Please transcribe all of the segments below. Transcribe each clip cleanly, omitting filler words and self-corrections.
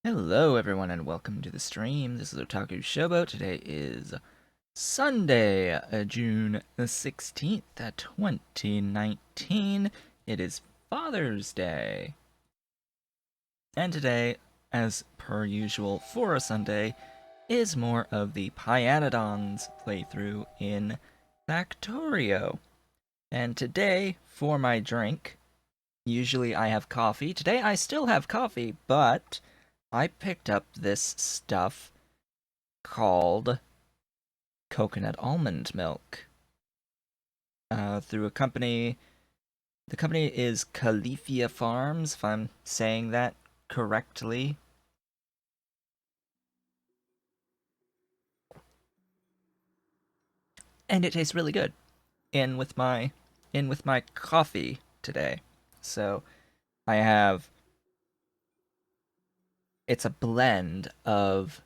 Hello everyone and welcome to the stream. This is Otaku Showboat. Today is Sunday, June the 16th, 2019. It is Father's Day. And today, as per usual for a Sunday, is more of the Pyanodon's playthrough in Factorio. And today, for my drink, usually I have coffee. Today I still have coffee, but I picked up this stuff called coconut almond milk through a company. The company is Califia Farms, if I'm saying that correctly. And it tastes really good. In with my coffee today. So I have it's a blend of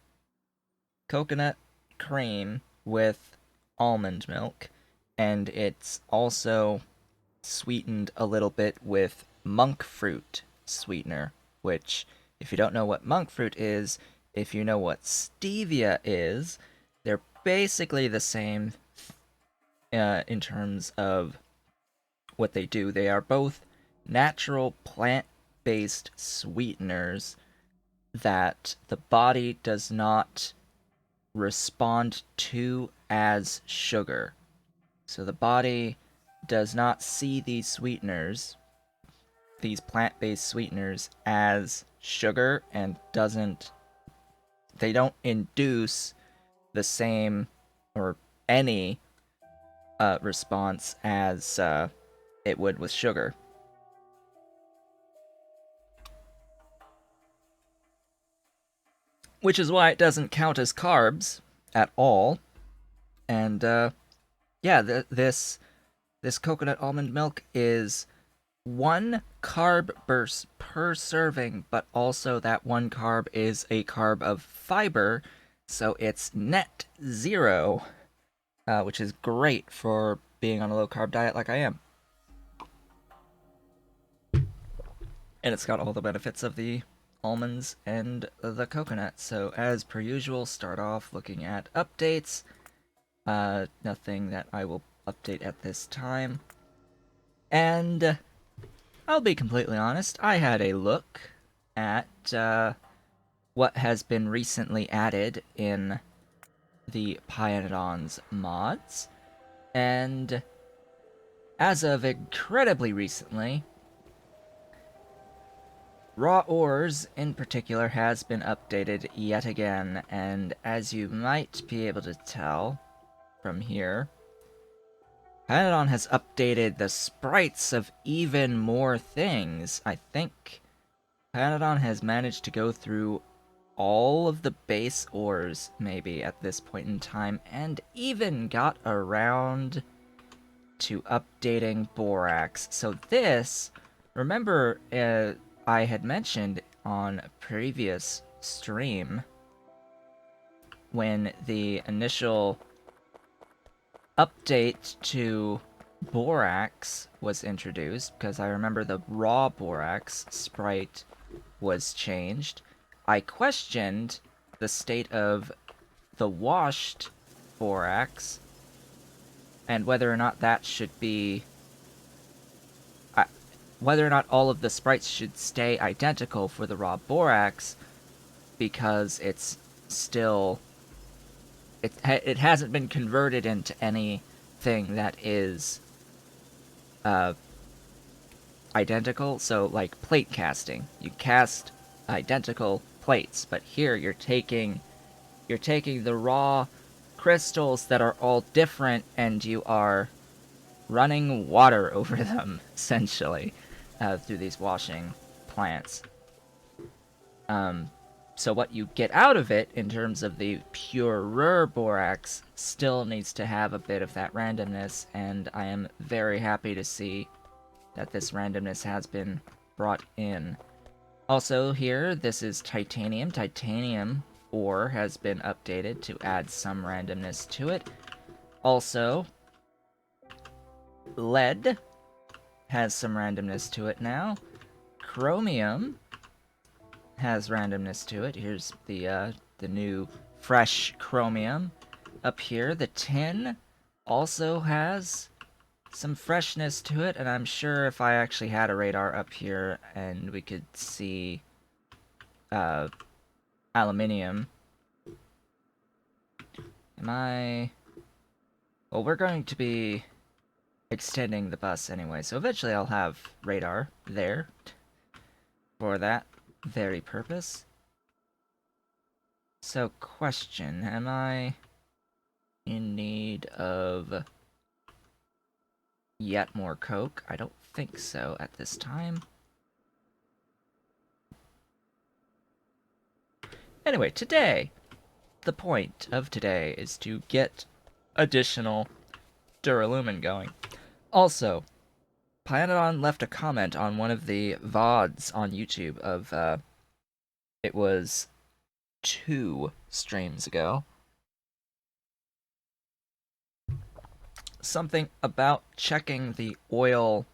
coconut cream with almond milk, and it's also sweetened a little bit with monk fruit sweetener, which, if you don't know what monk fruit is, if you know what stevia is, they're basically the same in terms of what they do. They are both natural plant based sweeteners that the body does not respond to as sugar. So the body does not see these sweeteners, these plant-based sweeteners, as sugar, and they don't induce the same or any response as it would with sugar. Which is why it doesn't count as carbs at all. And yeah, this coconut almond milk is one carb burst per serving, but also that one carb is a carb of fiber, so it's net zero, which is great for being on a low carb diet like I am. And it's got all the benefits of the almonds and the coconut. So as per usual, start off looking at updates. Nothing that I will update at this time. And I'll be completely honest, I had a look at what has been recently added in the Pyanodon's mods, and as of incredibly recently, raw ores in particular has been updated yet again, and as you might be able to tell from here, Pyanodon has updated the sprites of even more things. I think Pyanodon has managed to go through all of the base ores, maybe, at this point in time, and even got around to updating borax. So this, remember, I had mentioned on a previous stream, when the initial update to borax was introduced, because I remember the raw borax sprite was changed, I questioned the state of the washed borax and whether or not that should be whether or not all of the sprites should stay identical for the raw borax, because it's still it hasn't been converted into anything that is identical. So like plate casting, you cast identical plates, but here you're taking the raw crystals that are all different and you are running water over them, essentially, through these washing plants. So what you get out of it in terms of the purer borax still needs to have a bit of that randomness, and I am very happy to see that this randomness has been brought in. Also here, this is titanium. Titanium ore has been updated to add some randomness to it. Also, lead has some randomness to it now. Chromium has randomness to it. Here's the new fresh chromium. Up here, the tin also has some freshness to it, and I'm sure if I actually had a radar up here and we could see aluminium. Am I... Well, we're going to be extending the bus anyway, so eventually I'll have radar there for that very purpose. So, question, am I in need of yet more coke? I don't think so at this time. Anyway, today, the point of today is to get additional Duralumin going. Also, Pyanodon left a comment on one of the VODs on YouTube of, it was 2 streams ago. Something about checking the oil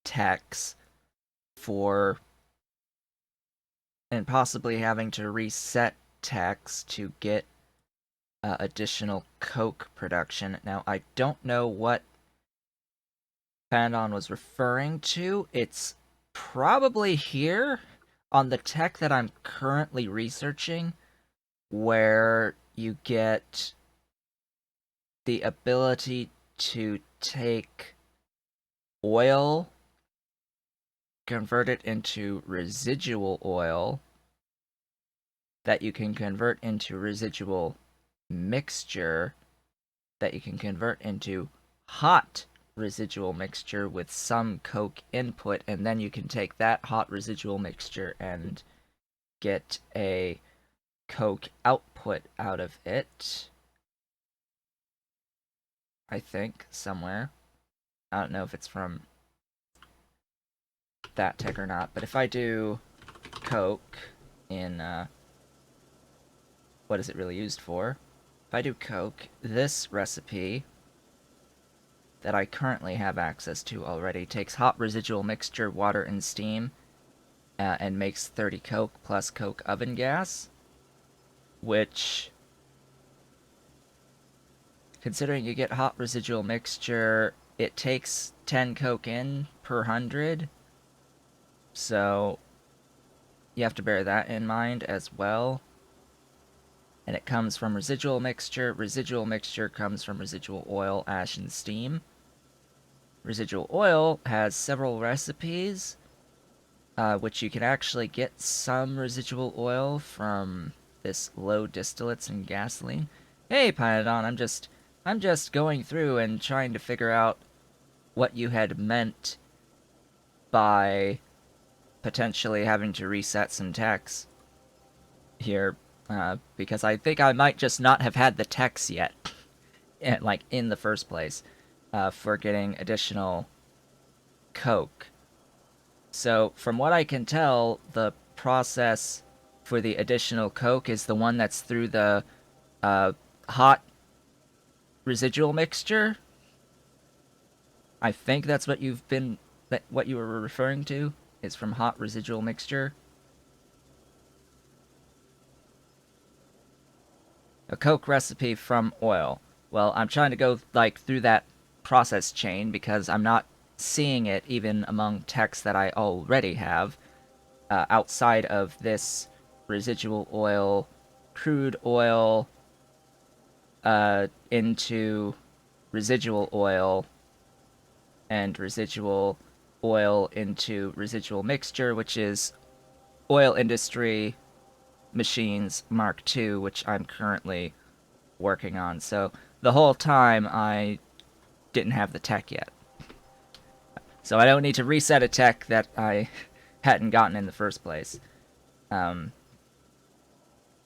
techs for, and possibly having to reset techs to get additional coke production. Now, I don't know what Pyanodon was referring to. It's probably here on the tech that I'm currently researching, where you get the ability to take oil, convert it into residual oil, that you can convert into residual mixture, that you can convert into hot residual mixture with some coke input, and then you can take that hot residual mixture and get a coke output out of it. I think, somewhere. I don't know if it's from that tech or not, but if I do coke in, what is it really used for? If I do coke, this recipe that I currently have access to already takes hot residual mixture, water, and steam, and makes 30 coke plus coke oven gas, which, considering you get hot residual mixture, it takes 10 coke in per 100, so you have to bear that in mind as well. And it comes from residual mixture. Residual mixture comes from residual oil, ash, and steam. Residual oil has several recipes, which you can actually get some residual oil from this low distillates and gasoline. Hey, Pyanodon, I'm just going through and trying to figure out what you had meant by potentially having to reset some techs here, because I think I might just not have had the techs yet, like, in the first place, for getting additional coke. So, from what I can tell, the process for the additional coke is the one that's through the hot residual mixture. I think that's what what you were referring to, is from hot residual mixture. A coke recipe from oil. Well, I'm trying to go, like, through that process chain because I'm not seeing it even among texts that I already have, outside of this residual oil, crude oil, into residual oil, and residual oil into residual mixture, which is oil industry machines Mark II, which I'm currently working on. So the whole time I didn't have the tech yet. So I don't need to reset a tech that I hadn't gotten in the first place.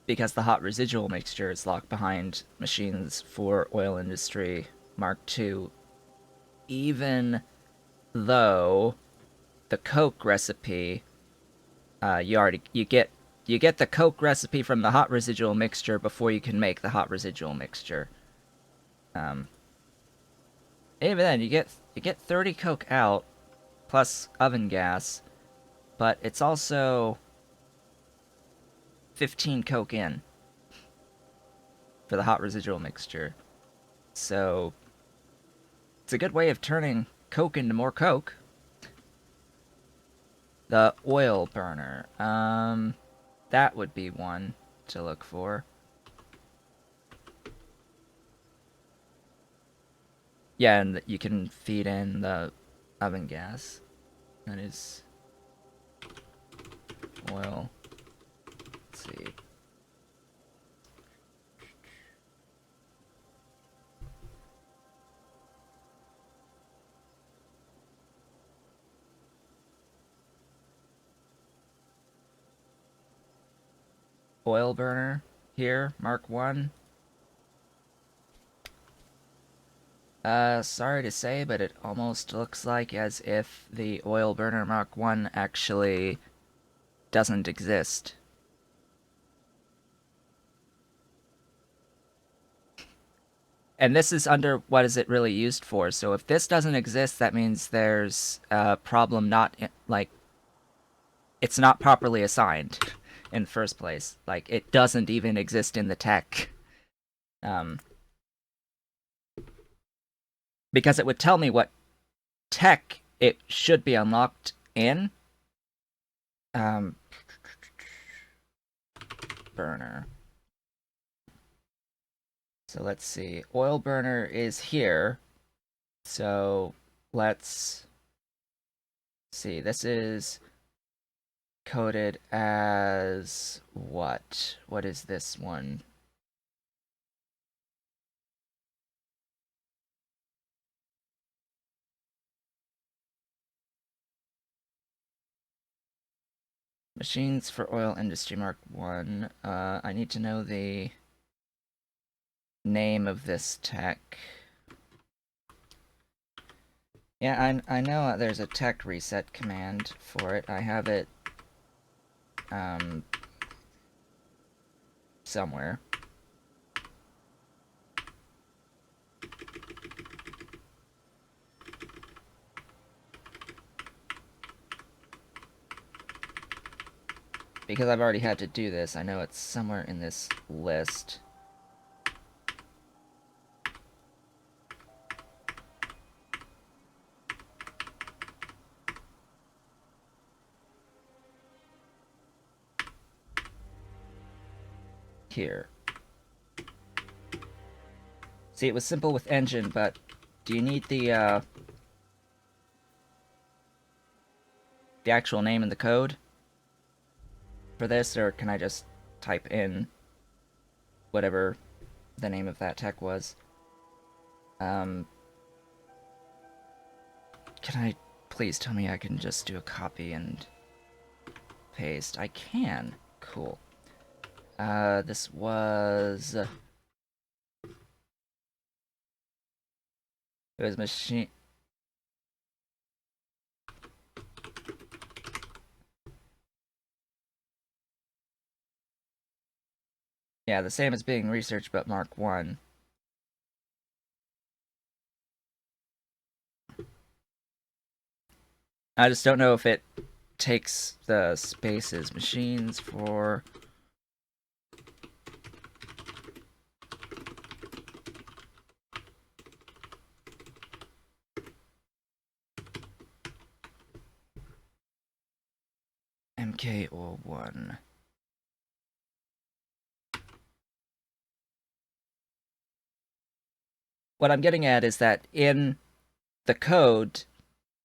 Because the hot residual mixture is locked behind machines for oil industry Mark II, even though the coke recipe, you get the coke recipe from the hot residual mixture before you can make the hot residual mixture. Even then, you get 30 coke out plus oven gas, but it's also 15 coke in for the hot residual mixture. So it's a good way of turning coke into more coke. The oil burner. That would be one to look for. Yeah, and you can feed in the oven gas. That is oil. Let's see. Oil burner here, Mark 1. Sorry to say, but it almost looks like as if the oil burner Mark 1 actually doesn't exist. And this is under what is it really used for. So if this doesn't exist, that means there's a problem not, like, it's not properly assigned in the first place. Like, it doesn't even exist in the tech. Because it would tell me what tech it should be unlocked in. Burner. So let's see. Oil burner is here. So let's see. This is coded as what? What is this one? Machines for oil industry Mark 1. I need to know the name of this tech. Yeah, I know there's a tech reset command for it. I have it somewhere. Because I've already had to do this, I know it's somewhere in this list. Here. See, it was simple with engine, but do you need the actual name in the code for this, or can I just type in whatever the name of that tech was? Can I please tell me I can just do a copy and paste? I can. Cool. This was... It was machine... Yeah, the same as being research, but Mark 1. I just don't know if it takes the spaces. Machines for... MK01. What I'm getting at is that in the code,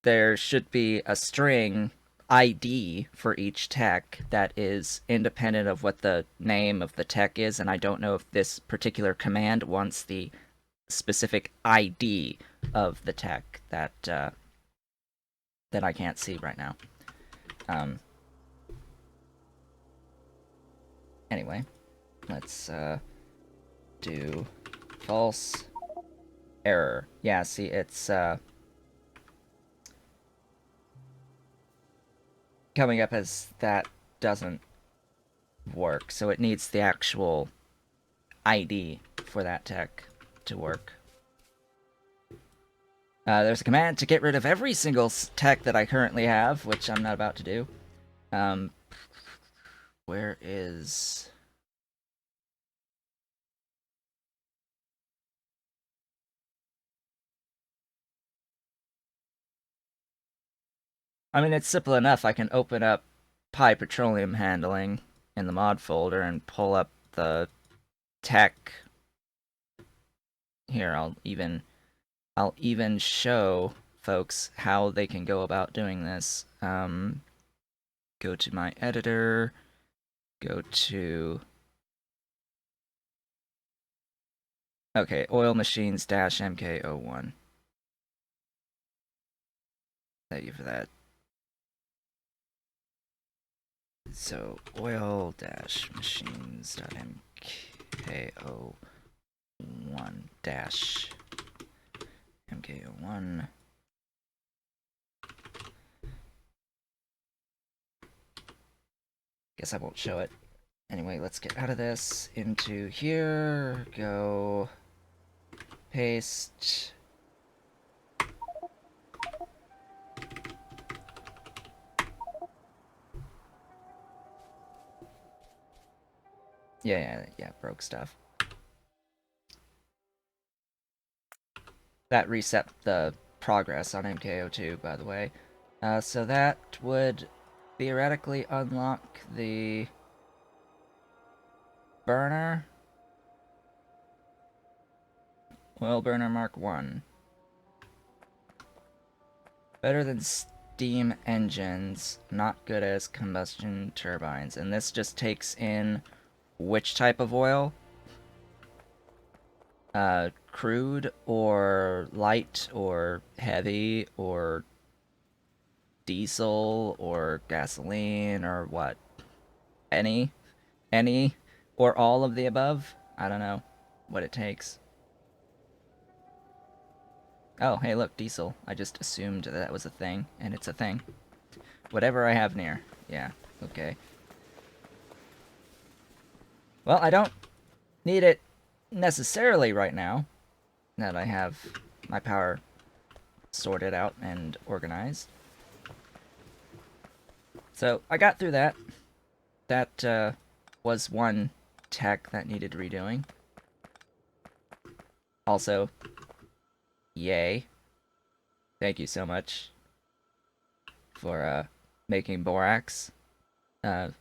there should be a string ID for each tech that is independent of what the name of the tech is, and I don't know if this particular command wants the specific ID of the tech that that I can't see right now. Anyway, let's do false error. Yeah, see, it's coming up as that doesn't work, so it needs the actual ID for that tech to work. There's a command to get rid of every single tech that I currently have, which I'm not about to do. Where is... I mean, it's simple enough. I can open up Pi Petroleum Handling in the mod folder and pull up the tech. Here, I'll even show folks how they can go about doing this. Go to my editor, go to... Okay, oil machines -MK01. Thank you for that. So, oil-machines.mko1-mko1. Guess I won't show it. Anyway, let's get out of this, into here, go, paste. Yeah, broke stuff. That reset the progress on MKO2, by the way. So that would theoretically unlock the burner. Oil burner Mark 1. Better than steam engines, not good as combustion turbines. And this just takes in which type of oil? Crude or light or heavy or diesel or gasoline or what? Any or all of the above? I don't know what it takes. Oh, hey, look, diesel. I just assumed that was a thing, and it's a thing. Whatever I have near. Yeah, okay. Well, I don't need it necessarily right now, that I have my power sorted out and organized. So, I got through that. That was one tech that needed redoing. Also, yay. Thank you so much for making borax a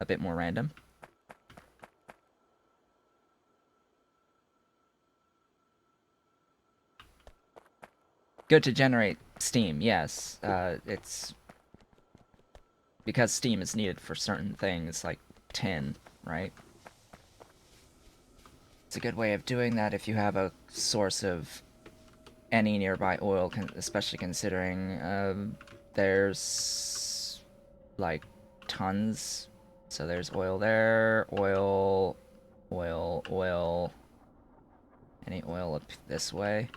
bit more random. Good to generate steam, yes. It's because steam is needed for certain things, like tin, right? It's a good way of doing that if you have a source of any nearby oil, especially considering there's like tons. So there's oil there, oil. Any oil up this way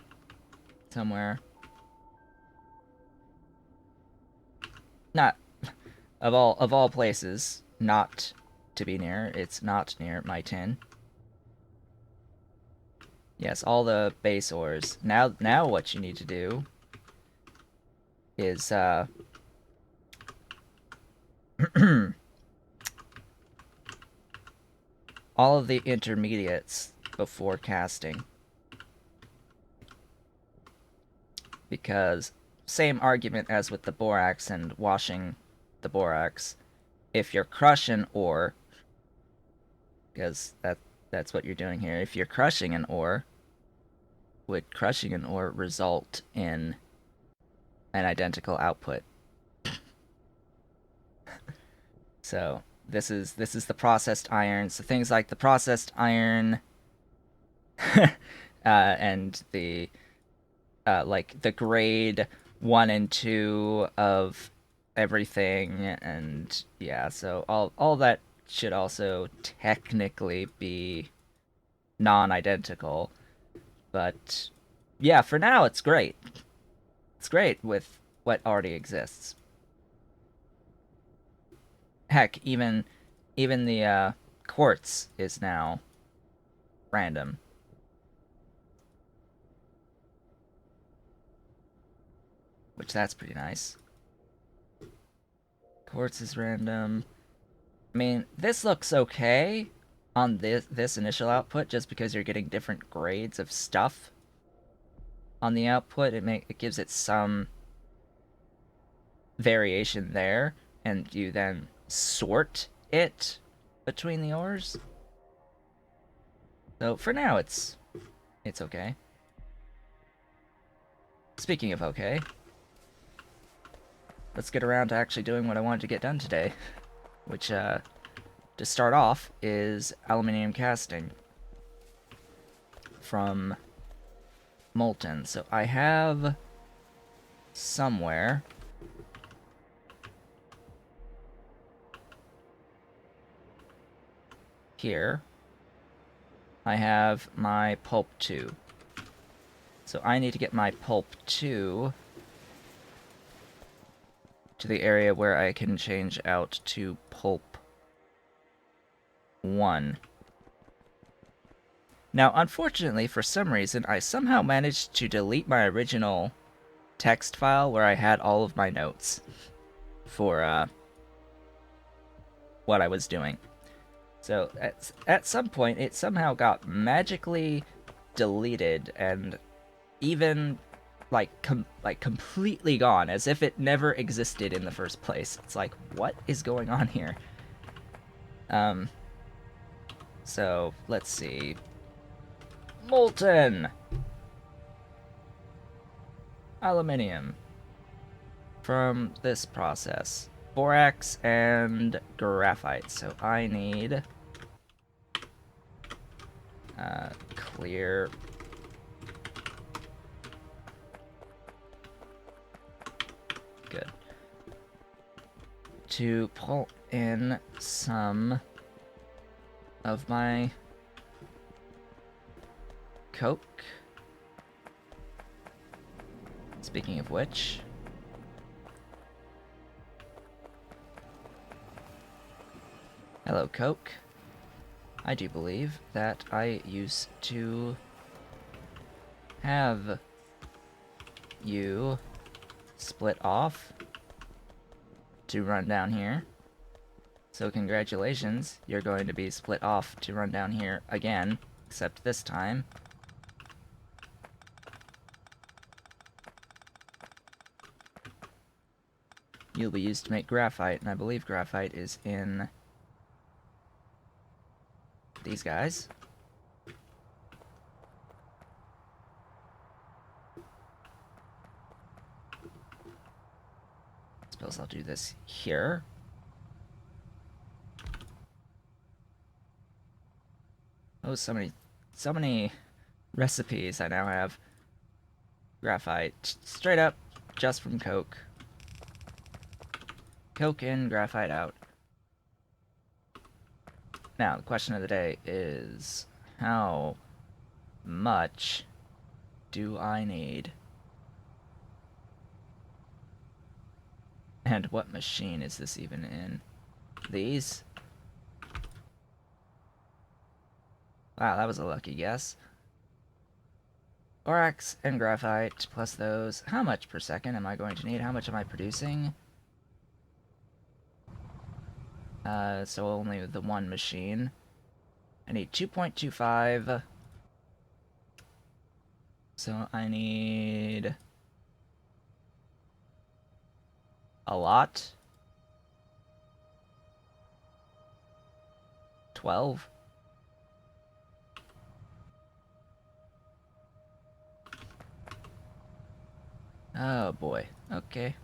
somewhere? Not of all places, not to be near. It's not near my tin. Yes, all the base ores. Now what you need to do is all of the intermediates before casting. Because same argument as with the borax and washing the borax. If you're crushing ore, because that's what you're doing here. If you're crushing an ore, would crushing an ore result in an identical output? So this is the processed iron. So things like the processed iron and the like the grade 1 and 2 of everything, and yeah, so all that should also technically be non-identical. But yeah, for now it's great. It's great with what already exists. Heck, even the quartz is now random. Which that's pretty nice. Quartz is random. I mean, this looks okay on this initial output just because you're getting different grades of stuff on the output. It gives it some variation there, and you then sort it between the ores. So for now, it's okay. Speaking of okay, let's get around to actually doing what I wanted to get done today, which to start off is aluminium casting from molten. So I have somewhere here, I have my pulp 2. So I need to get my pulp 2 to the area where I can change out to pulp 1. Now, unfortunately, for some reason, I somehow managed to delete my original text file where I had all of my notes for what I was doing. So at some point, it somehow got magically deleted and even completely gone, as if it never existed in the first place. It's like, what is going on here? So let's see. Molten aluminium from this process. Borax and graphite. So I need clear. Good. To pull in some of my coke. Speaking of which, hello, Coke. I do believe that I used to have you split off to run down here. So congratulations, you're going to be split off to run down here again, except this time you'll be used to make graphite, and I believe graphite is in these guys. Suppose I'll do this here. Oh, so many recipes I now have. Graphite, straight up, just from coke. Coke in, graphite out. Now, the question of the day is, how much do I need? And what machine is this even in? These? Wow, that was a lucky guess. Borax and graphite, plus those. How much per second am I going to need? How much am I producing? So only the one machine. I need 2.25. So I need a lot. 12. Oh boy. Okay.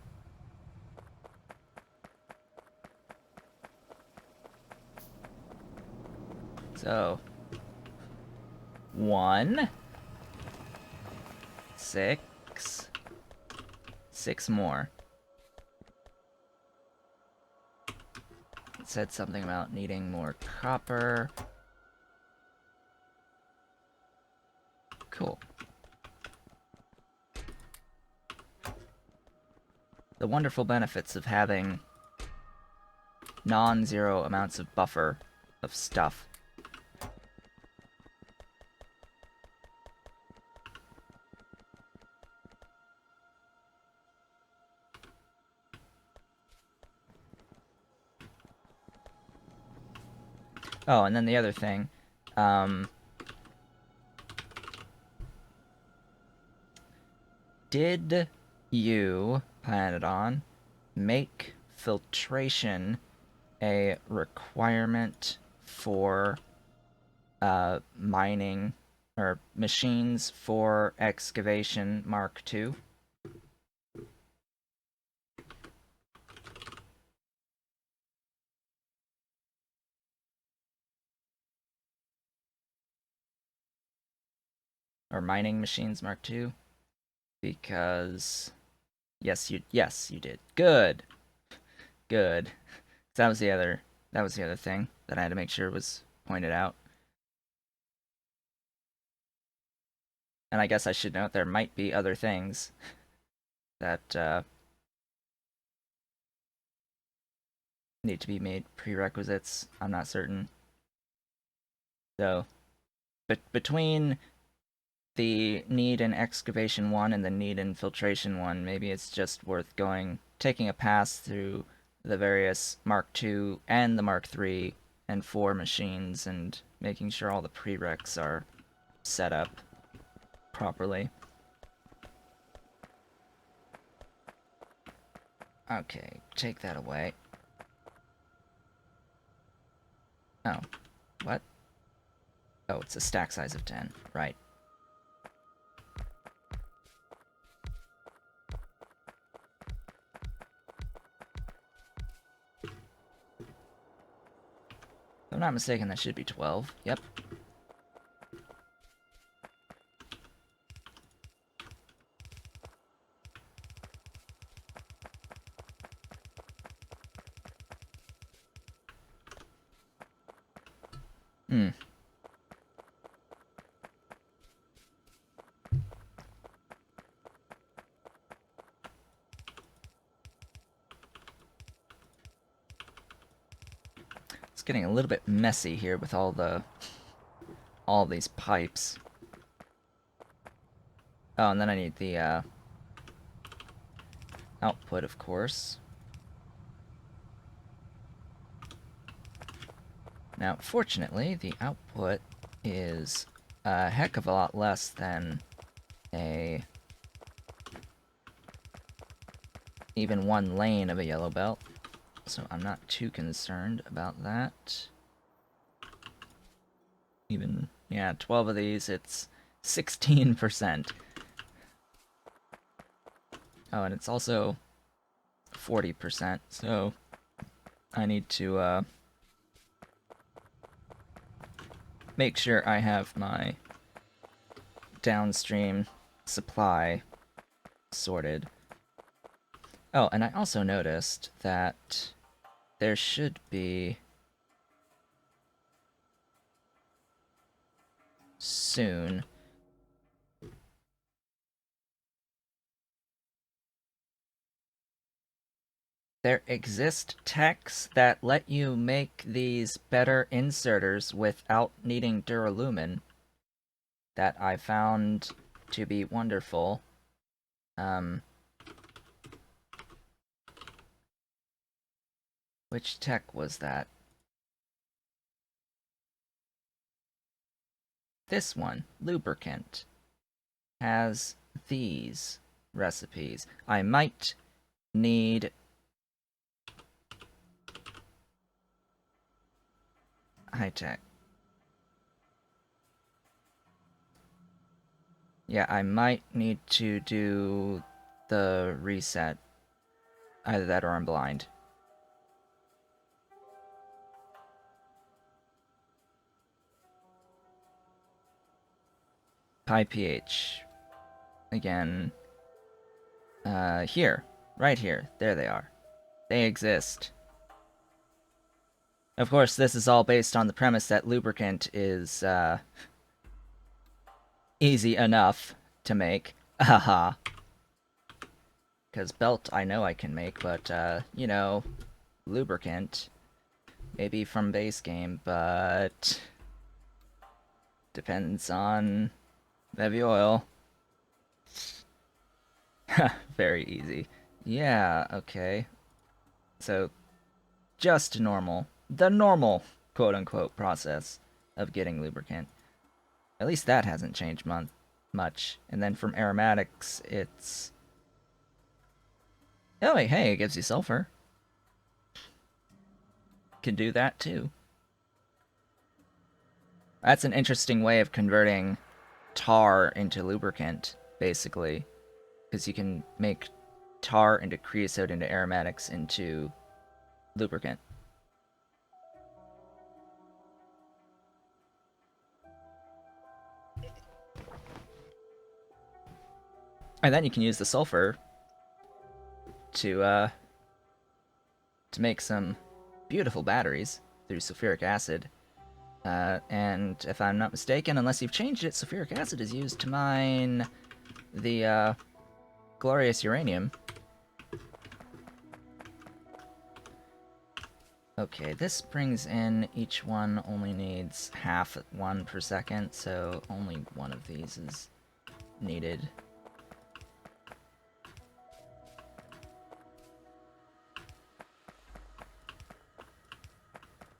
So 1, 6, 6 more. It said something about needing more copper. Cool. The wonderful benefits of having non-zero amounts of buffer of stuff. Oh, and then the other thing, um, did you, Pyanodon, make filtration a requirement for mining or machines for excavation Mark II? Or mining machines Mark II? Because yes you did. Good. Good. That was the other thing that I had to make sure was pointed out. And I guess I should note there might be other things that need to be made prerequisites. I'm not certain. So, but between the need in excavation 1 and the need in filtration 1, maybe it's just worth taking a pass through the various Mark II and the Mark III and 4 machines and making sure all the prereqs are set up properly. Okay, take that away. Oh, what? Oh, it's a stack size of 10. Right. If I'm not mistaken, that should be 12. Yep. Hmm. It's getting a little bit messy here with all these pipes. Oh, and then I need the output, of course. Now, fortunately, the output is a heck of a lot less than a even one lane of a yellow belt, so I'm not too concerned about that. Even, yeah, 12 of these, it's 16%. Oh, and it's also 40%, so I need to make sure I have my downstream supply sorted. Oh, and I also noticed that there should be soon there exist techs that let you make these better inserters without needing Duralumin that I found to be wonderful. Which tech was that? This one, lubricant, has these recipes. I might need high tech. Yeah, I might need to do the reset. Either that or I'm blind. High pH. Again. Here. Right here. There they are. They exist. Of course, this is all based on the premise that lubricant is, easy enough to make. Haha. Because belt I know I can make, but, you know, lubricant. Maybe from base game, but depends on heavy oil. Very easy. Yeah, okay. So, just normal. The normal. quote-unquote process of getting lubricant. At least that hasn't changed much. And then from aromatics, it's... Oh, wait, hey, it gives you sulfur. Can do that, too. That's an interesting way of converting tar into lubricant, basically. Because you can make tar into creosote into aromatics into lubricant. And then you can use the sulfur to make some beautiful batteries through sulfuric acid. And if I'm not mistaken, unless you've changed it, sulfuric acid is used to mine the glorious uranium. Okay, this brings in, each one only needs half one per second, so only one of these is needed.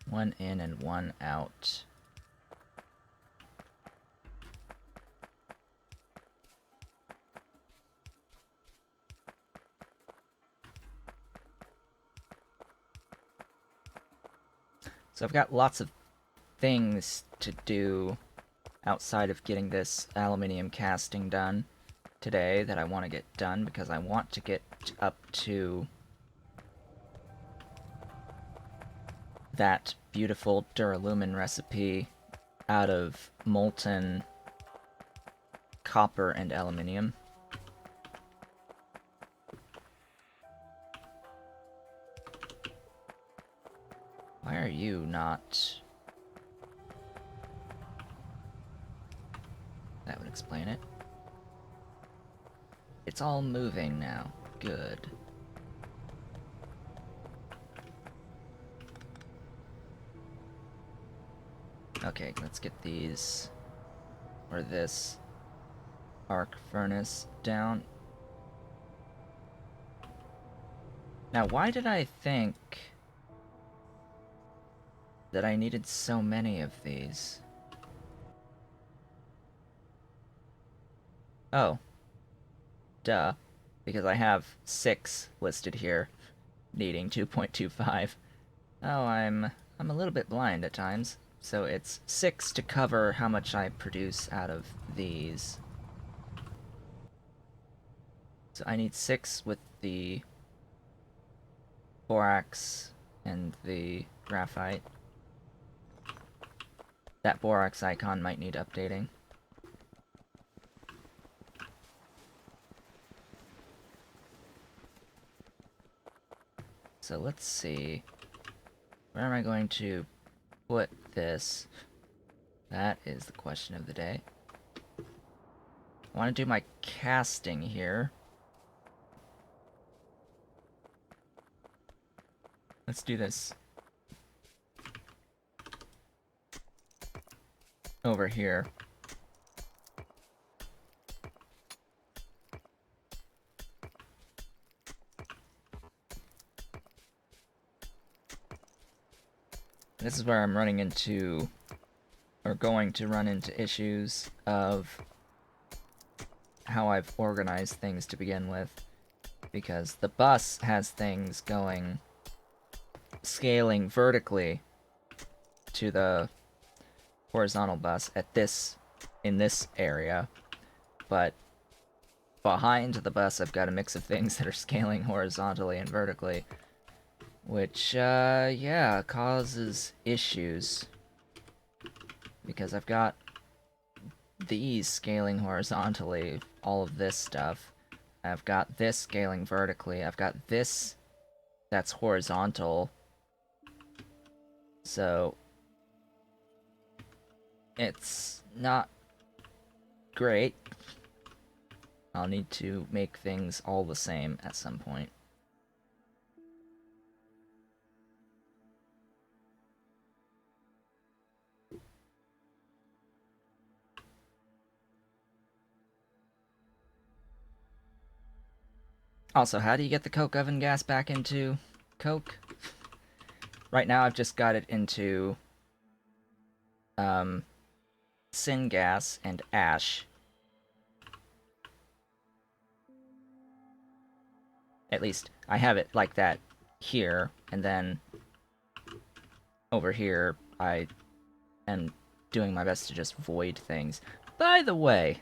One in and one out. So I've got lots of things to do outside of getting this aluminium casting done today that I want to get done, because I want to get up to that beautiful Duralumin recipe out of molten copper and aluminium. Why are you not... That would explain it. It's all moving now. Good. Okay, let's get these, or this, arc furnace down. Now, why did I think that I needed so many of these? Oh. Duh. Because I have 6 listed here, needing 2.25. Oh, I'm a little bit blind at times. So it's 6 to cover how much I produce out of these. So I need 6 with the borax and the graphite. That borax icon might need updating. So let's see. Where am I going to put this? That is the question of the day. I want to do my casting here. Let's do this over here. This is where I'm running into, or going to run into, issues of how I've organized things to begin with. Because the bus has things going, scaling vertically to the horizontal bus at this, in this area. But behind the bus I've got a mix of things that are scaling horizontally and vertically. Which, yeah, causes issues. Because I've got these scaling horizontally, all of this stuff. I've got this scaling vertically. I've got this that's horizontal. So, it's not great. I'll need to make things all the same at some point. Also, how do you get the coke oven gas back into coke? Right now I've just got it into syngas and ash. At least, I have it like that here, and then over here, I am doing my best to just void things. By the way,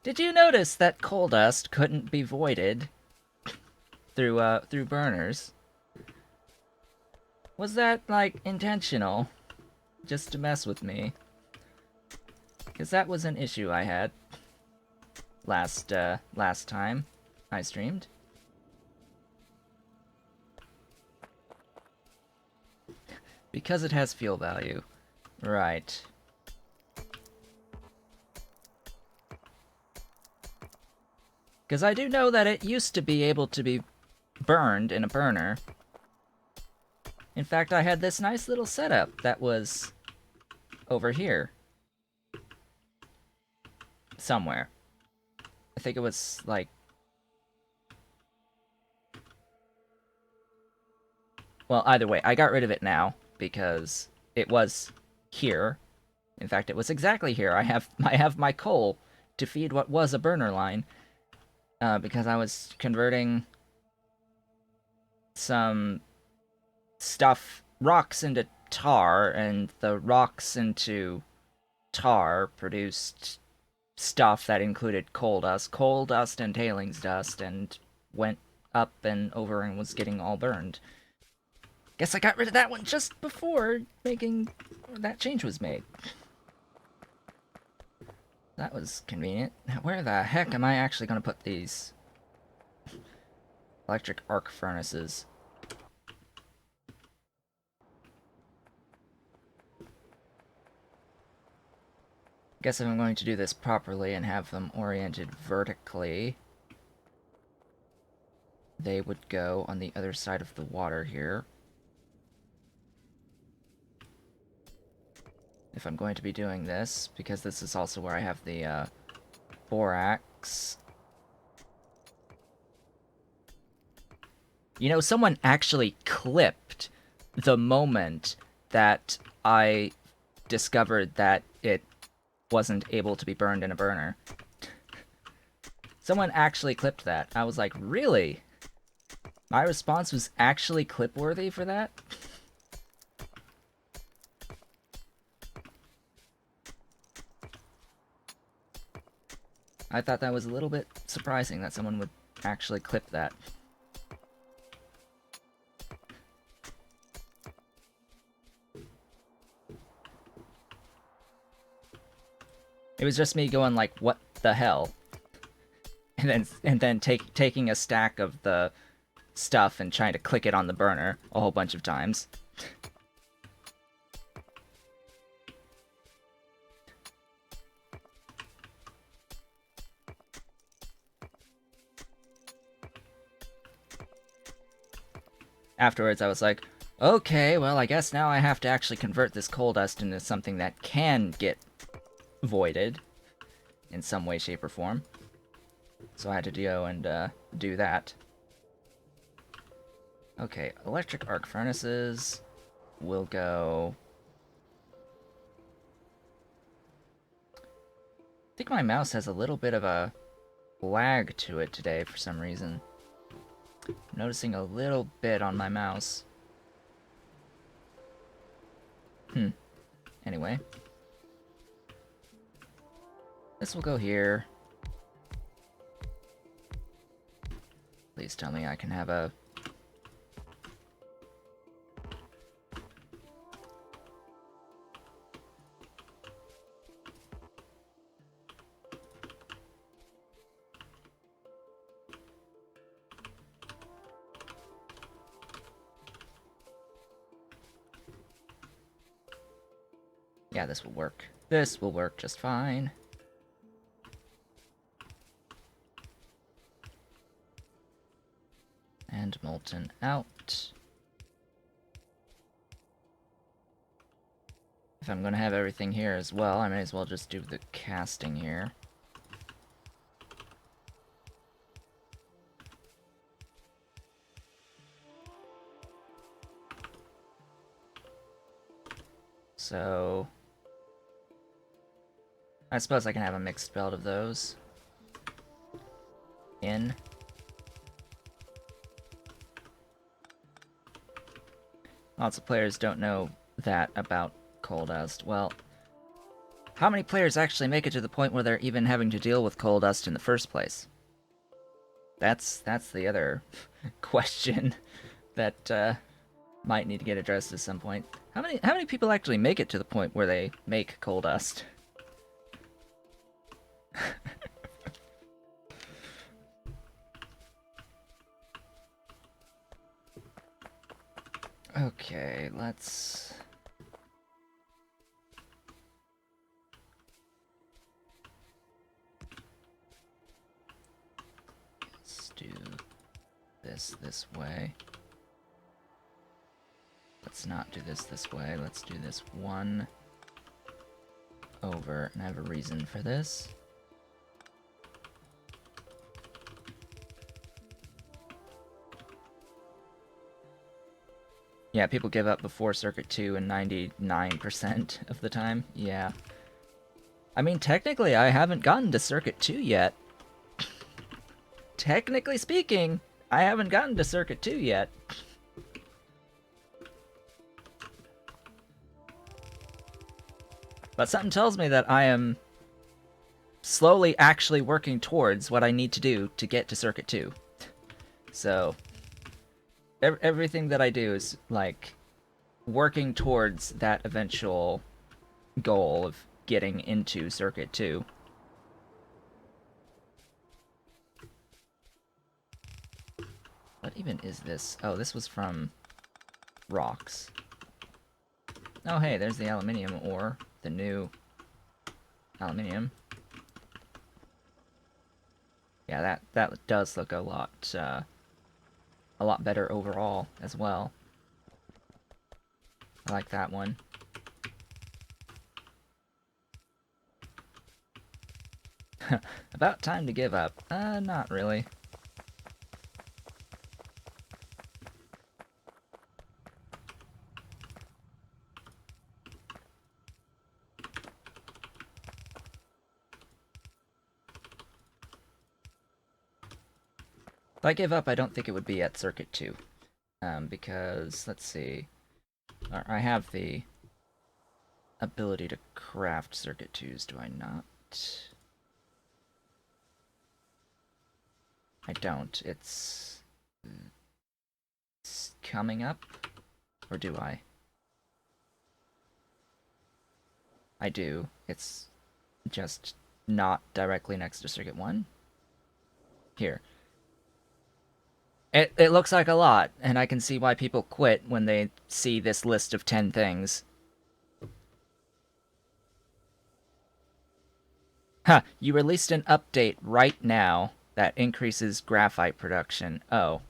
did you notice that coal dust couldn't be voided through burners? Was that, like, intentional? Just to mess with me? Because that was an issue I had last time I streamed. Because it has fuel value. Right. Because I do know that it used to be able to be burned in a burner. In fact, I had this nice little setup that was over here. Somewhere. I think it was, like... Well, either way, I got rid of it now, because it was here. In fact, it was exactly here. I have my coal to feed what was a burner line, because I was converting some stuff, rocks into tar, and the rocks into tar produced stuff that included coal dust and tailings dust, and went up and over and was getting all burned. Guess I got rid of that one just before that change was made. That was convenient. Now, where the heck am I actually going to put these electric arc furnaces? Guess if I'm going to do this properly and have them oriented vertically, they would go on the other side of the water here. If I'm going to be doing this, because this is also where I have the borax. You know, someone actually clipped the moment that I discovered that it wasn't able to be burned in a burner. Someone actually clipped that. I was like, really? My response was actually clip-worthy for that? I thought that was a little bit surprising that someone would actually clip that. It was just me going like, what the hell? And then taking a stack of the stuff and trying to click it on the burner a whole bunch of times. Afterwards, I was like, okay, well, I guess now I have to actually convert this coal dust into something that can get voided in some way, shape, or form. So I had to go and do that. Okay, electric arc furnaces will go... I think my mouse has a little bit of a lag to it today for some reason. I'm noticing a little bit on my mouse. Anyway. This will go here. Please tell me I can have a... Yeah, this will work. This will work just fine. And molten out. If I'm going to have everything here as well, I may as well just do the casting here. So I suppose I can have a mixed build of those. In. Lots of players don't know that about coal dust. Well, how many players actually make it to the point where they're even having to deal with coal dust in the first place? That's the other question that might need to get addressed at some point. How many people actually make it to the point where they make coal dust? Okay, let's do this way. Let's not do this way. Let's do this one over, and I have a reason for this. Yeah, people give up before Circuit 2 and 99% of the time. Yeah. I mean, technically, I haven't gotten to Circuit 2 yet. Technically speaking, I haven't gotten to Circuit 2 yet. But something tells me that I am slowly actually working towards what I need to do to get to Circuit 2. So, everything that I do is, like, working towards that eventual goal of getting into Circuit 2. What even is this? Oh, this was from rocks. Oh, hey, there's the aluminium ore. The new aluminium. Yeah, that does look a lot better overall as well. I like that one. About time to give up. Not really. If I give up, I don't think it would be at Circuit 2. Because, let's see. I have the ability to craft Circuit 2s, do I not? I don't. It's coming up? Or do I? I do. It's just not directly next to Circuit 1. Here. It looks like a lot, and I can see why people quit when they see this list of 10 things. Huh, you released an update right now that increases graphite production. Oh.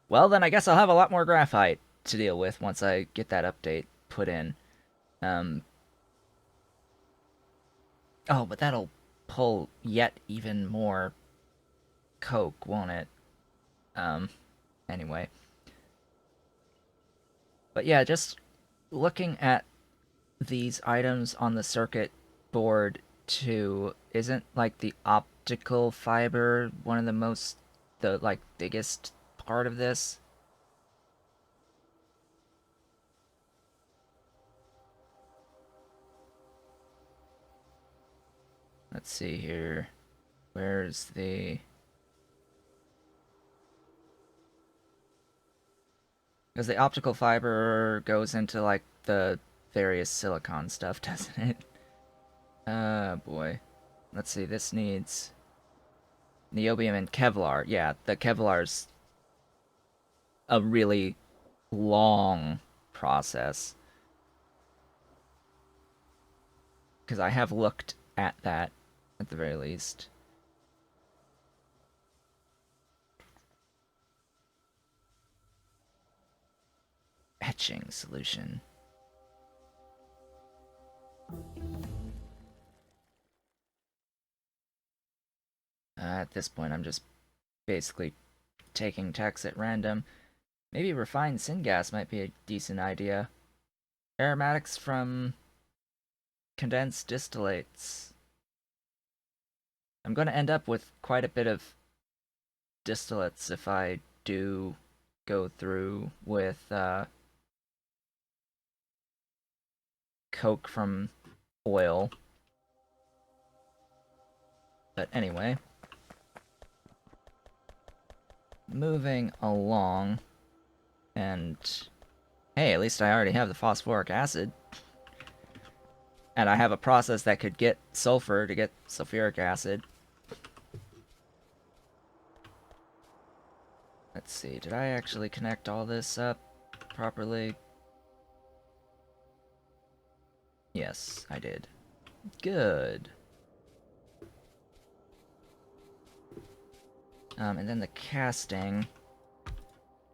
Well, then I guess I'll have a lot more graphite to deal with once I get that update put in. Oh, but that'll pull yet even more coke, won't it? Anyway. But yeah, just looking at these items on the circuit board too, isn't like the optical fiber one of the like biggest part of this? Let's see here. Where's the... Because the optical fiber goes into, like, the various silicon stuff, doesn't it? Boy. Let's see, this needs... niobium and Kevlar. Yeah, the Kevlar's a really long process. Because I have looked at that, at the very least. Etching solution. At this point, I'm just basically taking text at random. Maybe refined syngas might be a decent idea. aromatics from condensed distillates. I'm going to end up with quite a bit of distillates if I do go through with coke from oil. But anyway, moving along, and hey, at least I already have the phosphoric acid. And I have a process that could get sulfur to get sulfuric acid. Let's see, did I actually connect all this up properly? Yes, I did. Good. And then the casting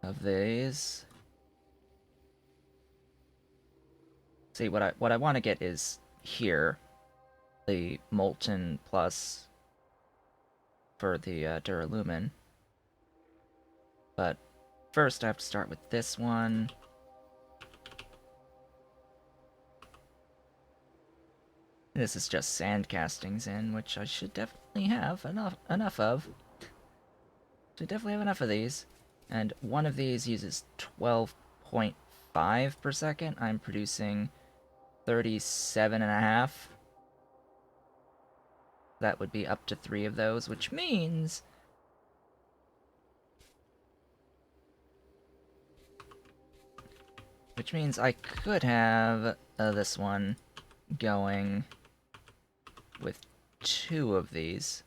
of these. See, what I want to get is here, the molten plus for the Duralumin. But first I have to start with this one. This is just sand castings in, which I should definitely have enough of. Should definitely have enough of these. And one of these uses 12.5 per second. I'm producing 37.5. That would be up to 3 of those, which means I could have this one going with 2 of these.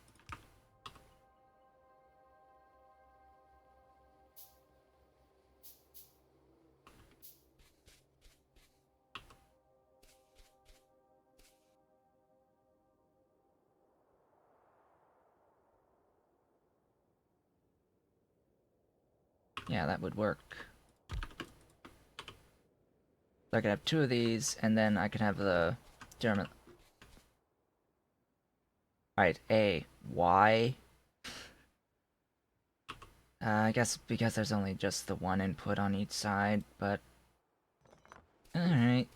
Yeah, that would work. So I could have 2 of these, and then I could have the German. Alright, A. Why? I guess because there's only just the one input on each side, but... Alright.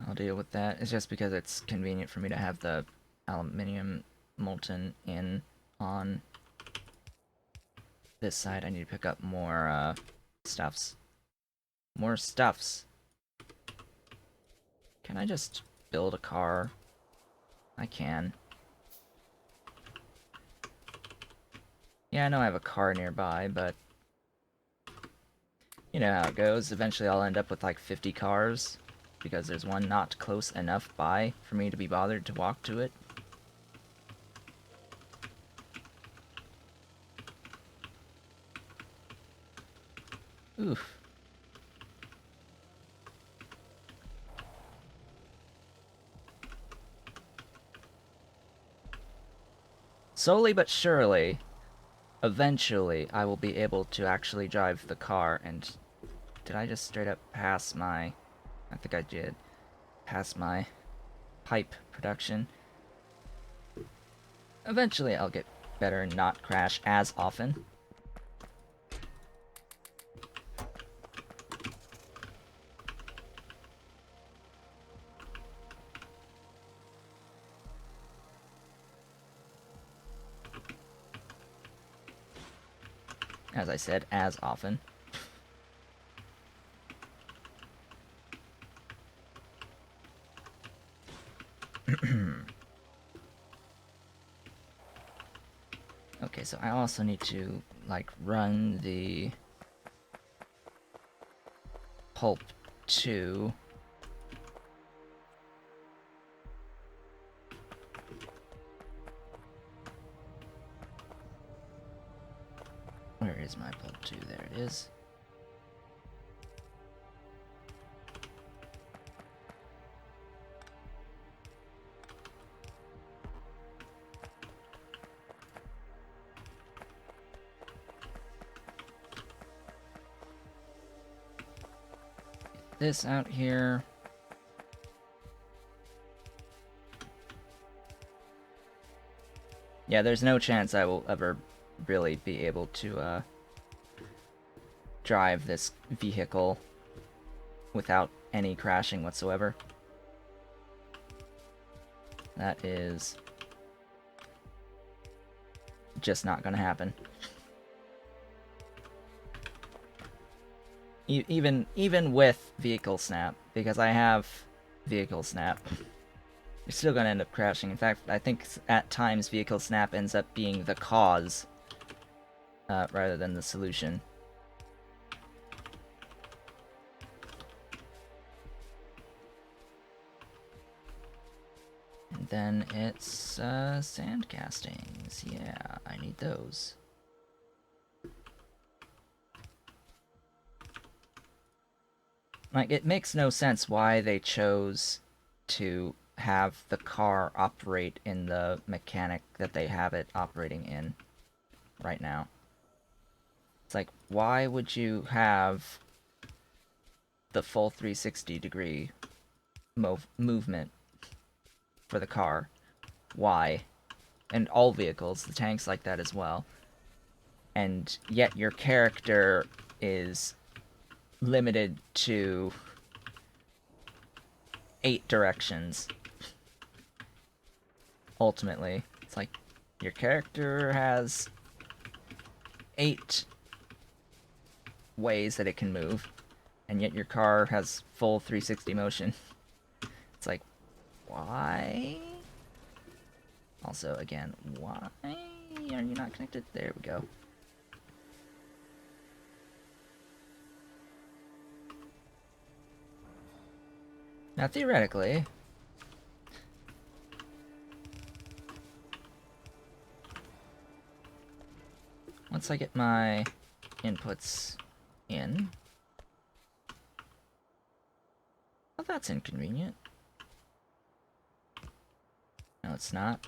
I'll deal with that. It's just because it's convenient for me to have the aluminium molten in on this side. I need to pick up more stuffs. More stuffs. Can I just build a car? I can. Yeah, I know I have a car nearby, but you know how it goes. Eventually I'll end up with like 50 cars because there's one not close enough by for me to be bothered to walk to it. Oof. Slowly but surely, eventually, I will be able to actually drive the car, and did I just straight up pass my... I think I did. Pass my pipe production. Eventually I'll get better and not crash as often. As I said, as often. Okay, so I also need to, like, run the pulp to... Where is my pulp 2? There it is. Get this out here. Yeah, there's no chance I will ever really be able to drive this vehicle without any crashing whatsoever. That is just not going to happen. Even with vehicle snap, because I have vehicle snap, you're still going to end up crashing. In fact, I think at times vehicle snap ends up being the cause rather than the solution. And then it's sand castings. Yeah, I need those. Like, it makes no sense why they chose to have the car operate in the mechanic that they have it operating in right now. It's like, why would you have the full 360-degree movement for the car? Why? And all vehicles, the tank's like that as well. And yet your character is limited to 8 directions. Ultimately, it's like your character has 8 ways that it can move, and yet your car has full 360 motion. It's like, why? Also, again, why are you not connected? There we go. Now, theoretically, once I get my inputs in... Oh, that's inconvenient. No, it's not.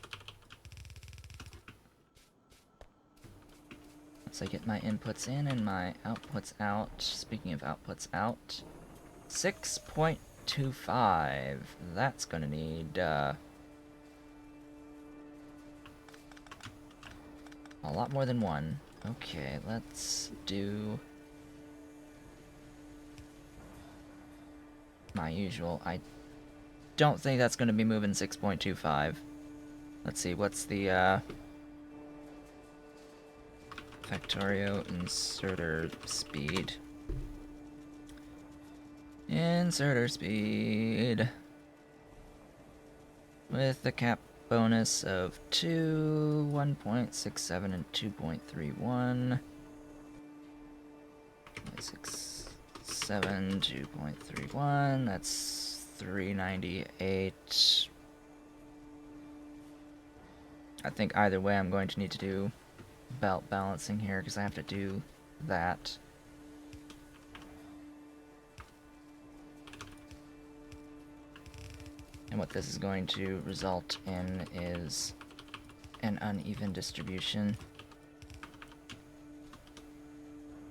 Once I get my inputs in and my outputs out, speaking of outputs out, 6.25. That's gonna need, a lot more than one. Okay, let's do my usual. I don't think that's gonna be moving 6.25. Let's see, what's the, Factorio inserter speed. Inserter speed. With the cap bonus of 2, 1.67, and 2.31. 67, 2.31, that's 398. I think either way I'm going to need to do belt balancing here because I have to do that. And what this is going to result in is an uneven distribution.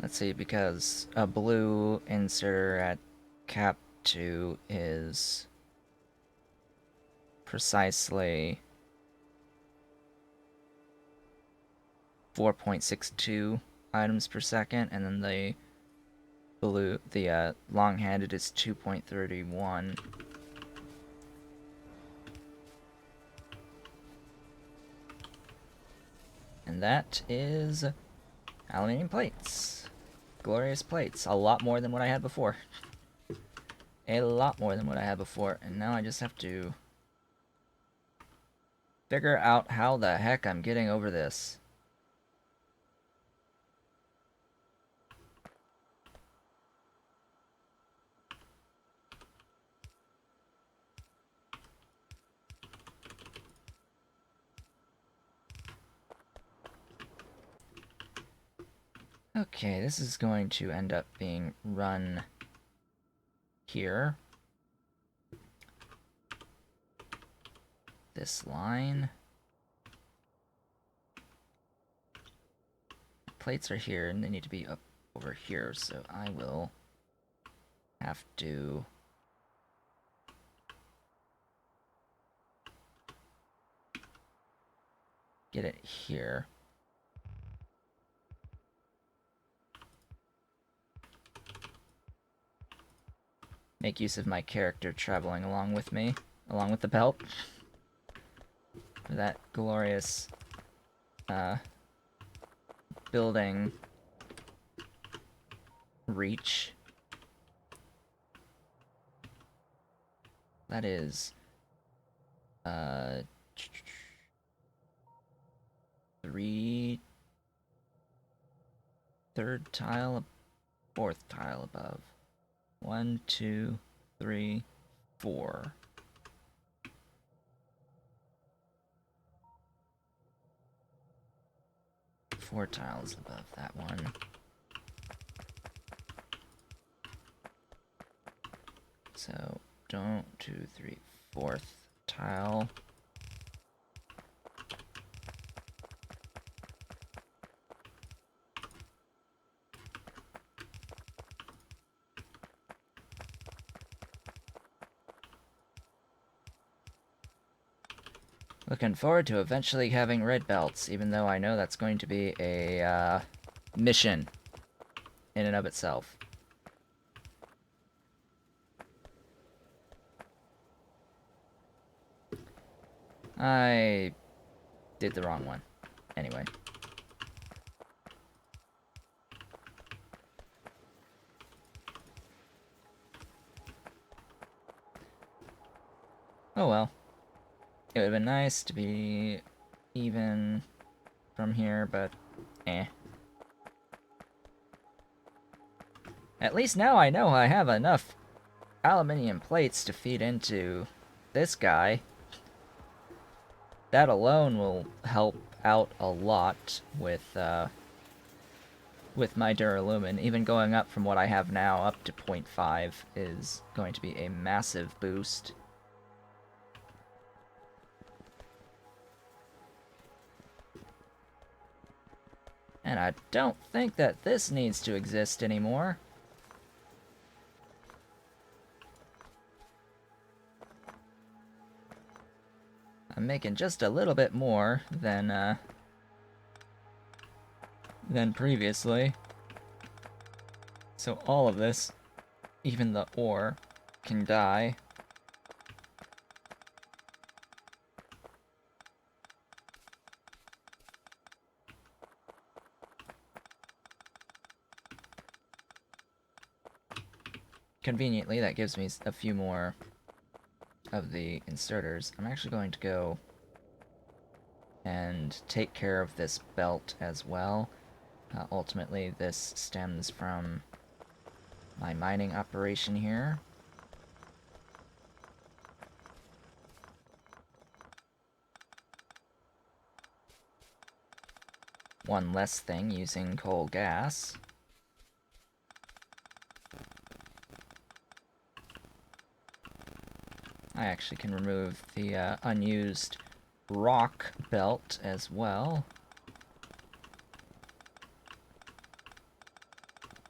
Let's see, because a blue inserter at cap 2 is precisely 4.62 items per second, and then the long-handed is 2.31. And that is aluminium plates. Glorious plates. A lot more than what I had before. A lot more than what I had before. And now I just have to figure out how the heck I'm getting over this. Okay, this is going to end up being run here. This line. Plates are here, and they need to be up over here, so I will have to get it here. make use of my character traveling along with me, along with the belt. For that glorious building reach. That is third tile, fourth tile above. 1, 2, 3, 4. Four tiles above that one. So, don't 2, 3, fourth tile. Looking forward to eventually having red belts, even though I know that's going to be a mission in and of itself. I did the wrong one. Anyway. Oh well. It would have been nice to be even from here, but eh. At least now I know I have enough aluminium plates to feed into this guy. That alone will help out a lot with my Duralumin. Even going up from what I have now up to 0.5 is going to be a massive boost. And I don't think that this needs to exist anymore. I'm making just a little bit more than previously. So all of this, even the ore, can die. Conveniently, that gives me a few more of the inserters. I'm actually going to go and take care of this belt as well. Ultimately, this stems from my mining operation here. One less thing using coal gas. I actually can remove the unused rock belt as well.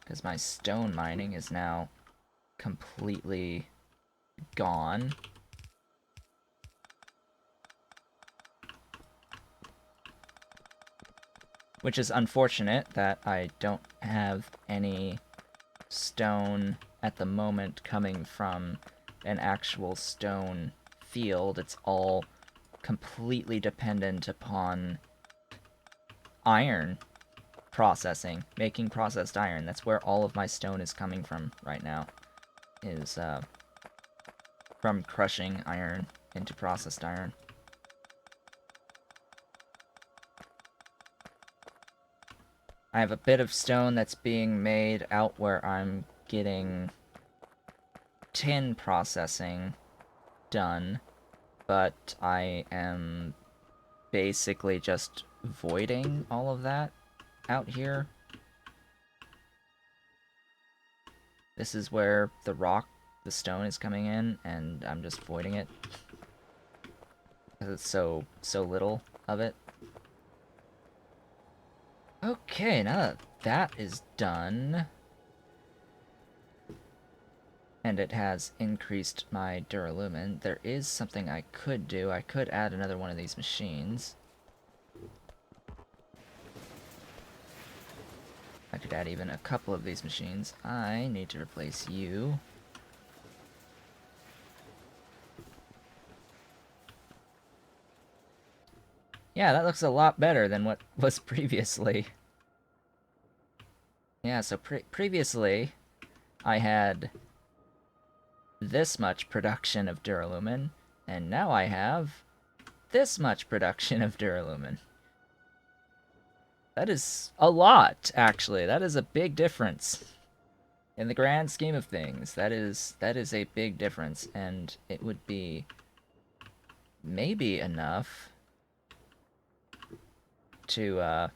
Because my stone mining is now completely gone. Which is unfortunate that I don't have any stone at the moment coming from an actual stone field. It's all completely dependent upon iron processing, making processed iron. That's where all of my stone is coming from right now, is from crushing iron into processed iron. I have a bit of stone that's being made out where I'm getting tin processing done, but I am basically just voiding all of that out here. This is where the stone is coming in, and I'm just voiding it. Because it's so little of it. Okay, now that that is done, and it has increased my Duralumin, there is something I could do. I could add another one of these machines. I could add even a couple of these machines. I need to replace you. Yeah, that looks a lot better than what was previously. Yeah, so previously I had this much production of Duralumin, and now I have this much production of Duralumin. That is a lot, actually. That is a big difference. In the grand scheme of things, that is a big difference, and it would be maybe enough to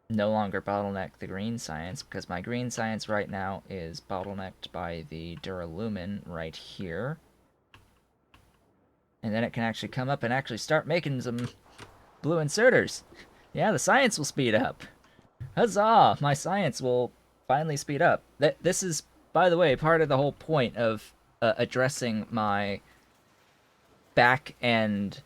no longer bottleneck the green science, because my green science right now is bottlenecked by the Duralumin right here. And then it can actually come up and actually start making some blue inserters. Yeah, the science will speed up. Huzzah! My science will finally speed up. This is, by the way, part of the whole point of addressing my back-end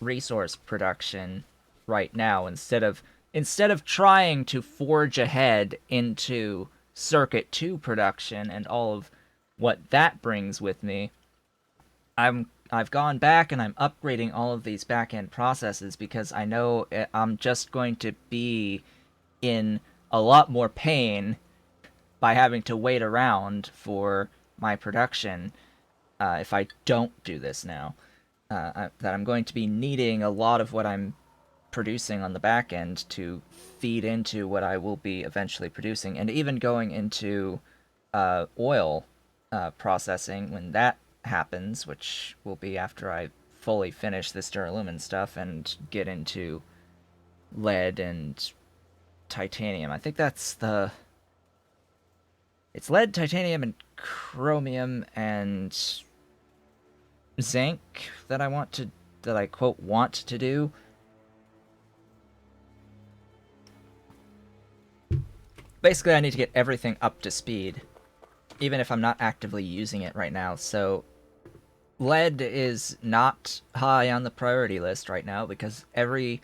resource production right now, instead of trying to forge ahead into Circuit 2 production and all of what that brings with me. I've gone back and I'm upgrading all of these back-end processes because I know I'm just going to be in a lot more pain by having to wait around for my production if I don't do this now. That I'm going to be needing a lot of what I'm producing on the back end to feed into what I will be eventually producing, and even going into oil processing when that happens, which will be after I fully finish this Duralumin stuff and get into lead and titanium. I think that's the... It's lead, titanium, and chromium and zinc that I quote want to do. Basically, I need to get everything up to speed, even if I'm not actively using it right now. So lead is not high on the priority list right now because every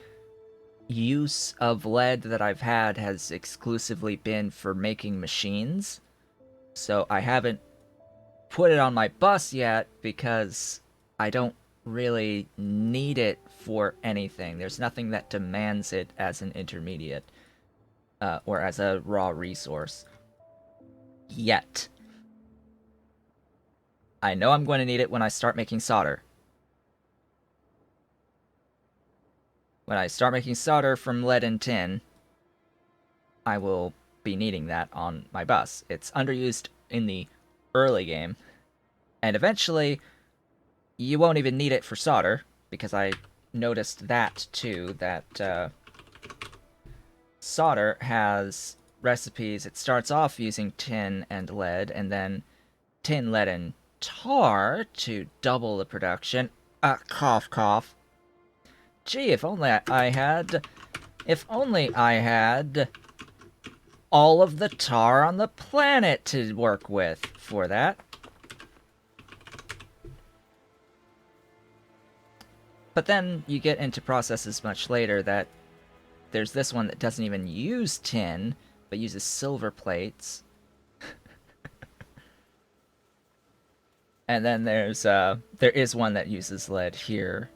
use of lead that I've had has exclusively been for making machines. So I haven't put it on my bus yet because I don't really need it for anything. There's nothing that demands it as an intermediate or as a raw resource yet. I know I'm going to need it when I start making solder. When I start making solder from lead and tin, I will be needing that on my bus. It's underused in the early game, and eventually you won't even need it for solder, because I noticed that too, that solder has recipes. It starts off using tin and lead, and then tin, lead, and tar to double the production. Cough, cough. Gee, if only I had... If only I had all of the tar on the planet to work with for that. But then you get into processes much later that there's this one that doesn't even use tin, but uses silver plates. And then there is one that uses lead here.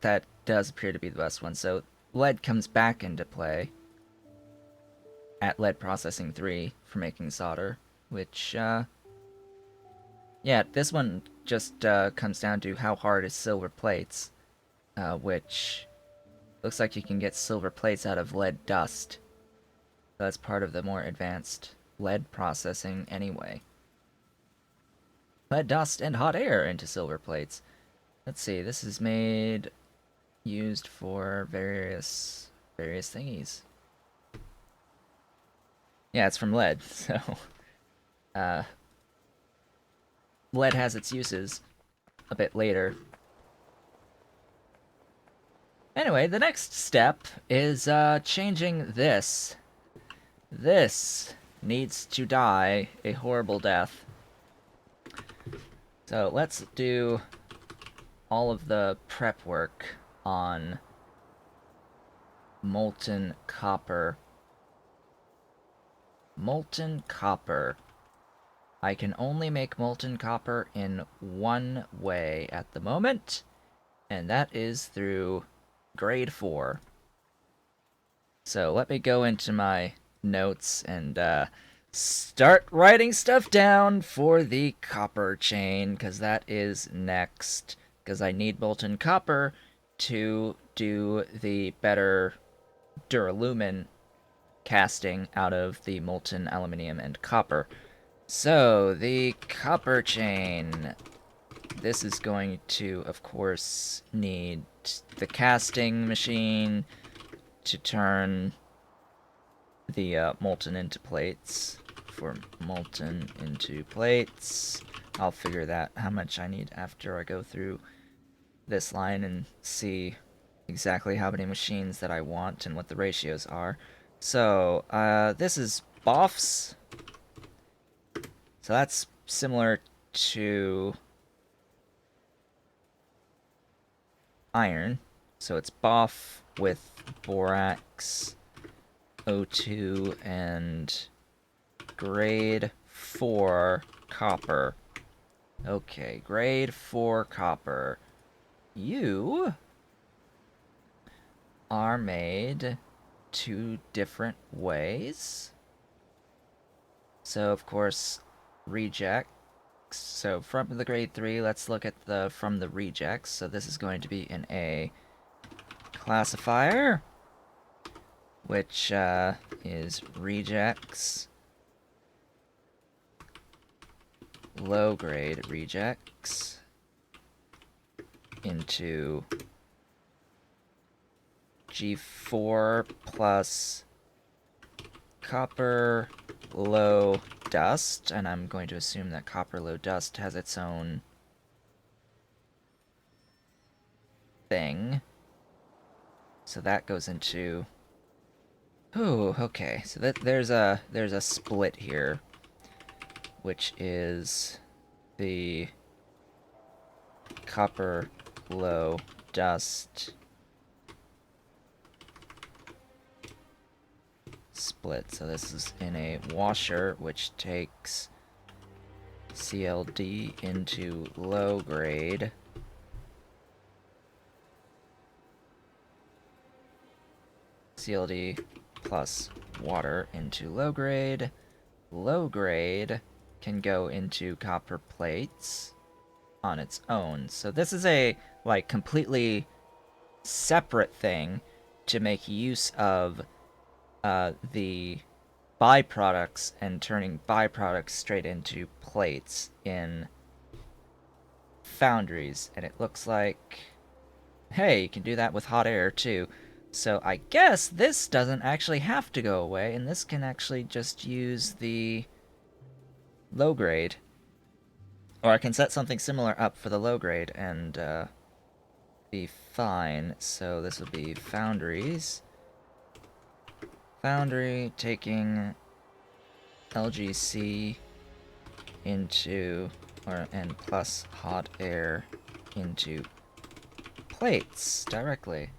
That does appear to be the best one. So lead comes back into play at lead processing 3 for making solder, which, yeah, this one just comes down to how hard is silver plates, which looks like you can get silver plates out of lead dust. So that's part of the more advanced lead processing anyway. Lead dust and hot air into silver plates. Let's see, this is used for various thingies. Yeah, it's from lead, so lead has its uses a bit later. Anyway, the next step is changing this. This needs to die a horrible death. So let's do all of the prep work on molten copper. Molten copper. I can only make molten copper in one way at the moment, and that is through grade 4. So let me go into my notes and start writing stuff down for the copper chain, because that is next. Because I need molten copper to do the better Duralumin casting out of the molten aluminium and copper. So, the copper chain. This is going to, of course, need the casting machine to turn the molten into plates. For molten into plates, I'll figure that how much I need after I go through this line and see exactly how many machines that I want and what the ratios are. So, this is BOFs. So that's similar to iron. So it's BOF with borax, O2, and grade 4 copper. Okay, grade 4 copper. You are made 2 different ways. So, of course, rejects. So from the grade 3, let's look at the from the rejects. So this is going to be in a classifier, which is rejects, low grade rejects, into G4 plus copper low dust, and I'm going to assume that copper low dust has its own thing. So that goes into... Ooh, okay. So there's a split here, which is the copper low dust split. So this is in a washer, which takes CLD into low grade. CLD plus water into low grade. Low grade can go into copper plates on its own. So this is a, like, completely separate thing to make use of the byproducts and turning byproducts straight into plates in foundries. And it looks like, hey, you can do that with hot air too. So I guess this doesn't actually have to go away, and this can actually just use the low grade. Or I can set something similar up for the low grade and be fine. So this will be foundries. Foundry taking LGC into, and plus hot air into plates directly.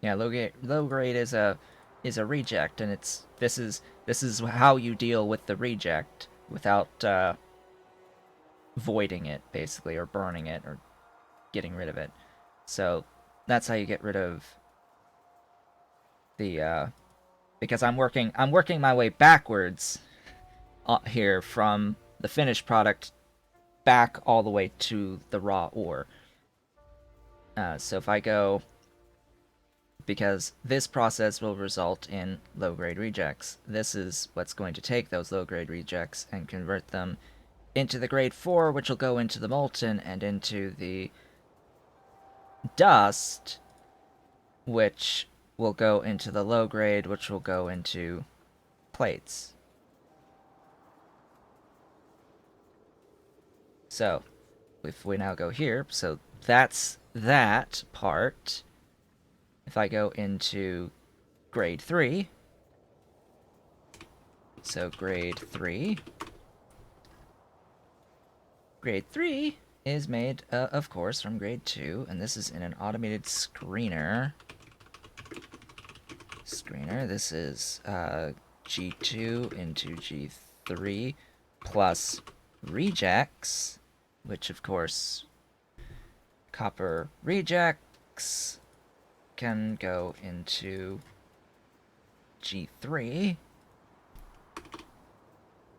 Yeah, low grade is a reject, and this is how you deal with the reject without voiding it, basically, or burning it, or getting rid of it. So that's how you get rid of the because I'm working my way backwards here from the finished product back all the way to the raw ore. So if I go, because this process will result in low-grade rejects. This is what's going to take those low-grade rejects and convert them into the grade 4, which will go into the molten and into the dust, which will go into the low grade, which will go into plates. So, if we now go here, so that's that part. If I go into grade 3, so grade 3 is made, of course, from grade 2, and this is in an automated screener. screener. This is G2 into G3 plus rejects, which of course copper rejects can go into G3.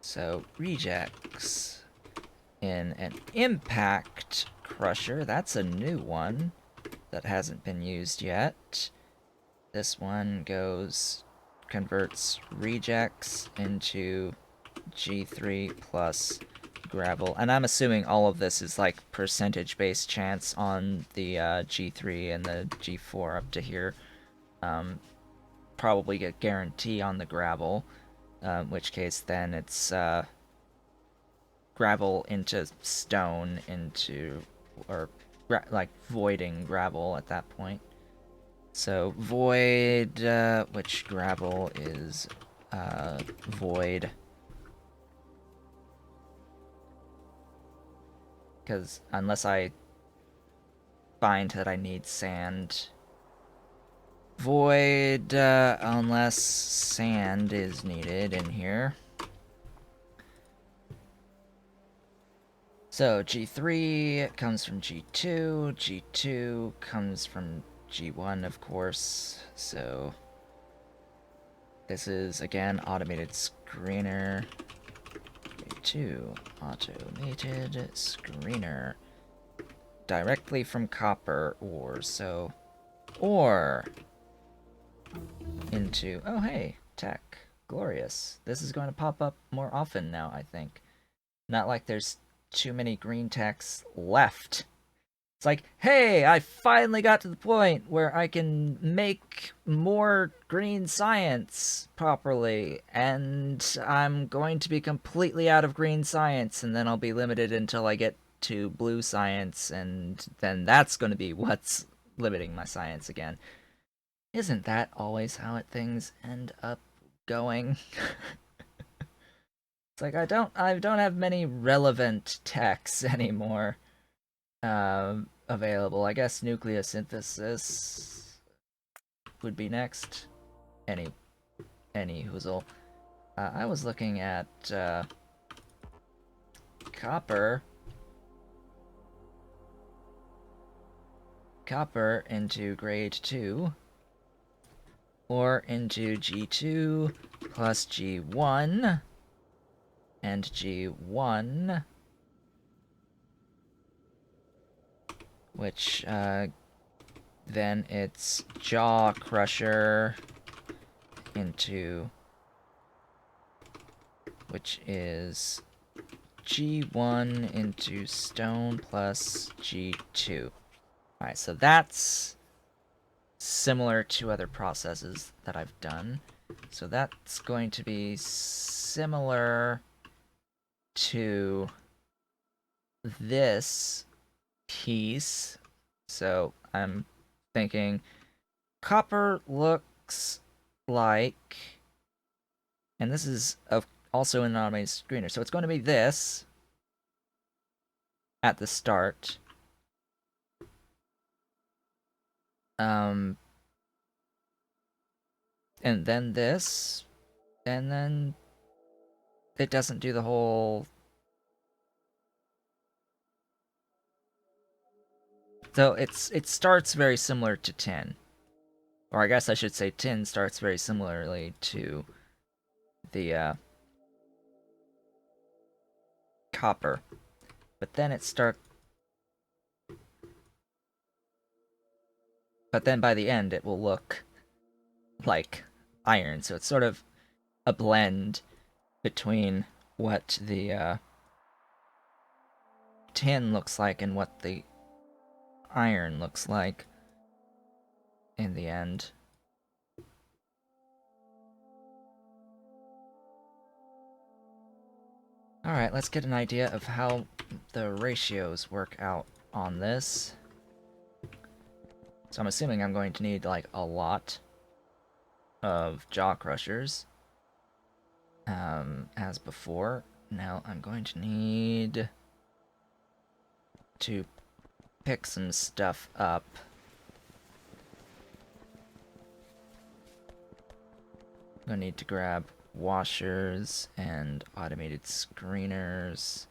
So rejects in an impact crusher. That's a new one that hasn't been used yet. This one converts rejects into G3 plus gravel. And I'm assuming all of this is like percentage-based chance on the G3 and the G4 up to here. Probably get guarantee on the gravel, in which case then it's gravel into stone into, or like voiding gravel at that point. So void, which gravel is void. Because unless I find that I need sand, void, unless sand is needed in here. So G3 comes from G2, G2 comes from G1, of course, so this is, again, automated screener. G2, automated screener. Directly from copper ore, so ore into, oh hey, tech, glorious. This is going to pop up more often now, I think. Not like there's too many green techs left. It's like, hey, I finally got to the point where I can make more green science properly, and I'm going to be completely out of green science, and then I'll be limited until I get to blue science, and then that's going to be what's limiting my science again. Isn't that always how things end up going? It's like I don't have many relevant techs anymore available. I guess nucleosynthesis would be next. Any hoozle. I was looking at copper into grade 2 or into G2 plus G1 and G1, which then it's jaw crusher into, which is G1 into stone plus G2. Alright, so that's similar to other processes that I've done. So that's going to be similar to this piece. So I'm thinking copper looks like, and this is also an automated screener, so it's going to be this at the start. And then this, and then it doesn't do the whole. So it starts very similar to tin. Or I guess I should say tin starts very similarly to the copper. But then but then by the end it will look like iron. So it's sort of a blend between what the tin looks like and what the iron looks like in the end. Alright, let's get an idea of how the ratios work out on this. So I'm assuming I'm going to need, like, a lot of jaw crushers. As before. Now I'm going to need to pick some stuff up. gonna need to grab washers and automated screeners.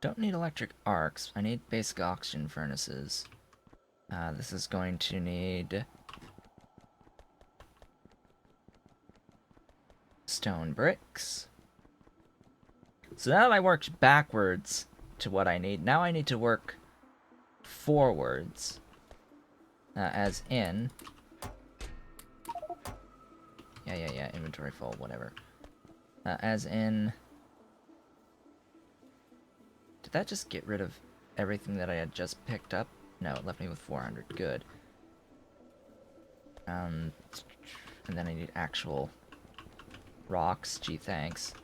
Don't need electric arcs. I need basic oxygen furnaces. This is going to need stone bricks. So now that I worked backwards to what I need, now I need to work forwards. As in... Yeah, inventory full, whatever. As in... Did that just get rid of everything that I had just picked up? No, it left me with 400. Good. And then I need actual rocks. Gee, thanks.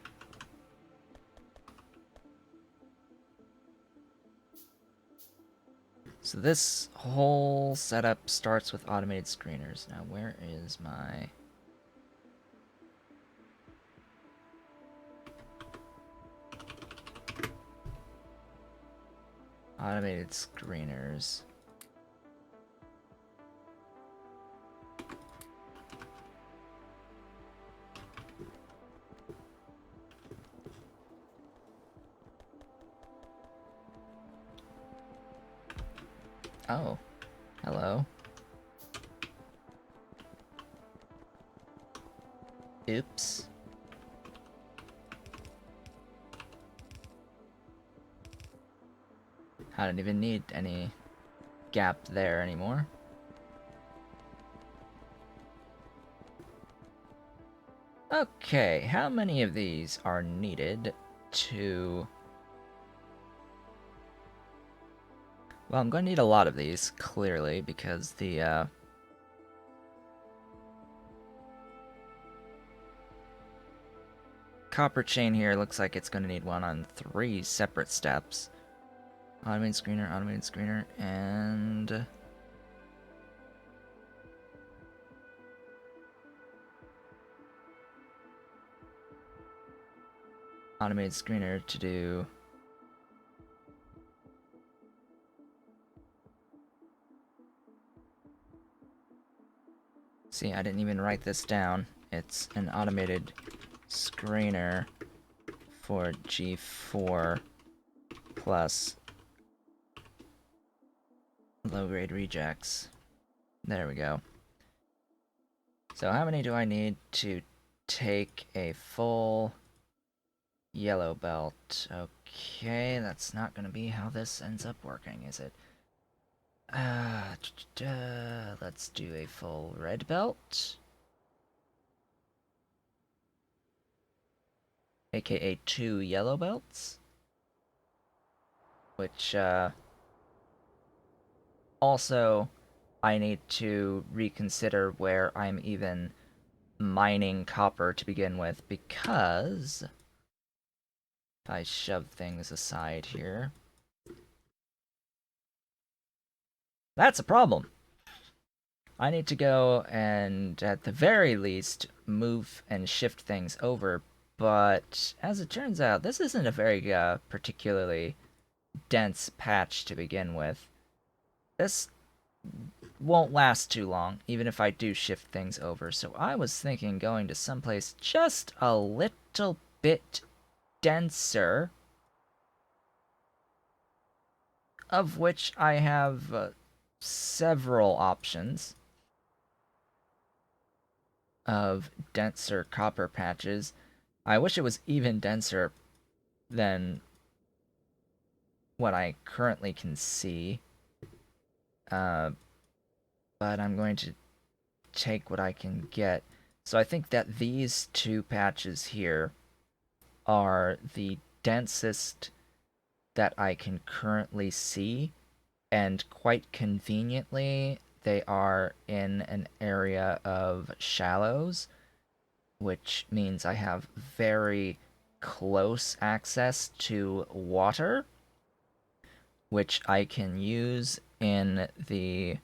So this whole setup starts with automated screeners. Now, where is my... automated screeners? Oh, hello. Oops. I don't even need any gap there anymore. Okay, how many of these are needed to... Well, I'm going to need a lot of these, clearly, because the, copper chain here looks like it's going to need one on 3 separate steps. Automated screener, and... automated screener to do... See, I didn't even write this down. It's an automated screener for G4 plus low-grade rejects. There we go. So how many do I need to take a full yellow belt? Okay, that's not going to be how this ends up working, is it? Let's do a full red belt. AKA 2 yellow belts. Which, also, I need to reconsider where I'm even mining copper to begin with, because if I shove things aside here, that's a problem. I need to go and, at the very least, move and shift things over, but as it turns out, this isn't a very particularly dense patch to begin with. This won't last too long, even if I do shift things over, so I was thinking going to someplace just a little bit denser, of which I have several options of denser copper patches. I wish it was even denser than what I currently can see. But I'm going to take what I can get. So I think that these 2 patches here are the densest that I can currently see, and quite conveniently, they are in an area of shallows, which means I have very close access to water, which I can use in the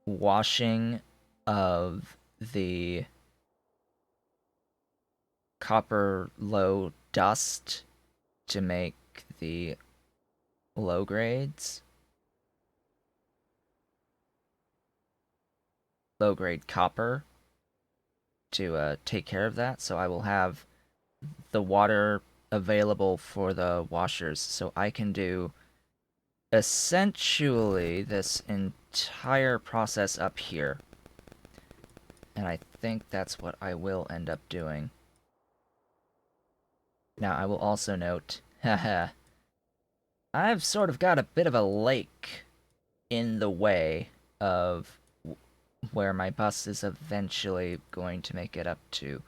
washing of the copper low dust to make the low grades. Low grade copper to take care of that. So I will have the water available for the washers. So I can do essentially this entire process up here. And I think that's what I will end up doing. Now, I will also note, haha, I've sort of got a bit of a lake in the way of where my bus is eventually going to make it up to.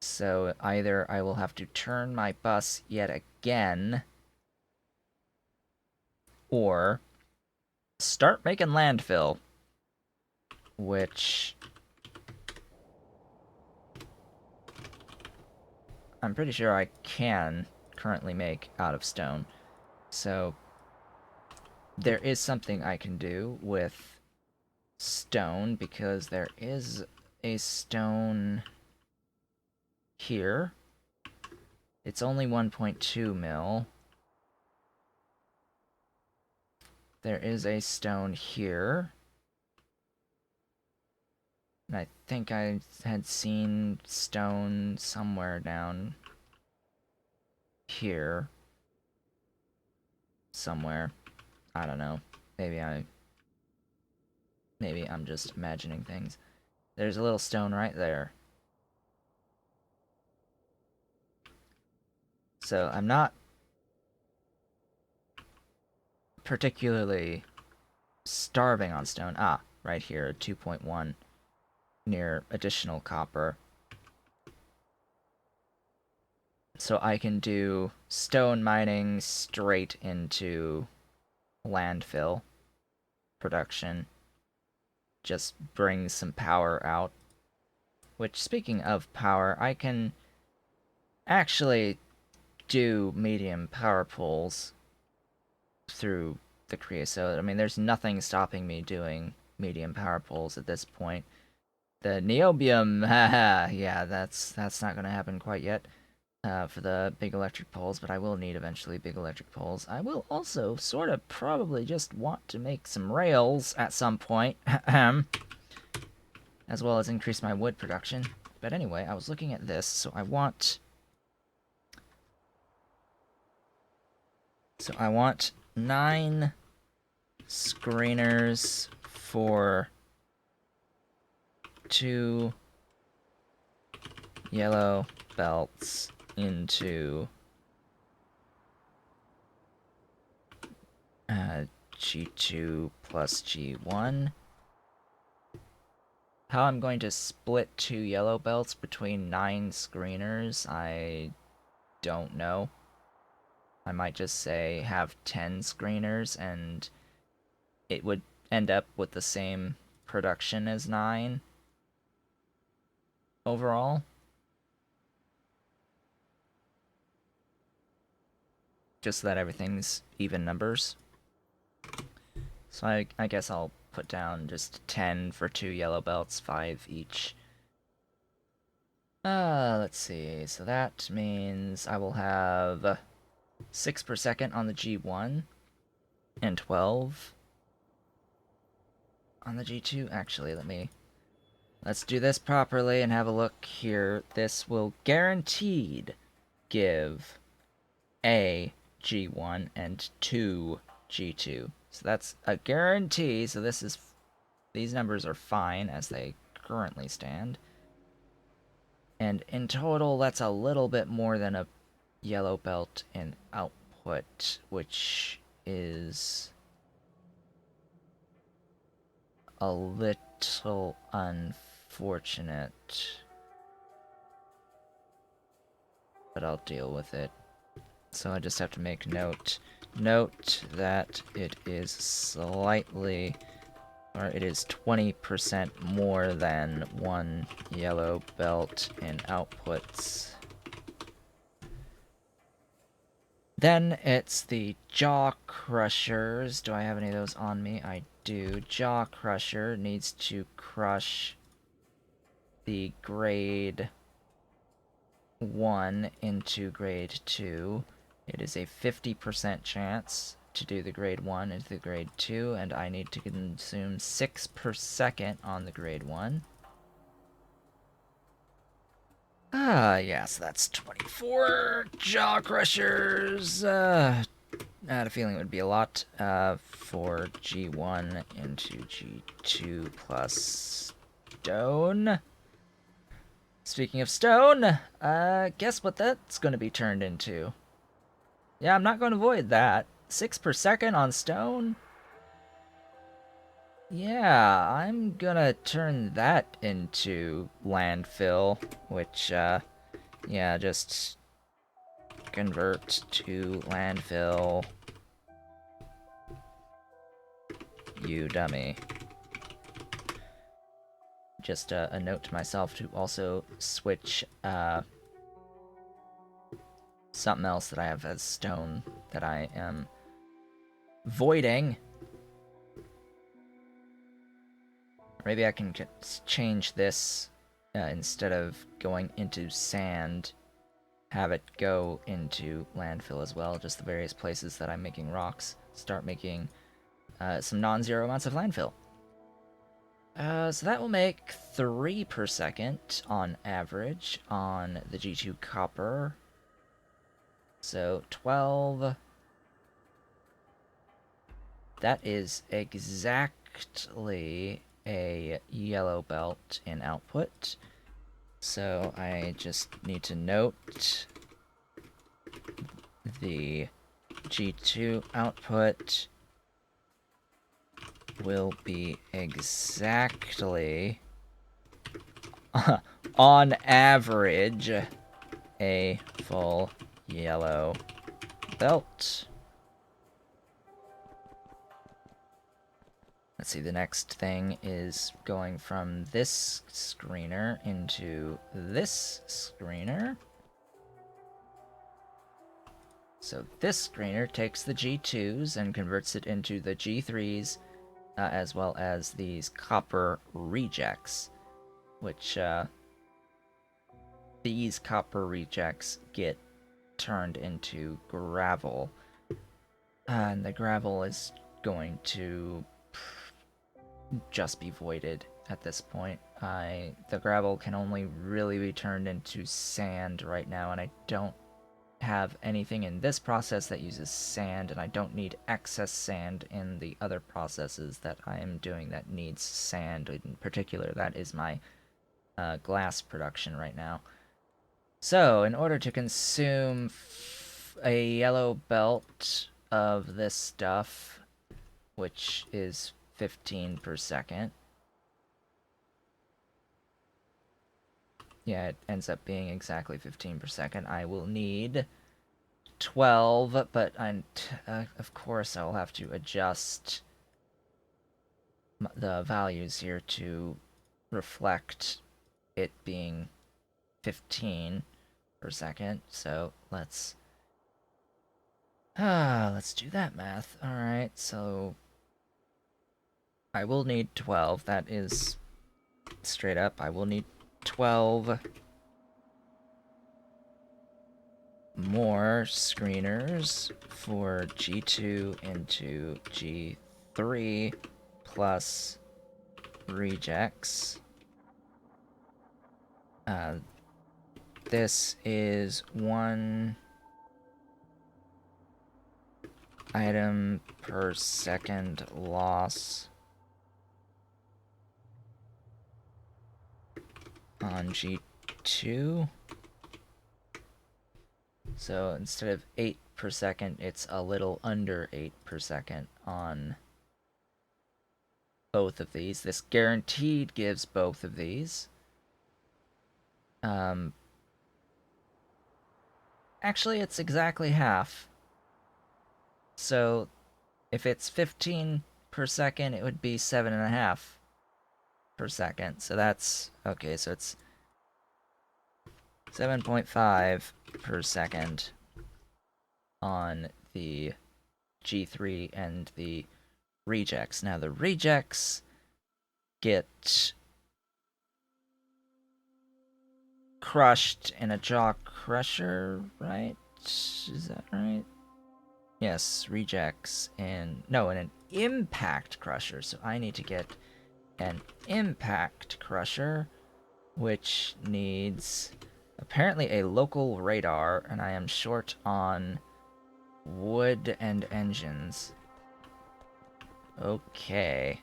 So either I will have to turn my bus yet again, or start making landfill, which I'm pretty sure I can currently make out of stone. So there is something I can do with stone, because there is a stone here. It's only 1.2 mil. There is a stone here. And I think I had seen stone somewhere down here. Somewhere. I don't know. Maybe I'm just imagining things. There's a little stone right there. So I'm not particularly starving on stone. Ah, right here, 2.1 near additional copper. So I can do stone mining straight into landfill production. Just bring some power out. Which, speaking of power, I can actually do medium power pulls through the creosote. I mean, there's nothing stopping me doing medium power pulls at this point. The niobium, haha, yeah, that's not going to happen quite yet for the big electric poles, but I will need eventually big electric poles. I will also sort of probably just want to make some rails at some point, as well as increase my wood production. But anyway, I was looking at this, so I want 9 screeners for 2 yellow belts into G2 plus G1. How I'm going to split 2 yellow belts between 9 screeners, I don't know. I might just say have 10 screeners and it would end up with the same production as 9 overall. Just so that everything's even numbers. So I guess I'll put down just 10 for 2 yellow belts, 5 each. Let's see. So that means I will have 6 per second on the G1 and 12 on the G2. Actually, let's do this properly and have a look here. This will guaranteed give a G1 and 2 G2. So that's a guarantee. So these numbers are fine as they currently stand. And in total, that's a little bit more than a yellow belt in output, which is a little unfortunate. But I'll deal with it. So I just have to make note that it is slightly, or it is 20% more than 1 yellow belt in outputs. Then it's the jaw crushers. Do I have any of those on me? I do. Jaw crusher needs to crush the grade 1 into grade 2. It is a 50% chance to do the grade 1 into the grade 2, and I need to consume 6 per second on the grade 1. Yes, that's 24 jaw crushers. I had a feeling it would be a lot for G1 into G2 plus stone. Speaking of stone, guess what that's going to be turned into? Yeah, I'm not going to avoid that. 6 per second on stone? Yeah, I'm gonna turn that into landfill, which, yeah, just convert to landfill, you dummy. Just a note to myself to also switch, something else that I have as stone that I am voiding. Maybe I can change this, instead of going into sand, have it go into landfill as well, just the various places that I'm making rocks. Start making some non-zero amounts of landfill. So that will make 3 per second on average on the G2 copper. So 12. That is exactly a yellow belt in output. So I just need to note the G2 output will be exactly, on average, a full yellow belt. Let's see, the next thing is going from this screener into this screener. So this screener takes the G2s and converts it into the G3s, as well as these copper rejects, which, these copper rejects get turned into gravel. And the gravel is going to just be voided at this point. The gravel can only really be turned into sand right now, and I don't have anything in this process that uses sand, and I don't need excess sand in the other processes that I am doing that needs sand. In particular, that is my glass production right now. So, in order to consume a yellow belt of this stuff, which is 15 per second, yeah, it ends up being exactly 15 per second, I will need 12, but of course I'll have to adjust the values here to reflect it being 15 per second. So let's do that math. All right, so I will need 12. That is straight up. I will need 12 more screeners for G2 into G3 plus rejects. This is 1 item per second loss on G2. So instead of 8 per second, it's a little under 8 per second on both of these. This guaranteed gives both of these. Actually, it's exactly half. So if it's 15 per second, it would be 7.5 per second. So that's okay. So it's 7.5 per second on the G3 and the rejects. Now the rejects get crushed in a jaw crusher, right? Is that right? Yes, rejects and no, and an impact crusher. So I need to get an impact crusher, which needs apparently a local radar, and I am short on wood and engines. Okay.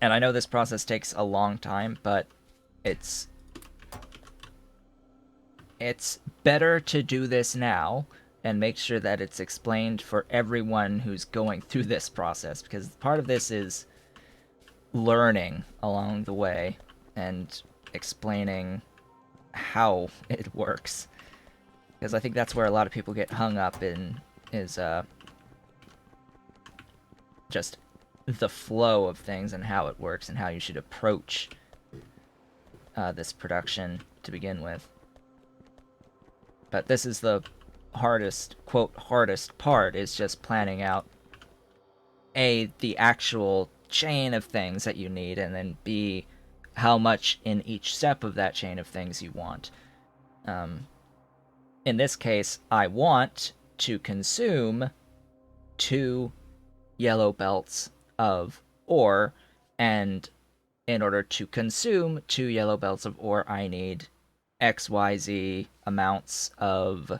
And I know this process takes a long time, but it's better to do this now and make sure that it's explained for everyone who's going through this process, because part of this is learning along the way and explaining how it works. Because I think that's where a lot of people get hung up in, is just the flow of things and how it works and how you should approach this production to begin with. But this is the hardest, quote, hardest part, is just planning out A, the actual chain of things that you need, and then B, how much in each step of that chain of things you want. In this case, I want to consume 2 yellow belts of ore, and in order to consume 2 yellow belts of ore, I need XYZ amounts of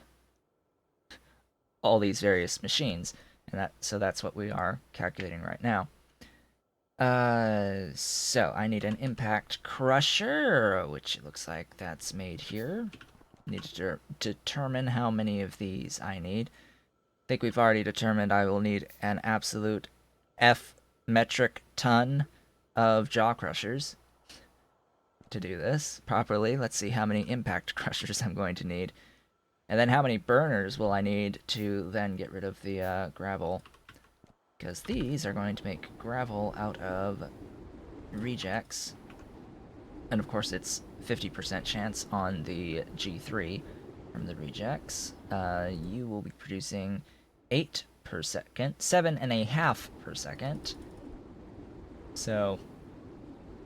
all these various machines. And so that's what we are calculating right now. So I need an impact crusher, which it looks like that's made here. Need to determine how many of these I need. I think we've already determined I will need an absolute F metric ton of jaw crushers to do this properly. Let's see how many impact crushers I'm going to need. And then how many burners will I need to then get rid of the gravel? Because these are going to make gravel out of rejects. And of course it's 50% chance on the G3 from the rejects. You will be producing 8 per second, 7.5 per second. So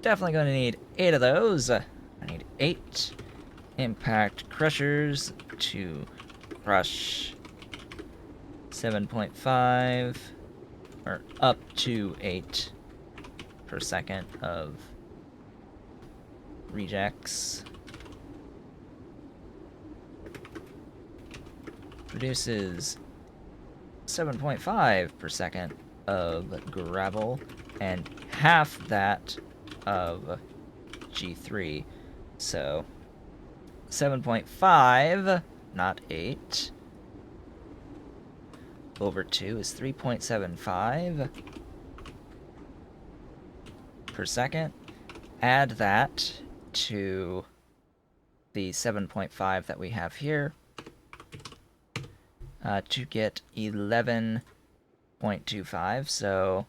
definitely going to need 8 of those. I need 8 impact crushers to crush 7.5 or up to 8 per second of rejects. Produces 7.5 per second of gravel and half that of G3. So 7.5, not 8, over 2 is 3.75 per second. Add that to the 7.5 that we have here to get 11.25. So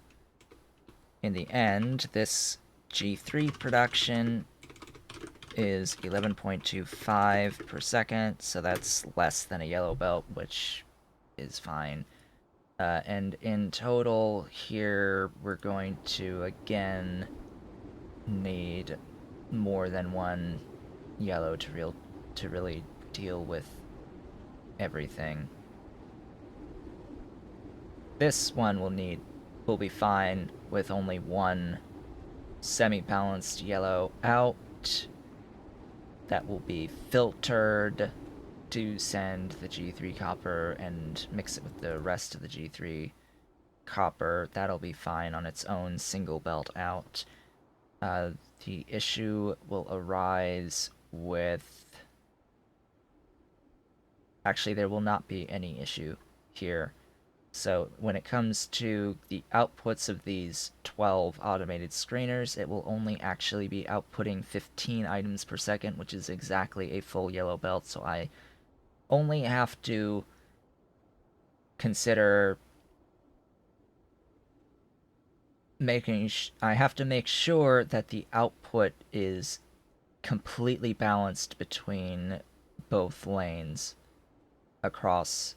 in the end, this G3 production is 11.25 per second, so that's less than a yellow belt, which is fine. And in total here, we're going to again need more than one yellow to really deal with everything. This one will be fine with only one semi-balanced yellow out. That will be filtered to send the G3 copper and mix it with the rest of the G3 copper. That'll be fine on its own single belt out. The issue will arise with... Actually, there will not be any issue here. So when it comes to the outputs of these 12 automated screeners, it will only actually be outputting 15 items per second, which is exactly a full yellow belt. So I only have to consider I have to make sure that the output is completely balanced between both lanes across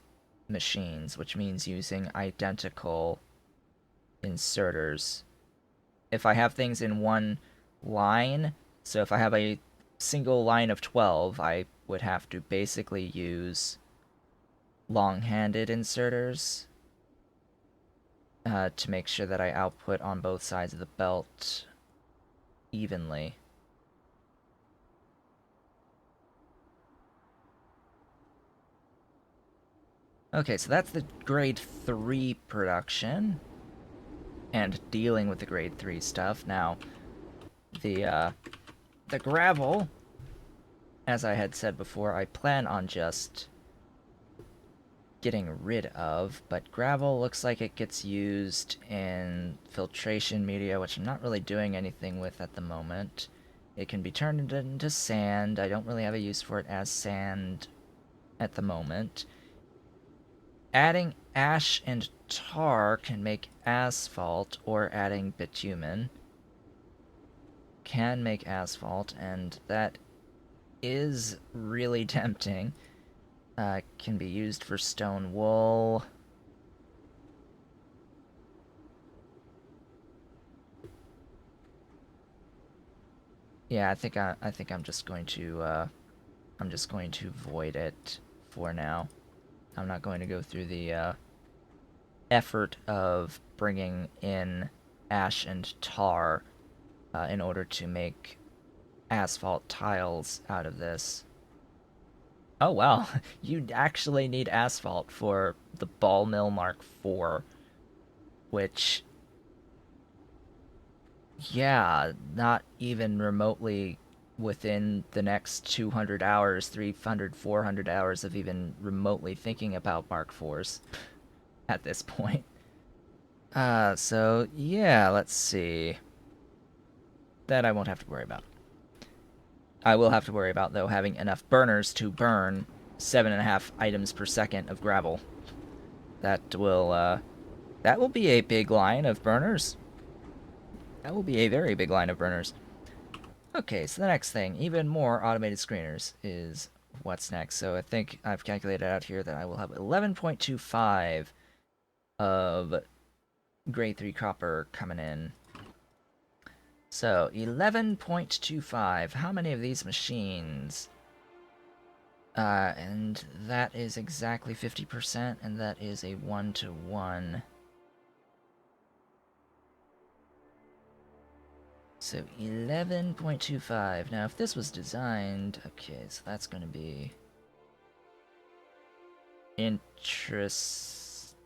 machines, which means using identical inserters. If I have things in one line, so if I have a single line of 12, I would have to basically use long-handed inserters to make sure that I output on both sides of the belt evenly. Okay, so that's the grade 3 production and dealing with the grade 3 stuff. Now, the gravel, as I had said before, I plan on just getting rid of, but gravel looks like it gets used in filtration media, which I'm not really doing anything with at the moment. It can be turned into sand. I don't really have a use for it as sand at the moment. Adding ash and tar can make asphalt, or adding bitumen can make asphalt, and that is really tempting. Can be used for stone wool. Yeah, I think I'm just going to void it for now. I'm not going to go through the effort of bringing in ash and tar in order to make asphalt tiles out of this. Oh wow, you actually need asphalt for the ball mill Mark IV, which, yeah, not even remotely within the next 200 hours, 300, 400 hours of even remotely thinking about Mark IVs at this point. So yeah, let's see. That I won't have to worry about. I will have to worry about, though, having enough burners to burn 7.5 items per second of gravel. That will be a big line of burners. That will be a very big line of burners. Okay, so the next thing, even more automated screeners, is what's next. So I think I've calculated out here that I will have 11.25 of grade 3 copper coming in. So 11.25, how many of these machines? And that is exactly 50%, and that is a 1-to-1. So 11.25. Now, if this was designed, okay, so that's going to be interesting.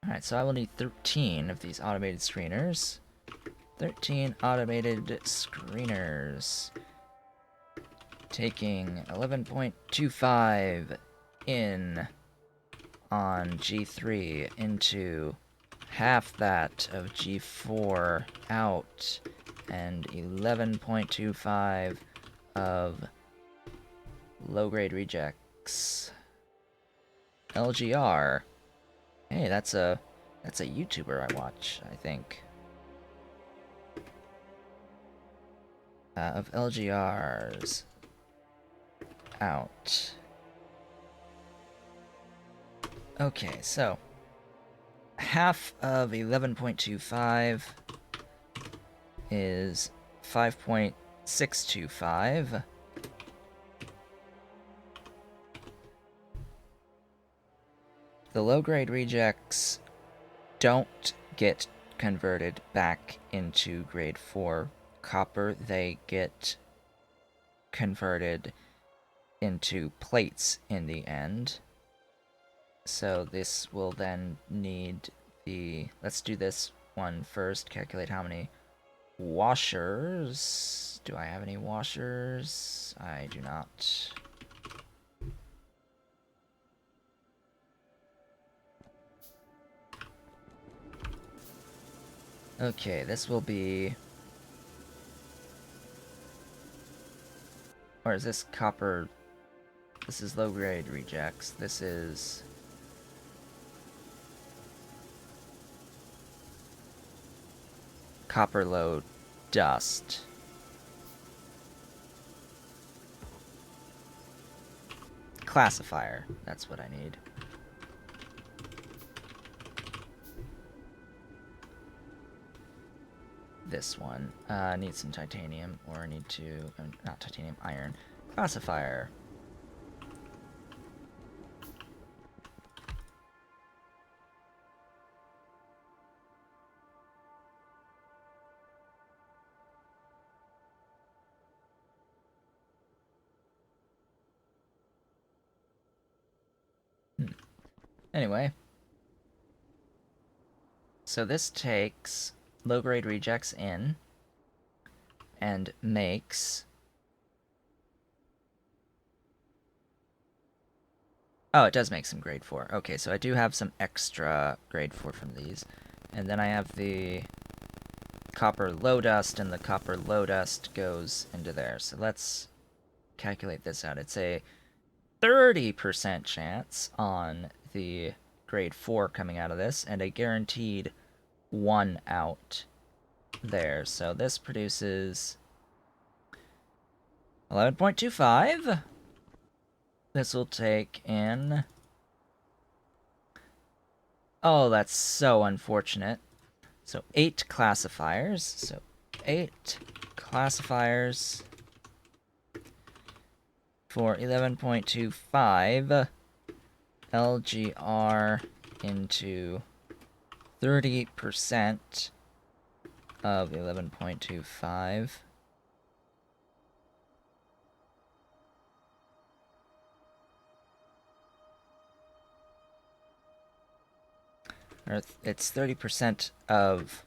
Alright, so I will need 13 of these automated screeners. 13 automated screeners. Taking 11.25 in on G3 into half that of G4 out, and 11.25 of low-grade rejects. LGR. Hey, that's a YouTuber I watch, I think. Of LGRs out. Okay, so half of 11.25 is 5.625. The low-grade rejects don't get converted back into grade 4 copper. They get converted into plates in the end. So this will then need the... Let's do this one first. Calculate how many washers. Do I have any washers? I do not. Okay, this will be... Or is this copper? This is low-grade rejects. This is... copper low dust. Classifier. That's what I need. this one. Need some titanium, or need to... not titanium, iron. Classifier. Anyway. So this takes low-grade rejects in and makes... Oh, it does make some grade 4. Okay, so I do have some extra grade 4 from these. And then I have the copper low dust, and the copper low dust goes into there. So let's calculate this out. It's a 30% chance on the grade 4 coming out of this, and a guaranteed 1 out there. So this produces 11.25. This will take in... Oh, that's so unfortunate. So 8 classifiers. So 8 classifiers for 11.25 LGR into 30% of 11.25. Or it's 30% of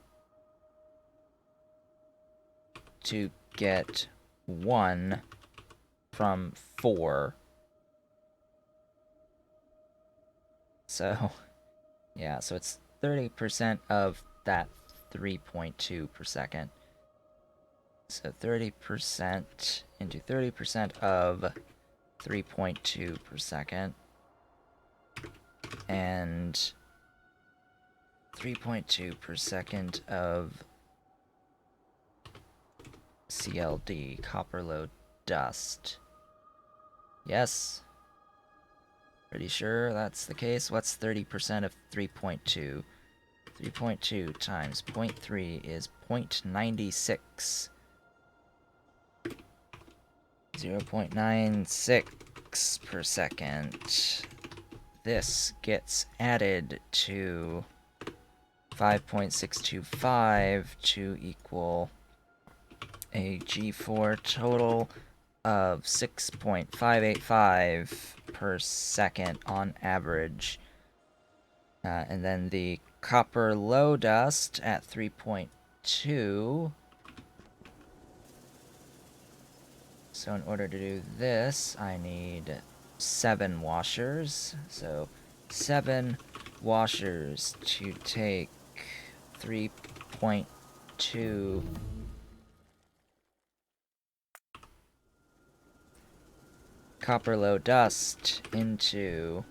to get 1 from 4. So, yeah, so it's 30% of that 3.2 per second. So 30% into 30% of 3.2 per second. And 3.2 per second of CLD, copper low dust. Yes. Pretty sure that's the case. What's 30% of 3.2? 3.2 times 0.3 is 0.96. 0.96 per second. This gets added to 5.625 to equal a G4 total of 6.585 per second on average. And then the copper low dust at 3.2. So in order to do this, I need 7 washers. So 7 washers to take 3.2 copper low dust into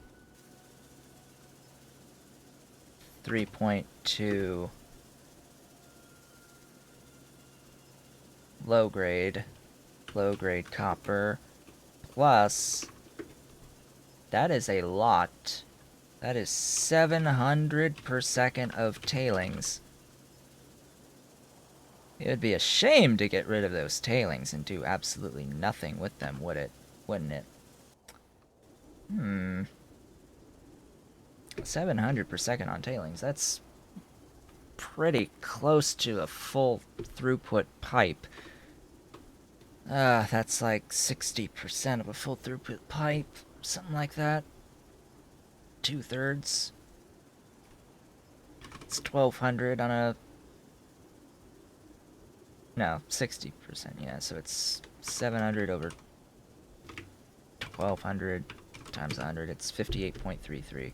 3.2 low grade copper, plus that is a lot. That is 700 per second of tailings. It would be a shame to get rid of those tailings and do absolutely nothing with them, would it? Wouldn't it? 700 per second on tailings. That's pretty close to a full throughput pipe. That's like 60% of a full throughput pipe. Something like that. 2/3. It's 1,200 on a... No, 60%, yeah. So it's 700 over 1,200 times 100. It's 58.33.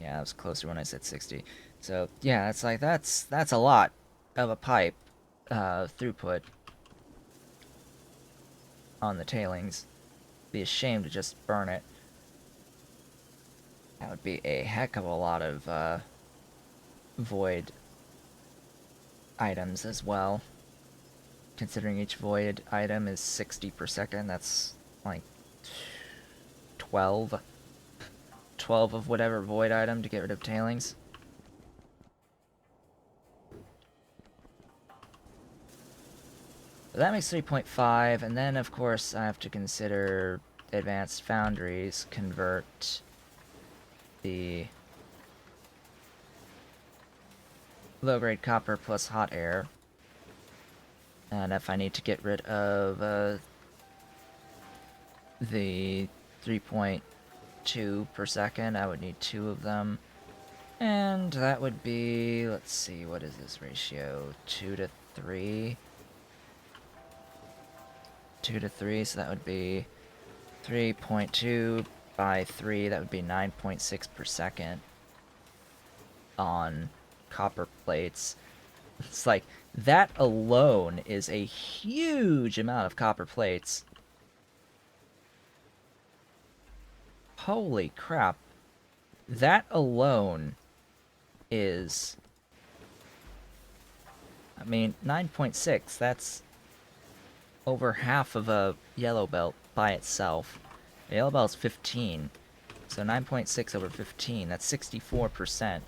Yeah, I was closer when I said 60. So, yeah, it's like, that's a lot of a pipe throughput on the tailings. Be a shame to just burn it. That would be a heck of a lot of void items as well. Considering each void item is 60 per second, that's like 12 of whatever void item to get rid of tailings. But that makes 3.5, and then of course I have to consider advanced foundries convert the low-grade copper plus hot air. And if I need to get rid of the 3.2 per second, I would need 2 of them. And that would be, let's see, what is this ratio? 2 to 3? 2 to 3, so that would be 3.2 by 3, that would be 9.6 per second on copper plates. It's like, that alone is a huge amount of copper plates. Holy crap. That alone is... I mean, 9.6, that's over half of a yellow belt by itself. The yellow belt's 15, so 9.6 over 15, that's 64%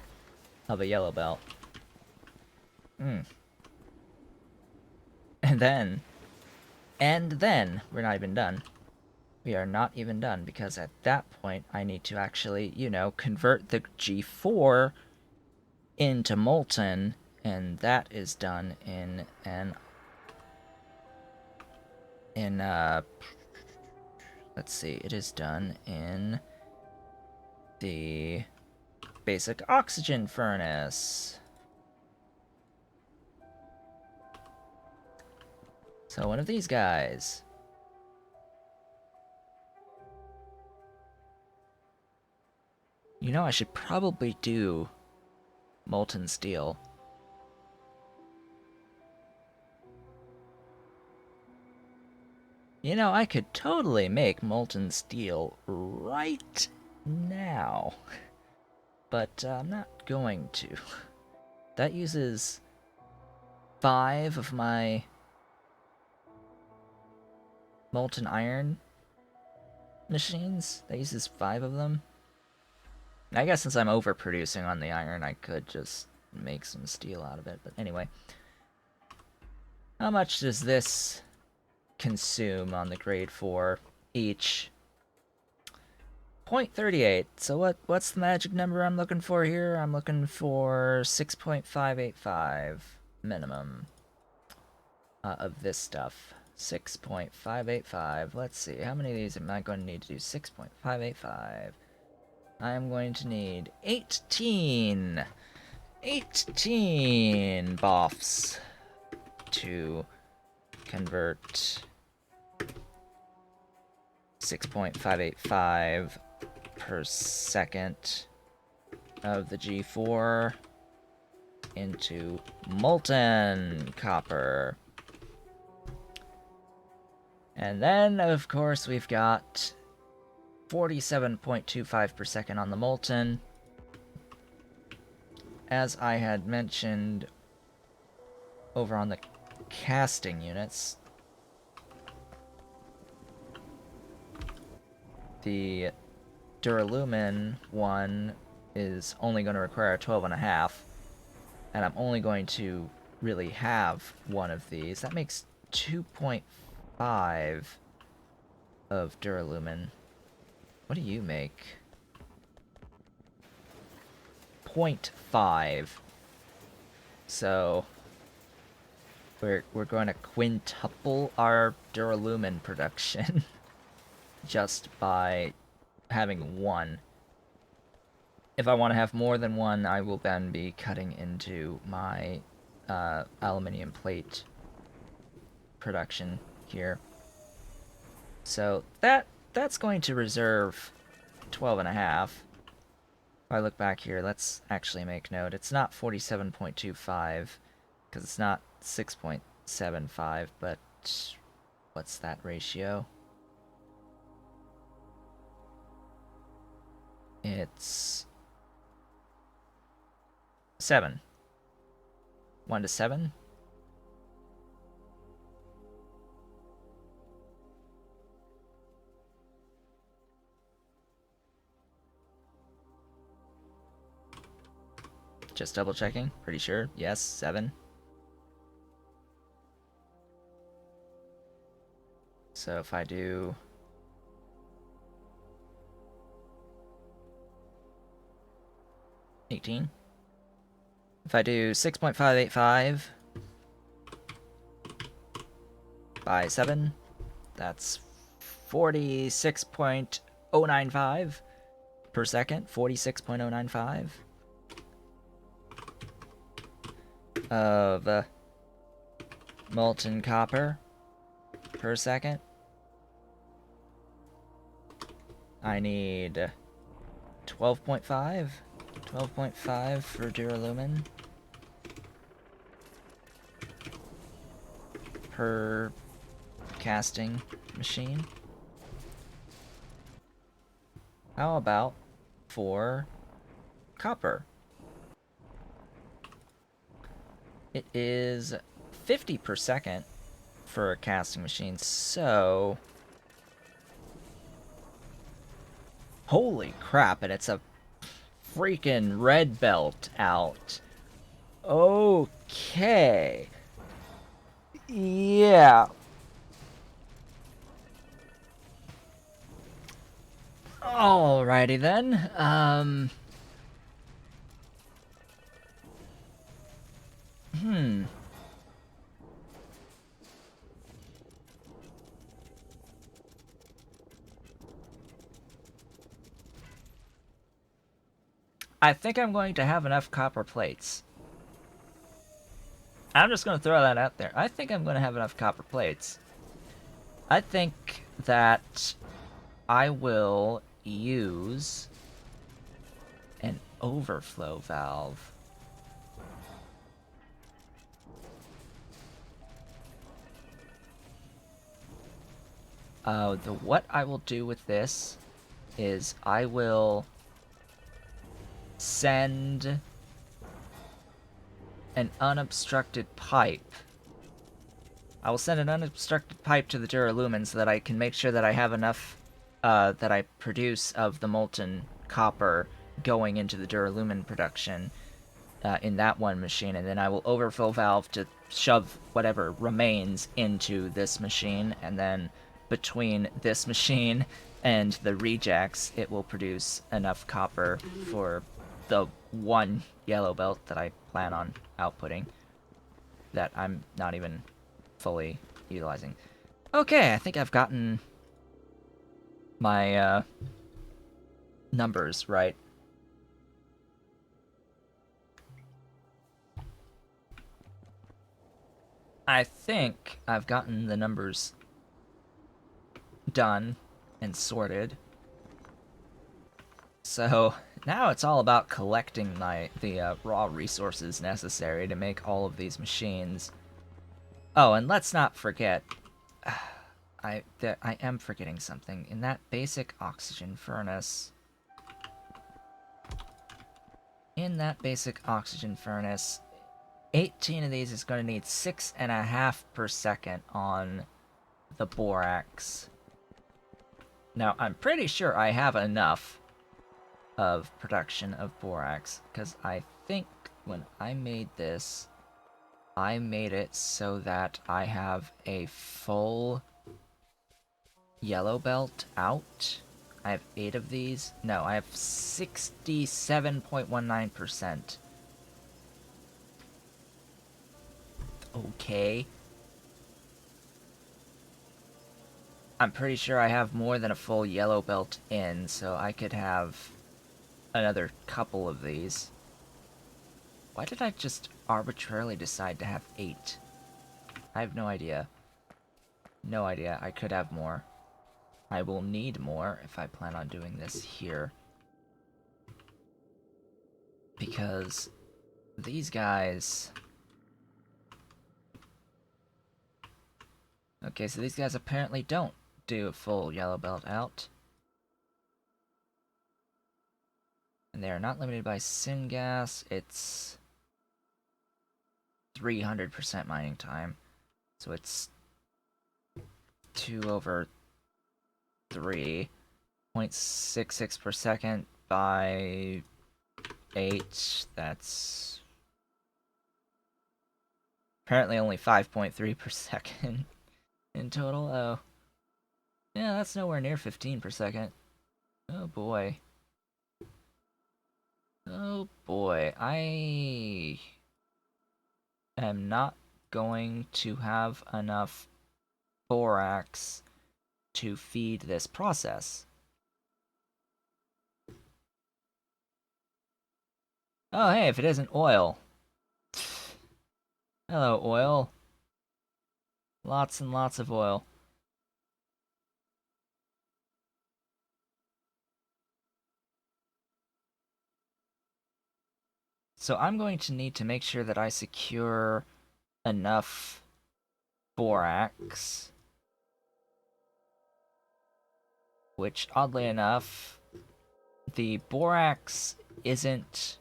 of a yellow belt. And then, we're not even done. We are not even done, because at that point, I need to actually, you know, convert the G4 into molten, and that is done in let's see, it is done in the basic oxygen furnace. So one of these guys. You know, I should probably do molten steel. You know, I could totally make molten steel right now. But I'm not going to. That uses 5 of my molten iron machines. That uses 5 of them. I guess since I'm overproducing on the iron, I could just make some steel out of it. But anyway. How much does this consume on the grade 4 each? 0.38. So what's the magic number I'm looking for here? I'm looking for 6.585 minimum of this stuff. 6.585. Let's see. How many of these am I going to need to do? 6.585. I'm going to need 18. 18 boffs to convert 6.585 per second of the G4 into molten copper. And then, of course, we've got 47.25 per second on the molten. As I had mentioned over on the casting units, the Duralumin one is only going to require 12.5, and I'm only going to really have one of these. That makes 2.5 of Duralumin. What do you make? 0.5. So we're going to quintuple our Duralumin production just by having one. If I want to have more than one, I will then be cutting into my aluminium plate production here. So that's going to reserve 12.5. If I look back here, let's actually make note. It's not 47.25, because it's not 6.75, but what's that ratio? It's 7. 1 to 7? Just double checking. Pretty sure. Yes, 7. So if I do 18, if I do 6.585 by 7, that's 46.095 per second, 46.095 of molten copper per second. I need 12.5 for Duralumin per casting machine. How about for copper? It is 50 per second for a casting machine, so holy crap, and it's a freaking red belt out. Okay. Yeah. Alrighty then. I think I'm going to have enough copper plates. I'm just going to throw that out there. I think I'm going to have enough copper plates. I think that I will use an overflow valve. What I will do with this is I will send an unobstructed pipe. I will send an unobstructed pipe to the Duralumin so that I can make sure that I have enough that I produce of the molten copper going into the Duralumin production in that one machine, and then I will overfill valve to shove whatever remains into this machine, and then between this machine and the rejects, it will produce enough copper for the one yellow belt that I plan on outputting that I'm not even fully utilizing. Okay, I think I've gotten my numbers right. I think I've gotten the numbers done and sorted. So now it's all about collecting the raw resources necessary to make all of these machines. Oh, and let's not forget, I am forgetting something. In that basic oxygen furnace, 18 of these is going to need 6.5 per second on the borax. Now, I'm pretty sure I have enough of production of borax, because I think when I made this, I made it so that I have a full yellow belt out. I have 8 of these. No, I have 67.19%. Okay. I'm pretty sure I have more than a full yellow belt in, so I could have another couple of these. Why did I just arbitrarily decide to have 8? I have no idea. No idea. I could have more. I will need more if I plan on doing this here. Because these guys... Okay, so these guys apparently don't do a full yellow belt out. And they are not limited by syngas. It's 300% mining time. So it's 2 over 3. 0.66 per second by 8. That's apparently only 5.3 per second in total. Oh. Yeah, that's nowhere near 15 per second. Oh boy. Oh boy. I am not going to have enough borax to feed this process. Oh hey, if it isn't oil. Hello, oil. Lots and lots of oil. So I'm going to need to make sure that I secure enough borax, which oddly enough, the borax isn't...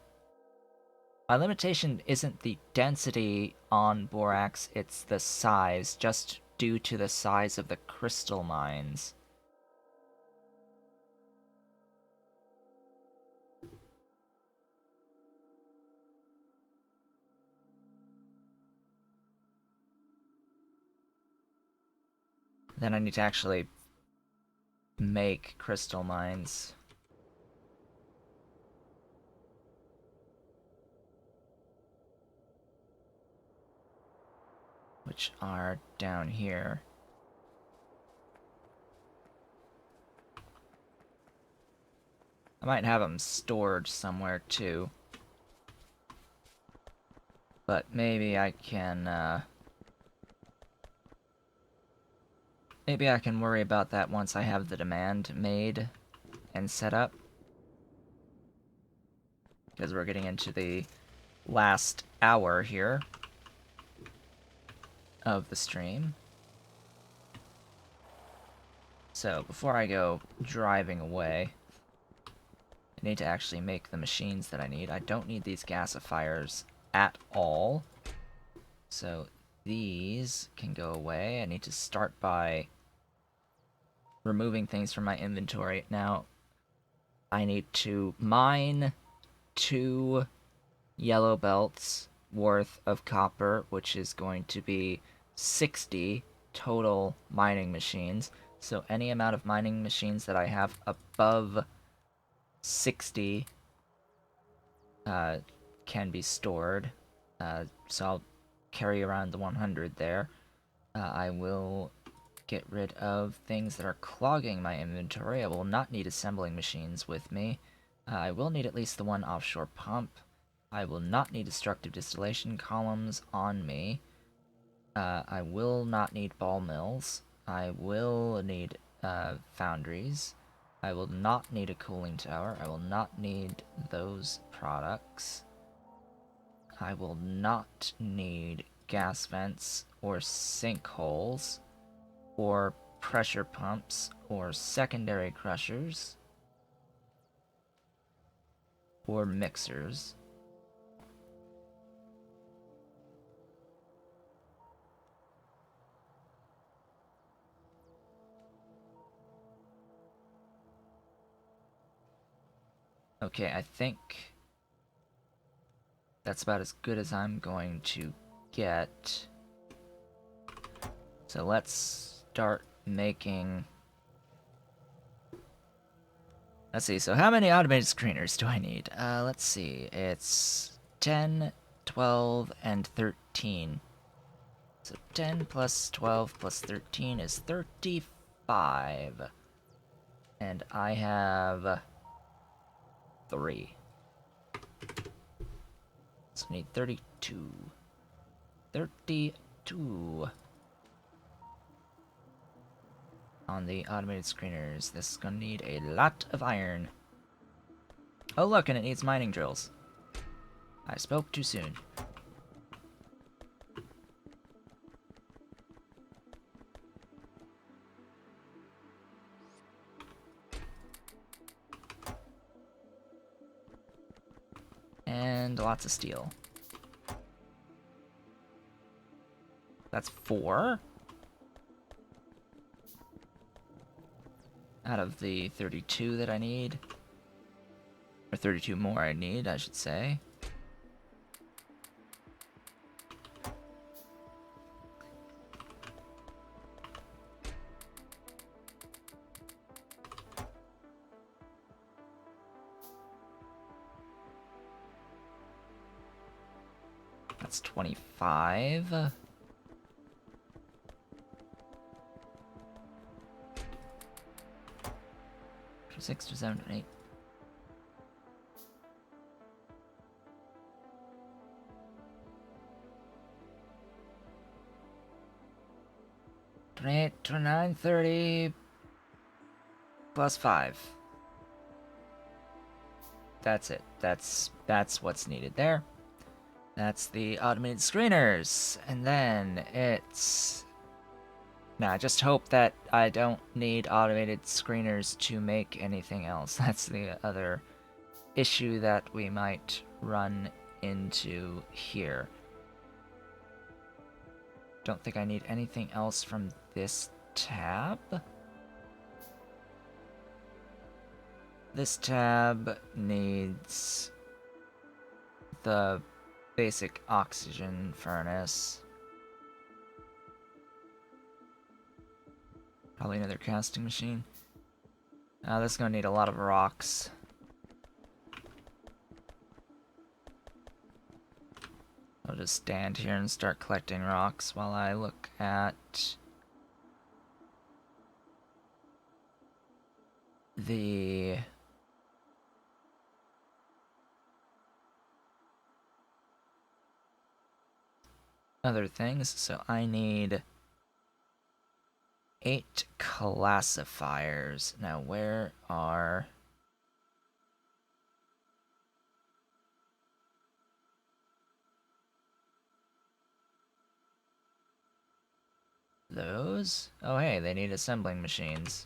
My limitation isn't the density on borax, it's the size, just due to the size of the crystal mines. Then I need to actually make crystal mines. Which are down here. I might have them stored somewhere too. But maybe I can, maybe I can worry about that once I have the demand made and set up. Because we're getting into the last hour here of the stream. So, before I go driving away, I need to actually make the machines that I need. I don't need these gasifiers at all. So, these can go away. I need to start by removing things from my inventory. Now, I need to mine 2 yellow belts worth of copper, which is going to be 60 total mining machines. So any amount of mining machines that I have above 60 can be stored. So I'll carry around the 100 there. I will get rid of things that are clogging my inventory. I will not need assembling machines with me. I will need at least the 1 offshore pump. I will not need destructive distillation columns on me. I will not need ball mills. I will need foundries. I will not need a cooling tower. I will not need those products. I will not need gas vents or sinkholes or pressure pumps or secondary crushers or mixers. Okay, I think that's about as good as I'm going to get. So let's start making... Let's see, so how many automated screeners do I need? Let's see, it's 10, 12, and 13. So 10 plus 12 plus 13 is 35. And I have 3. So I need 32. 32 on the automated screeners. This is gonna need a lot of iron. Oh look, and it needs mining drills. I spoke too soon. And lots of steel. That's 4. Out of the 32 that I need. Or 32 more I need, I should say. That's 25. 6 to 7 to 8. $28, $29, $30 plus 5. That's it. That's what's needed there. That's the automated screeners. And then it's... Now, I just hope that I don't need automated screeners to make anything else. That's the other issue that we might run into here. Don't think I need anything else from this tab. This tab needs the basic oxygen furnace. Probably another casting machine. This is gonna need a lot of rocks. I'll just stand here and start collecting rocks while I look at the other things. So I need 8 classifiers. Now, where are... those? Oh, hey, they need assembling machines.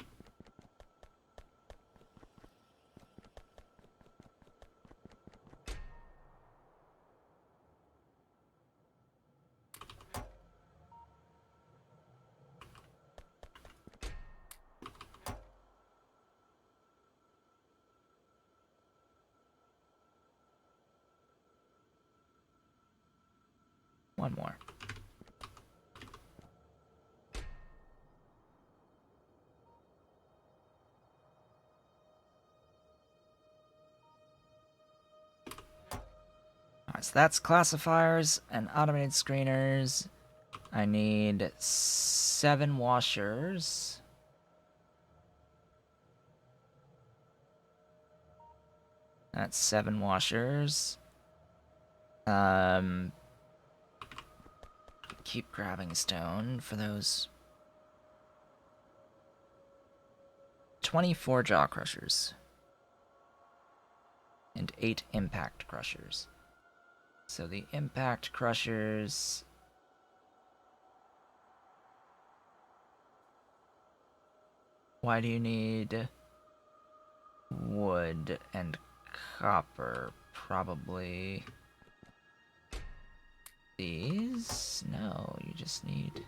One more. Alright, so that's classifiers and automated screeners. I need 7 washers. That's 7 washers. Keep grabbing stone for those. 24 jaw crushers. And 8 impact crushers. So the impact crushers... Why do you need wood and copper? Probably these? No, you just need...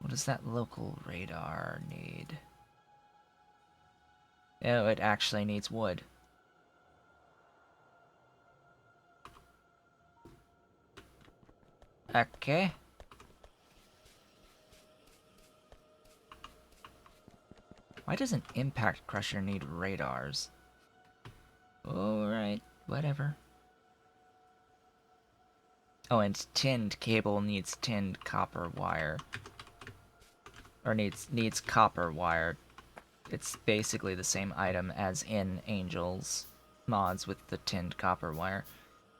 What does that local radar need? Oh, it actually needs wood. Okay. Why does an impact crusher need radars? Alright, whatever. Oh, and tinned cable needs tinned copper wire. Or needs copper wire. It's basically the same item as in Angel's mods with the tinned copper wire.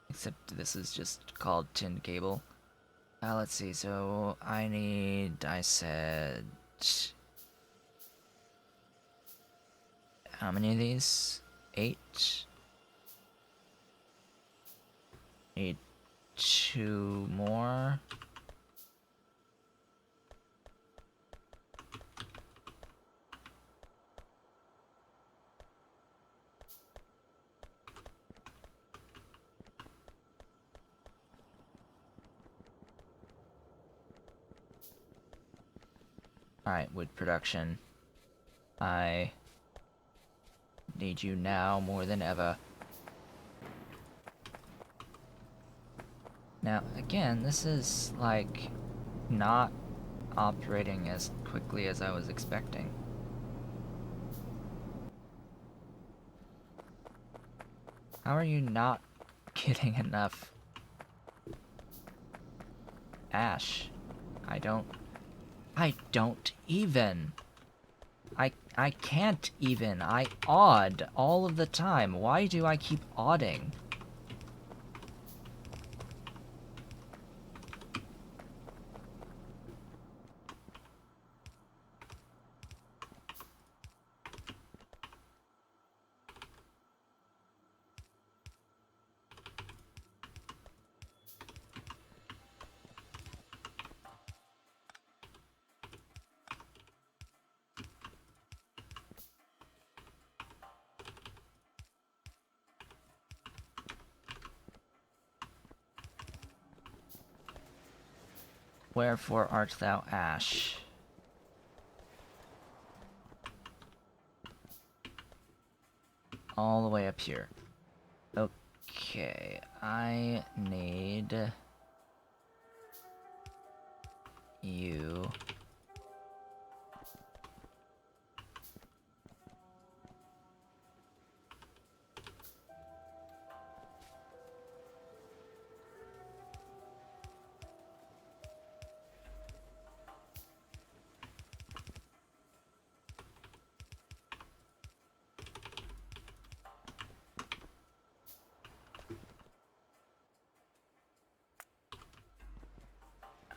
Except this is just called tinned cable. Let's see, so I said... How many of these? 8? Need 2 more. Alright, wood production. I need you now more than ever. Now, again, this is, like, not operating as quickly as I was expecting. How are you not getting enough ash? I don't even. I can't even. I odd all of the time. Why do I keep odding? Wherefore art thou, ash? All the way up here. Okay, I need you.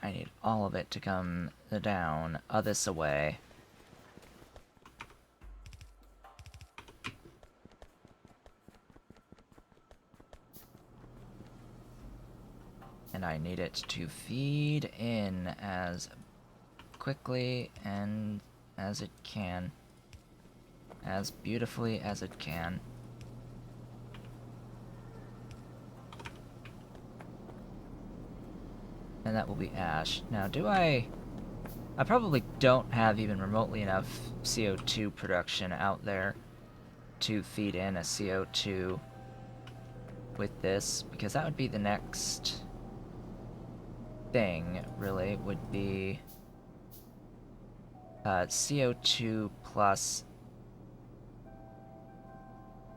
I need all of it to come down, this away. And I need it to feed in as quickly and as it can. As beautifully as it can. And that will be ash. Now, I probably don't have even remotely enough CO2 production out there to feed in a CO2 with this, because that would be the next thing, really, would be CO2 plus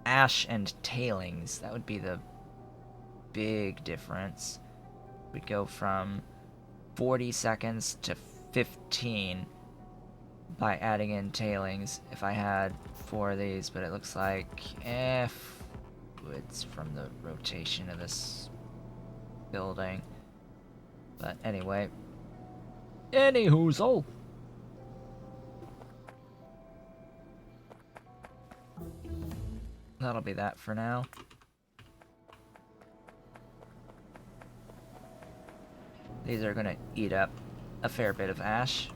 ash and tailings. That would be the big difference. We'd go from 40 seconds to 15 by adding in tailings if I had 4 of these, but it looks like it's from the rotation of this building. But anyway, anyhoozle. That'll be that for now. These are gonna eat up a fair bit of ash.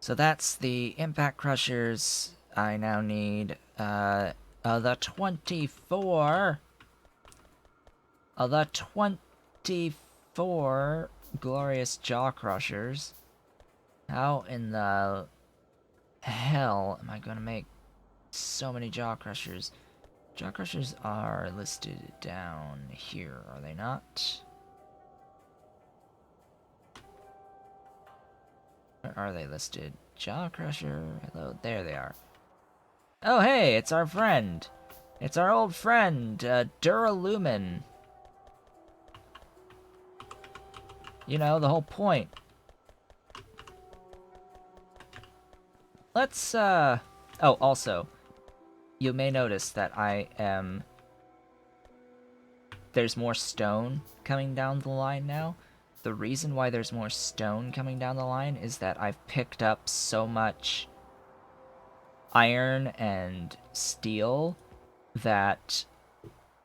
So that's the impact crushers. I now need the 24 glorious jaw crushers. How in the hell am I gonna make so many jaw crushers? Jaw crushers are listed down here, are they not? Where are they listed? Jaw crusher. Hello, there they are. Oh hey, it's our friend. It's our old friend, Duralumin. You know, the whole point. Let's, oh, also, you may notice that there's more stone coming down the line now. The reason why there's more stone coming down the line is that I've picked up so much iron and steel that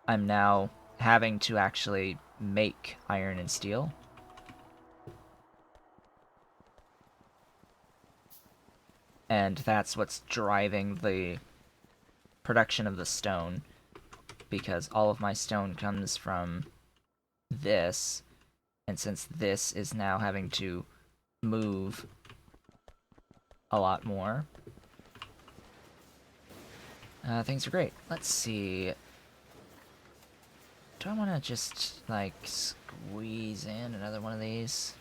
I'm now having to actually make iron and steel. And that's what's driving the production of the stone, because all of my stone comes from this, and since this is now having to move a lot more, things are great. Let's see. Do I want to just, like, squeeze in another one of these?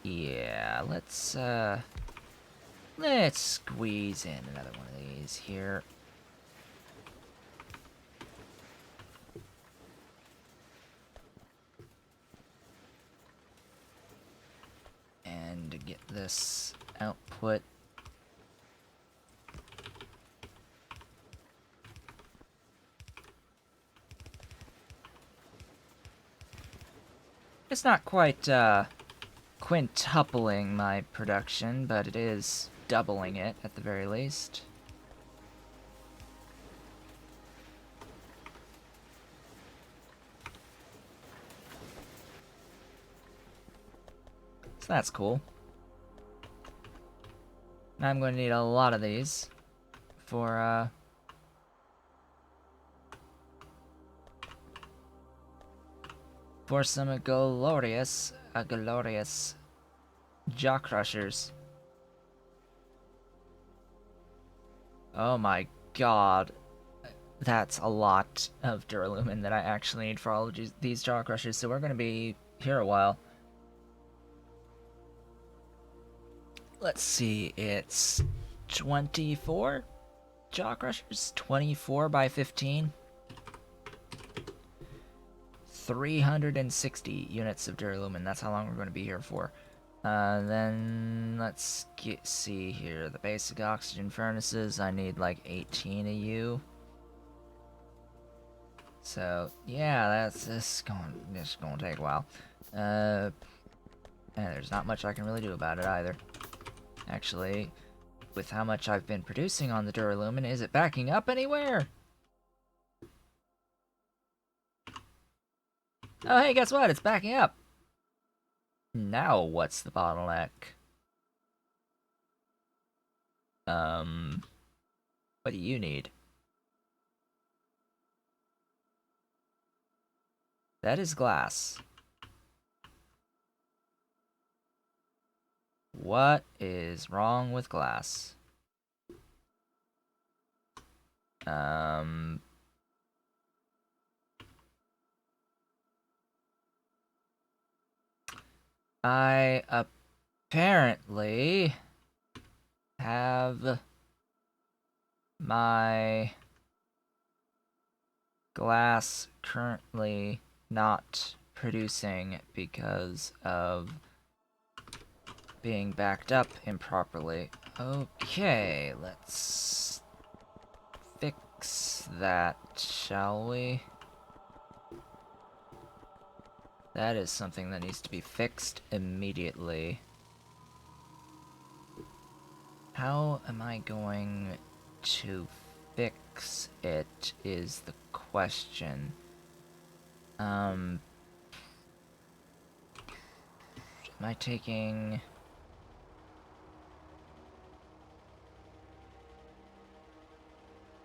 Yeah, let's squeeze in another one of these here. And to get this output. It's not quite quintupling my production, but it is doubling it at the very least. So that's cool. Now I'm going to need a lot of these for some glorious jaw crushers. Oh my god. That's a lot of Duralumin that I actually need for all of these jaw crushers, so we're going to be here a while. Let's see, it's 24 jaw crushers? 24 by 15? 360 units of Duralumin, that's how long we're going to be here for. Then let's see here. The basic oxygen furnaces, I need like 18 of you. So yeah, this going to take a while. And there's not much I can really do about it either. Actually, with how much I've been producing on the Duralumin, is it backing up anywhere? Oh hey, guess what? It's backing up. Now what's the bottleneck? What do you need? That is glass. What is wrong with glass? I apparently have my glass currently not producing because of being backed up improperly. Okay, let's fix that, shall we? That is something that needs to be fixed immediately. How am I going to fix it is the question. Am I taking...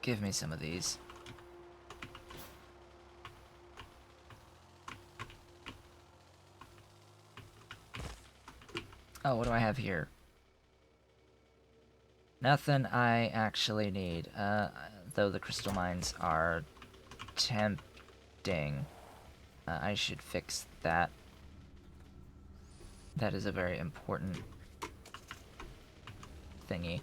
Give me some of these. Oh, what do I have here? Nothing I actually need, though the crystal mines are tempting. I should fix that. That is a very important thingy.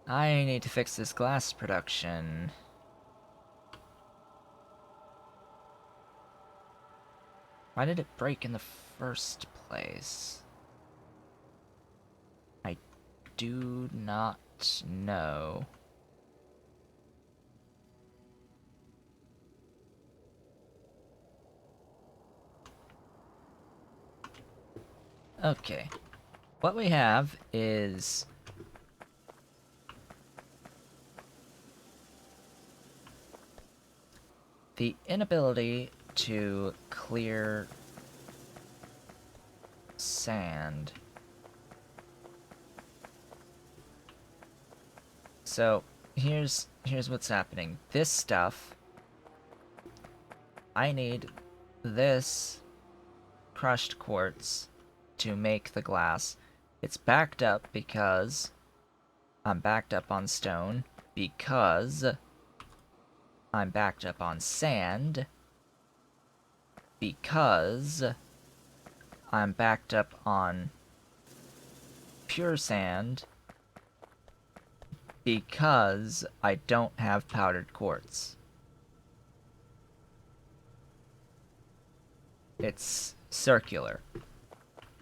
I need to fix this glass production. Why did it break in the first place? I do not know. Okay. What we have is... the inability to clear sand. So, here's what's happening. This stuff, I need this crushed quartz to make the glass. It's backed up because I'm backed up on stone, because I'm backed up on sand, because I'm backed up on pure sand, because I don't have powdered quartz. It's circular,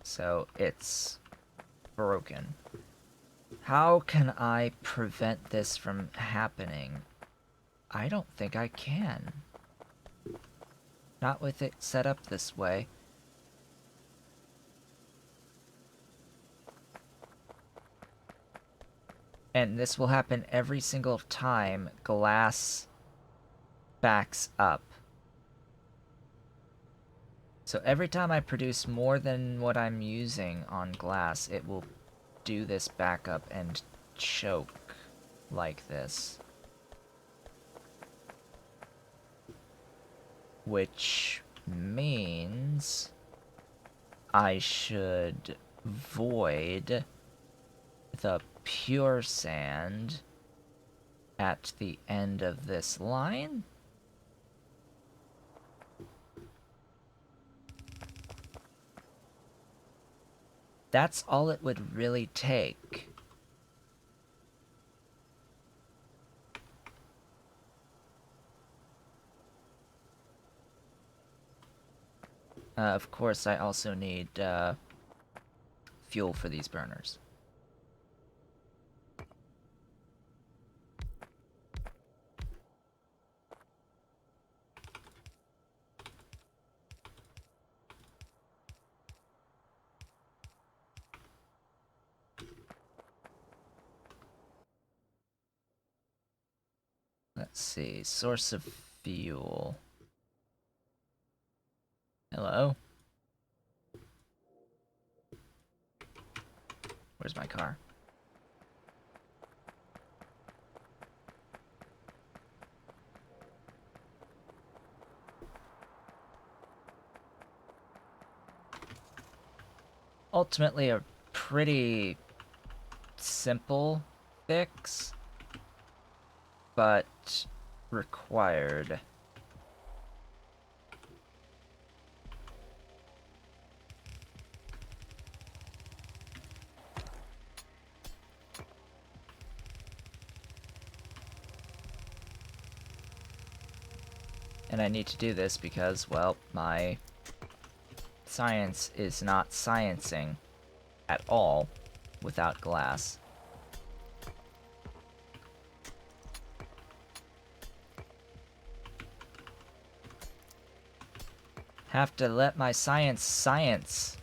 so it's broken. How can I prevent this from happening? I don't think I can. Not with it set up this way. And this will happen every single time glass backs up. So every time I produce more than what I'm using on glass, it will do this backup and choke like this. Which means I should void the pure sand at the end of this line? That's all it would really take. Of course, I also need fuel for these burners. Let's see, source of fuel. Hello? Where's my car? Ultimately a pretty simple fix, but required. And I need to do this because, well, my science is not sciencing at all without glass. Have to let my science science.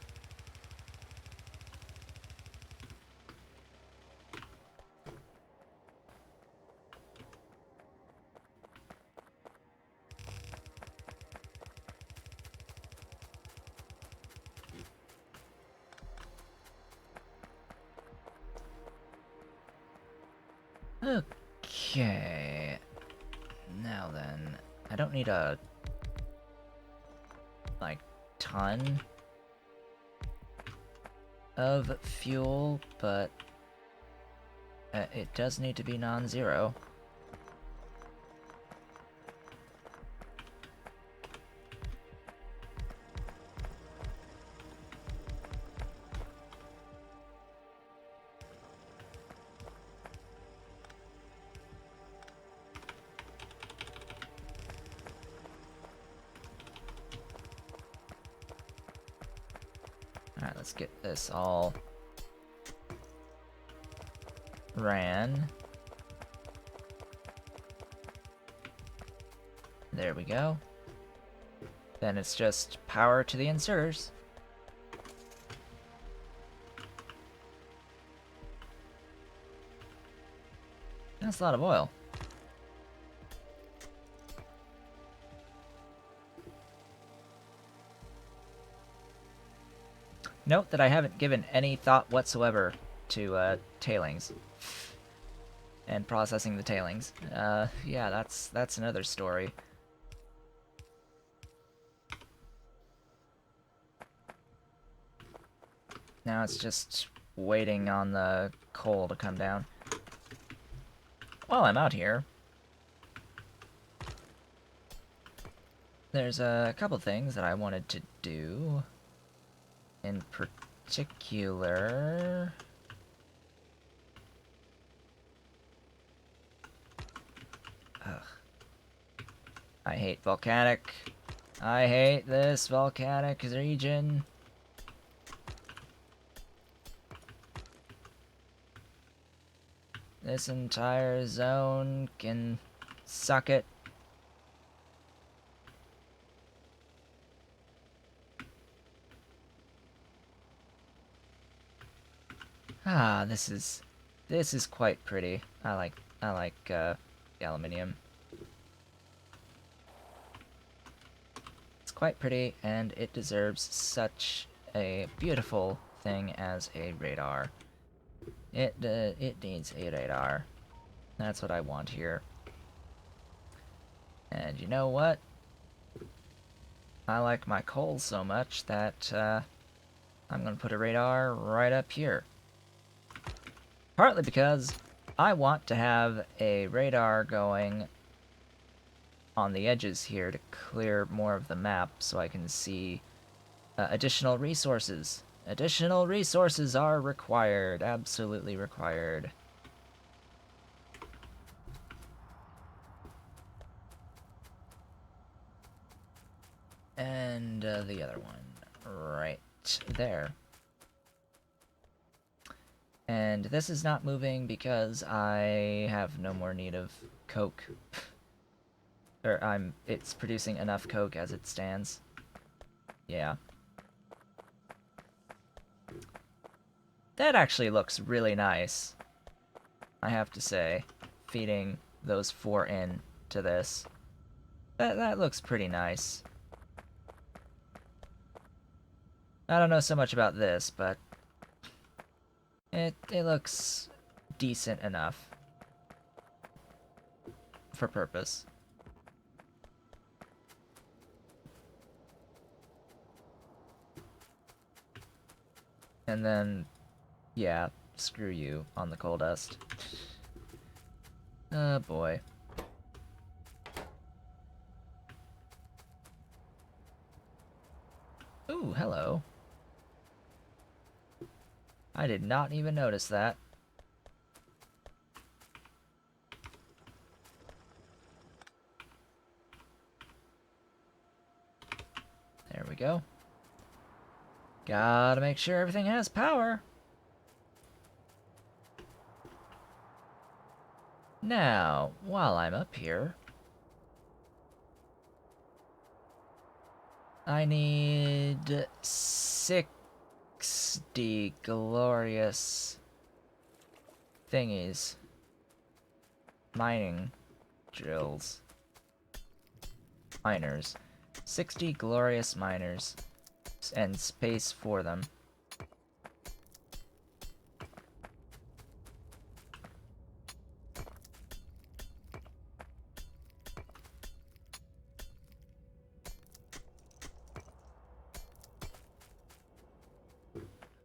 Okay. Now then, I don't need a like ton of fuel, but it does need to be non-zero. Alright, let's get this all ran. There we go. Then it's just power to the inserters. That's a lot of oil. Note that I haven't given any thought whatsoever to tailings and processing the tailings. Yeah, that's another story. Now it's just waiting on the coal to come down. While I'm out here, there's a couple things that I wanted to do. In particular... Ugh. I hate volcanic. I hate this volcanic region. This entire zone can suck it. Ah, this is quite pretty. I like the aluminium. It's quite pretty, and it deserves such a beautiful thing as a radar. It needs a radar. That's what I want here. And you know what? I like my coal so much that I'm gonna put a radar right up here. Partly because I want to have a radar going on the edges here to clear more of the map so I can see additional resources. Additional resources are required, absolutely required. And the other one, right there. And this is not moving because I have no more need of coke. Or it's producing enough coke as it stands. Yeah. That actually looks really nice, I have to say, feeding those 4 in to this. That looks pretty nice. I don't know so much about this, but it looks decent enough for purpose. And then, yeah, screw you on the coal dust. Oh boy. Ooh, hello. I did not even notice that. There we go. Gotta make sure everything has power. Now, while I'm up here, I need 60 glorious thingies. Mining drills. Miners. 60 glorious miners. And space for them.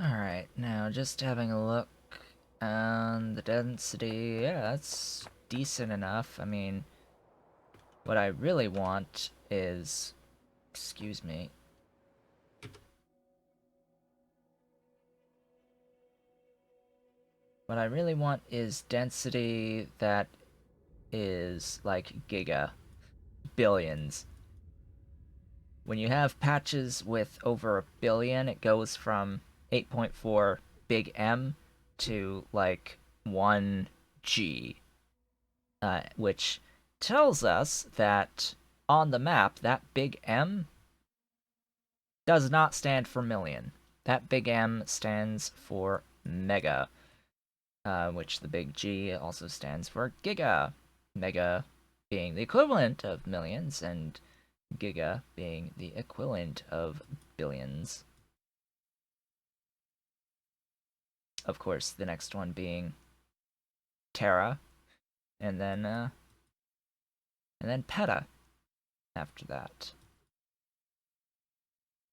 Alright, now just having a look on the density. Yeah, that's decent enough. I mean, what I really want is... Excuse me. What I really want is density that is like giga. Billions. When you have patches with over a billion, it goes from 8.4 big M to like 1G. Which tells us that on the map, that big M does not stand for million. That big M stands for mega. Which the big G also stands for giga. Mega being the equivalent of millions, and giga being the equivalent of billions. Of course, the next one being tera, and then peta after that.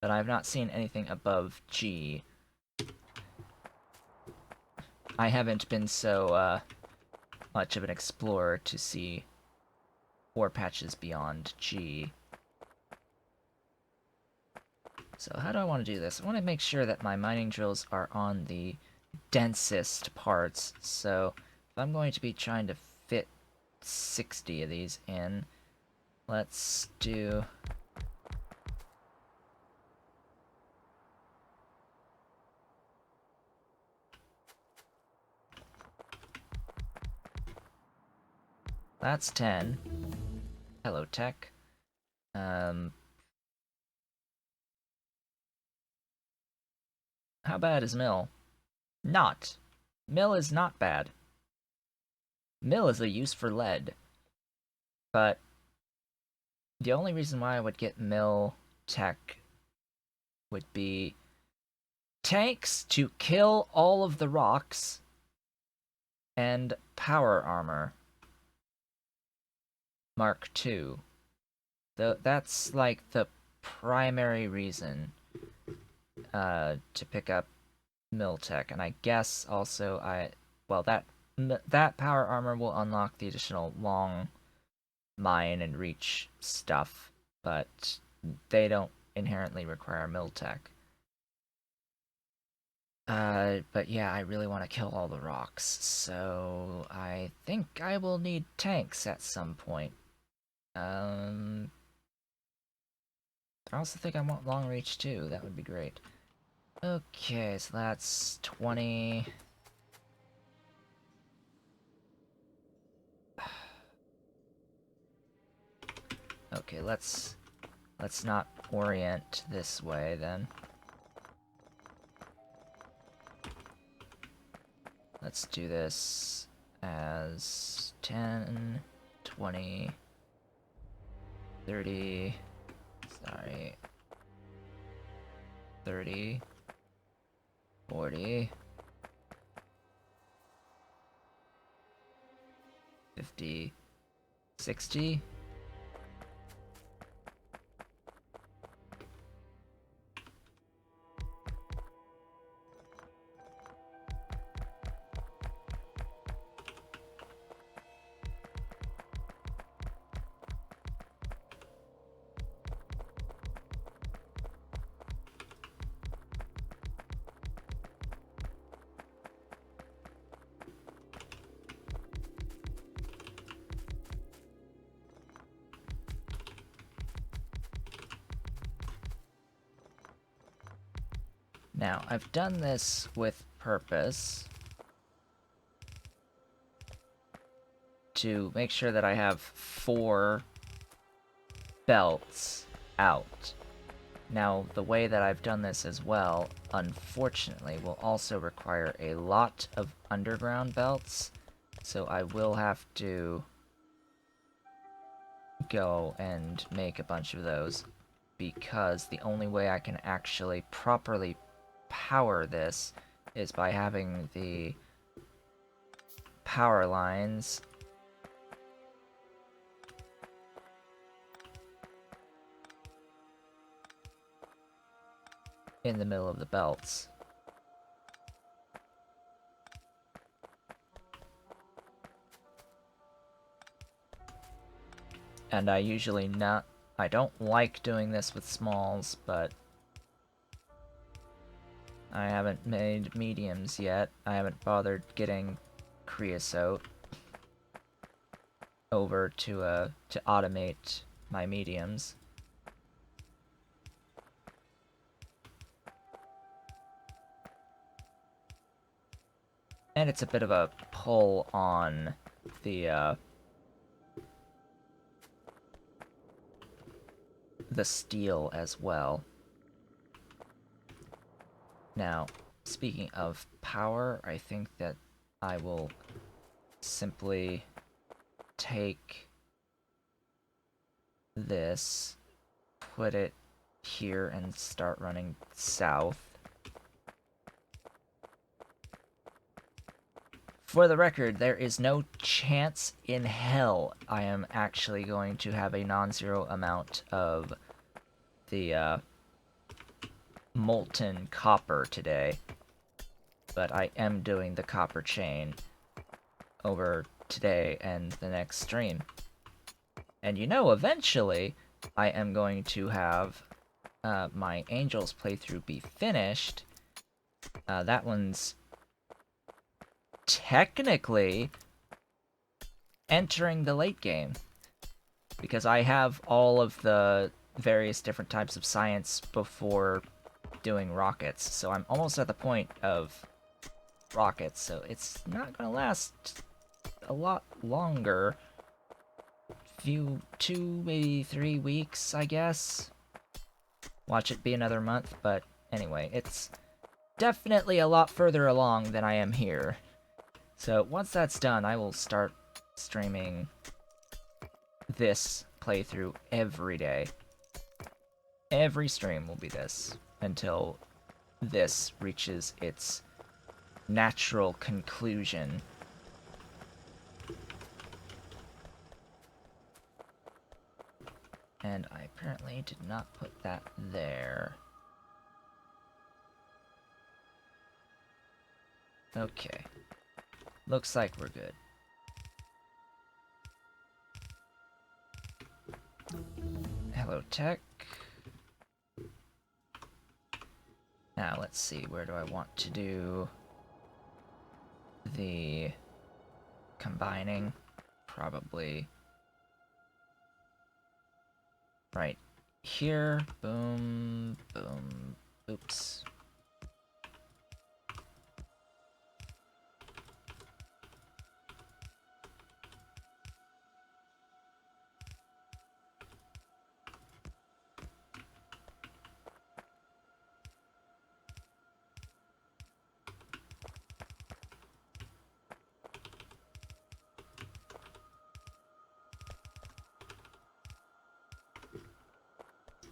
But I've not seen anything above G. I haven't been so much of an explorer to see ore patches beyond G. So how do I want to do this? I want to make sure that my mining drills are on the densest parts. So if I'm going to be trying to fit 60 of these in, let's do... That's 10. Hello, tech. How bad is mill? Not. Mill is not bad. Mill is a use for lead. But the only reason why I would get mill tech would be tanks to kill all of the rocks and power armor. Mark II. That's like the primary reason to pick up mill tech, and I guess also that power armor will unlock the additional long mine and reach stuff, but they don't inherently require mill tech. But yeah, I really want to kill all the rocks, so I think I will need tanks at some point. I also think I want long reach too, that would be great. Okay, so that's 20... Okay, let's not orient this way then. Let's do this as 10, 20, 30, sorry, 30, 40, 50, 60. Now, I've done this with purpose to make sure that I have 4 belts out. Now, the way that I've done this as well, unfortunately, will also require a lot of underground belts, so I will have to go and make a bunch of those, because the only way I can actually properly power this is by having the power lines in the middle of the belts. And I don't like doing this with smalls, but I haven't made mediums yet. I haven't bothered getting creosote over to automate my mediums. And it's a bit of a pull on the steel as well. Now, speaking of power, I think that I will simply take this, put it here, and start running south. For the record, there is no chance in hell I am actually going to have a non-zero amount of the molten copper today, but I am doing the copper chain over today and the next stream. And you know, eventually I am going to have my Angels playthrough be finished, that one's technically entering the late game. Because I have all of the various different types of science before doing rockets, so I'm almost at the point of rockets, so it's not gonna last a lot longer. Two, maybe 3 weeks, I guess. Watch it be another month, but anyway, it's definitely a lot further along than I am here. So once that's done, I will start streaming this playthrough every day. Every stream will be this until this reaches its natural conclusion. And I apparently did not put that there. Okay. Looks like we're good. Hello, tech. Now, let's see, where do I want to do the combining? Probably right here. Boom, boom, oops.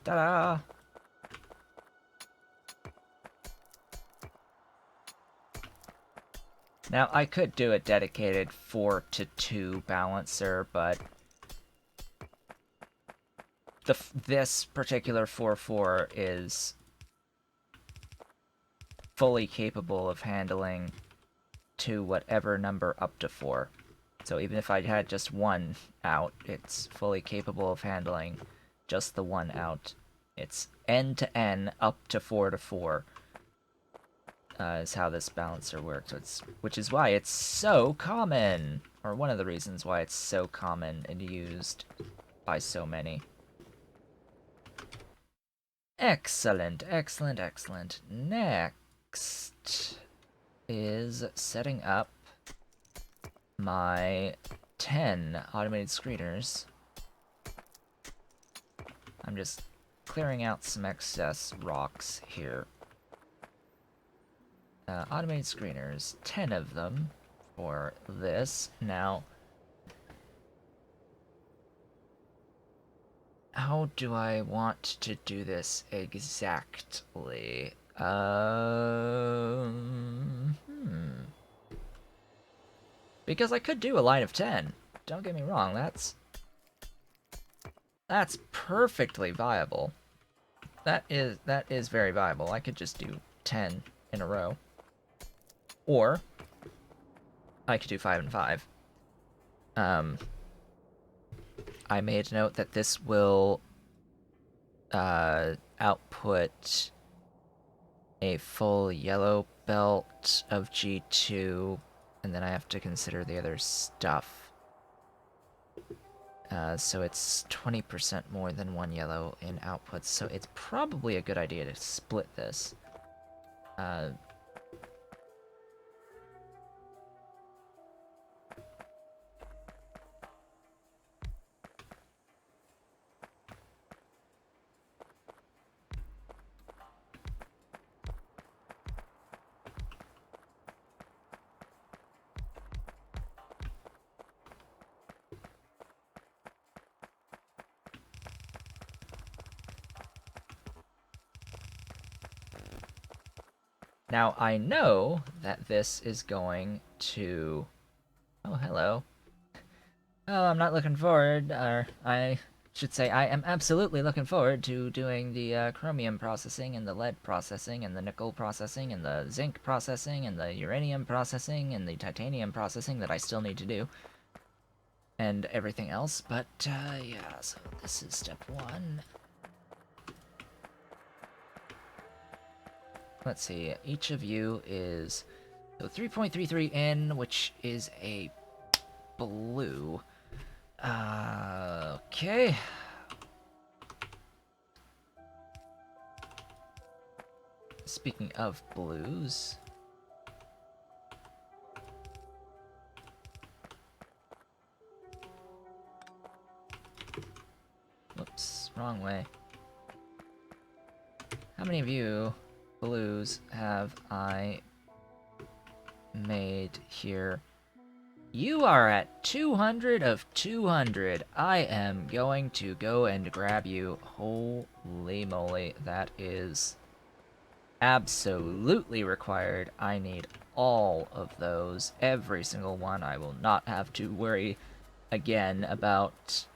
Ta-da! Now, I could do a dedicated 4-to-2 balancer, but this particular 4-4 is fully capable of handling to whatever number up to 4. So even if I had just 1 out, it's fully capable of handling just the 1 out. It's N to N up to 4 to 4 is how this balancer works. Which is why it's so common, or one of the reasons why it's so common and used by so many. Excellent, excellent, excellent. Next is setting up my 10 automated screeners. I'm just clearing out some excess rocks here. Automated screeners, 10 of them for this. Now, how do I want to do this exactly? Because I could do a line of 10. Don't get me wrong, that's perfectly viable. That is very viable. I could just do 10 in a row. Or I could do 5 and 5. I made note that this will output a full yellow belt of G2, and then I have to consider the other stuff. So it's 20% more than 1 yellow in outputs, so it's probably a good idea to split this. Now, I know that this is going to... Oh, hello. Oh, I'm not looking forward, or I should say I am absolutely looking forward to doing the chromium processing, and the lead processing, and the nickel processing, and the zinc processing, and the uranium processing, and the titanium processing that I still need to do. And everything else, but yeah, so this is step 1. let's see, each of you is so 3.33 in, which is a blue. Okay. Speaking of blues, whoops, wrong way. How many of you blues have I made here? You are at 200 of 200. I am going to go and grab you. Holy moly, that is absolutely required. I need all of those, every single one. I will not have to worry again about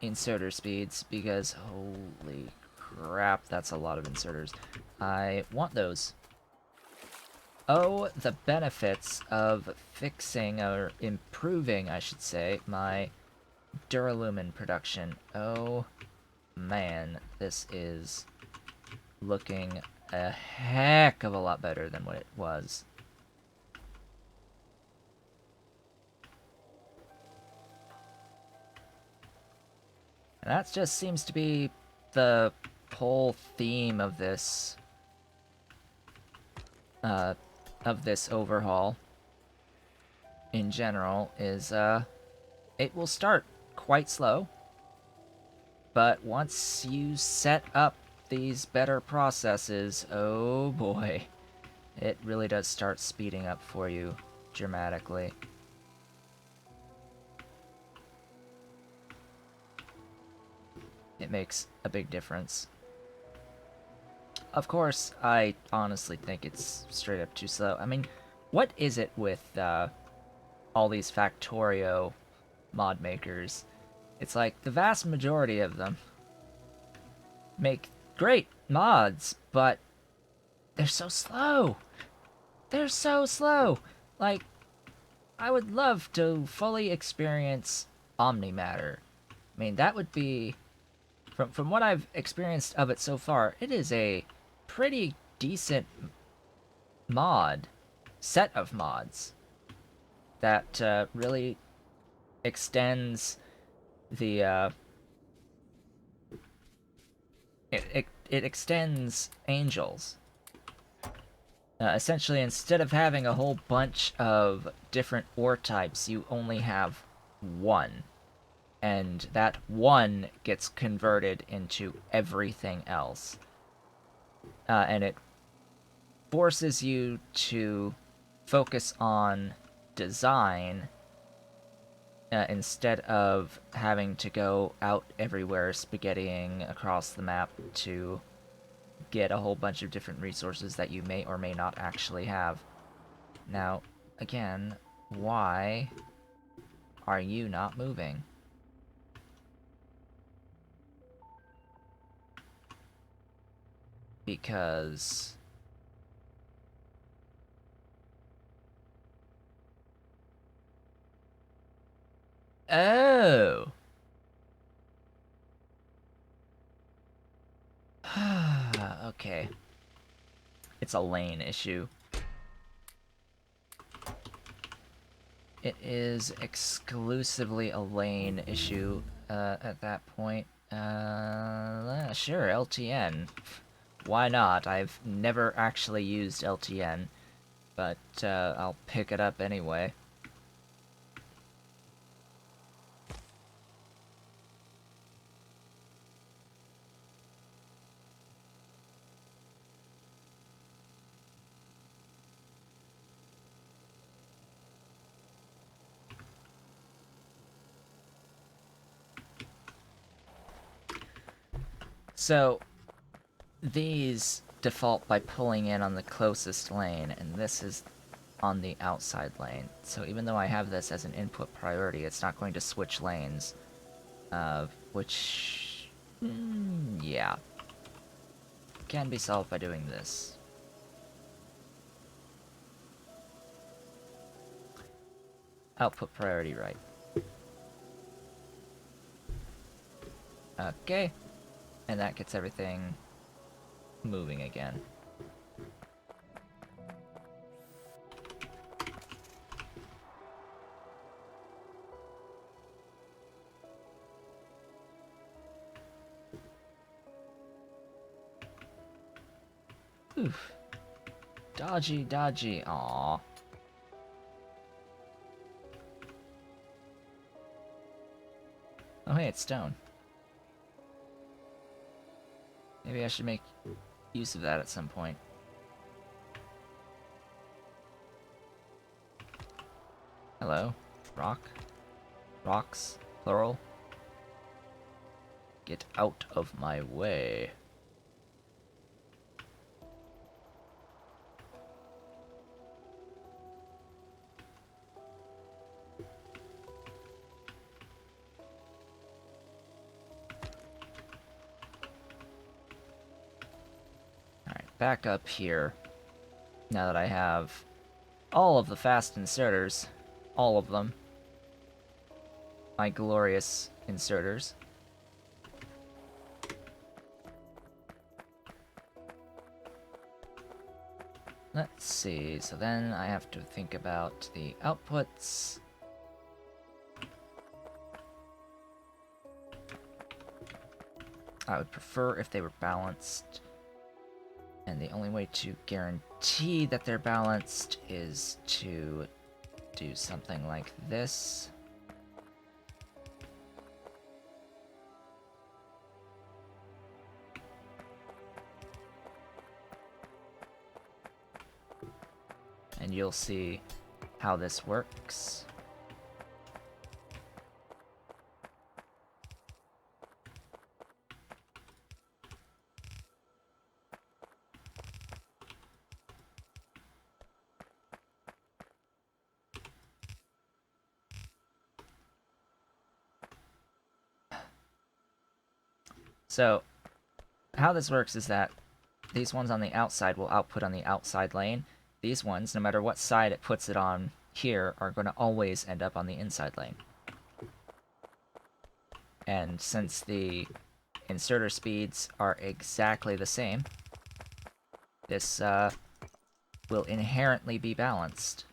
inserter speeds because holy crap, that's a lot of inserters. I want those. Oh, the benefits of fixing, or improving, I should say, my Duralumin production. Oh, man, this is looking a heck of a lot better than what it was. And that just seems to be the whole theme of this overhaul in general is it will start quite slow, but once you set up these better processes, oh boy, it really does start speeding up for you dramatically. It makes a big difference. Of course, I honestly think it's straight up too slow. I mean, what is it with all these Factorio mod makers? It's like the vast majority of them make great mods, but they're so slow. They're so slow. Like, I would love to fully experience Omnimatter. I mean, that would be, from what I've experienced of it so far, it is a pretty decent set of mods that really extends the it extends angels. Essentially, instead of having a whole bunch of different ore types, you only have one, and that one gets converted into everything else, and it forces you to focus on design instead of having to go out everywhere spaghettiing across the map to get a whole bunch of different resources that you may or may not actually have. Now, again, why are you not moving? Because... Oh! Okay. It's a lane issue. It is exclusively a lane issue at that point. Sure, LTN. Why not? I've never actually used LTN, but I'll pick it up anyway. So, these default by pulling in on the closest lane, and this is on the outside lane. So even though I have this as an input priority, it's not going to switch lanes. Which... yeah. Can be solved by doing this. Output priority right. Okay. And that gets everything moving again. Oof. Dodgy, dodgy. Aww. Oh hey, it's stone. Maybe I should make use of that at some point. Hello? Rock? Rocks? Plural? Get out of my way. Alright, back up here. Now that I have all of the fast inserters, all of them, my glorious inserters. Let's see, so then I have to think about the outputs. I would prefer if they were balanced. And the only way to guarantee that they're balanced is to do something like this. And you'll see how this works. So, how this works is that these ones on the outside will output on the outside lane. These ones, no matter what side it puts it on here, are going to always end up on the inside lane. And since the inserter speeds are exactly the same, this will inherently be balanced.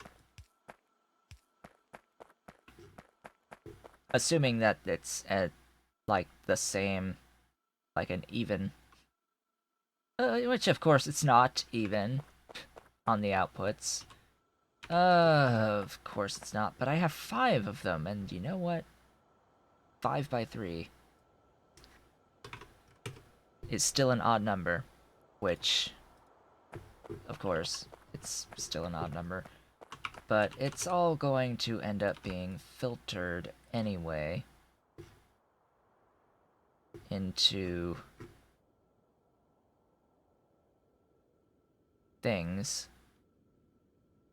Assuming that it's like the same, like an even, which of course it's not even on the outputs. Of course it's not, but I have 5 of them, and you know what? 5 by 3 is still an odd number, which, of course, it's still an odd number, but it's all going to end up being filtered anyway into things.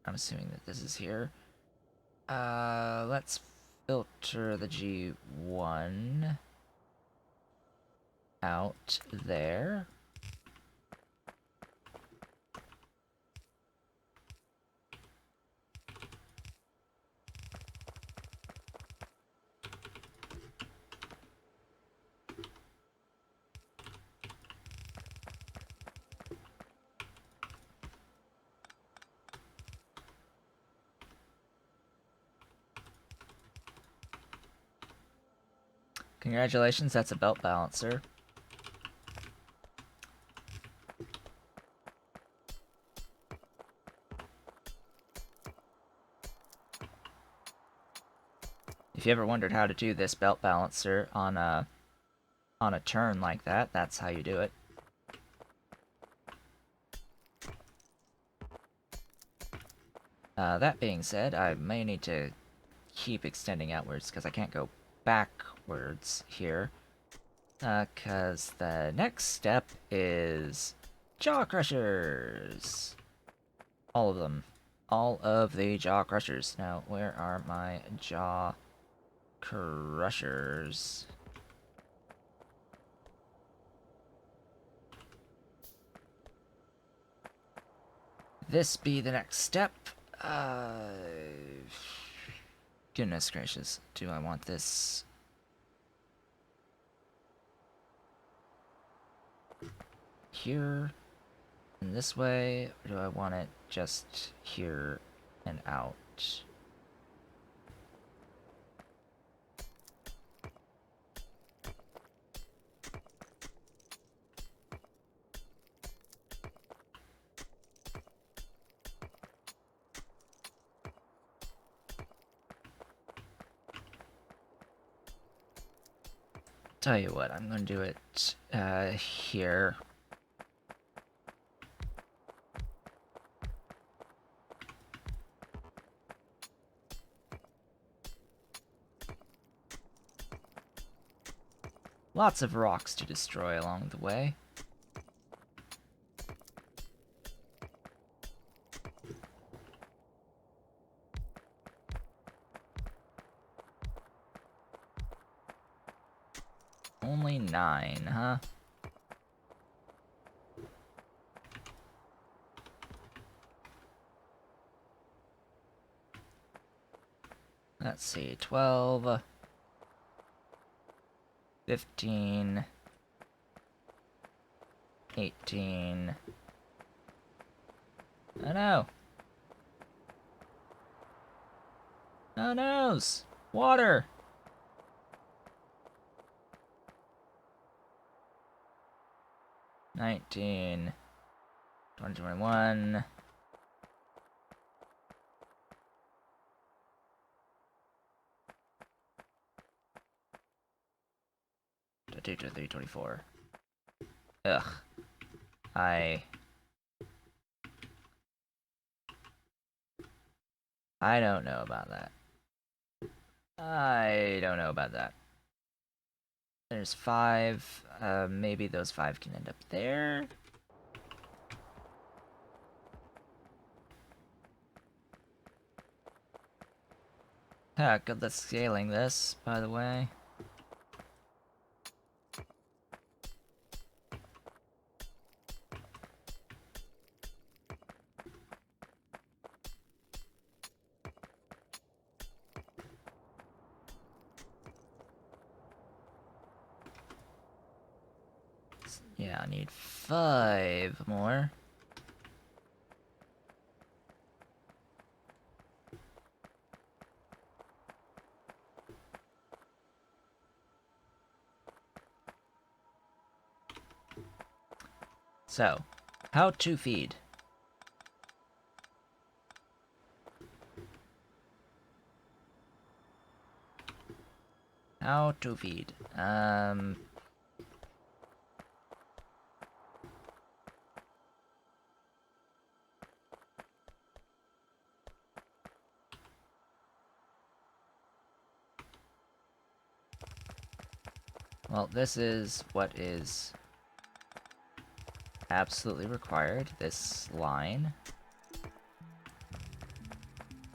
I'm assuming that this is here. Let's filter the G1 out there. Congratulations, that's a belt balancer. If you ever wondered how to do this belt balancer on a turn like that, that's how you do it. That being said, I may need to keep extending outwards because I can't go backwards here. Because the next step is jaw crushers. All of them. All of the jaw crushers. Now, where are my jaw crushers? This be the next step. Goodness gracious. Do I want this here and this way, or do I want it just here and out? tell you what, I'm gonna do it here. Lots of rocks to destroy along the way. Only 9, huh? Let's see, 12, 15, 18. Oh no! Oh noes! Water! $19, 20, 21. To 3, 24. Ugh. I don't know about that. I don't know about that. There's 5. Maybe those 5 can end up there. Good luck scaling this, by the way. Yeah, I need 5 more. So, how to feed? How to feed? Well, this is what is absolutely required. This line.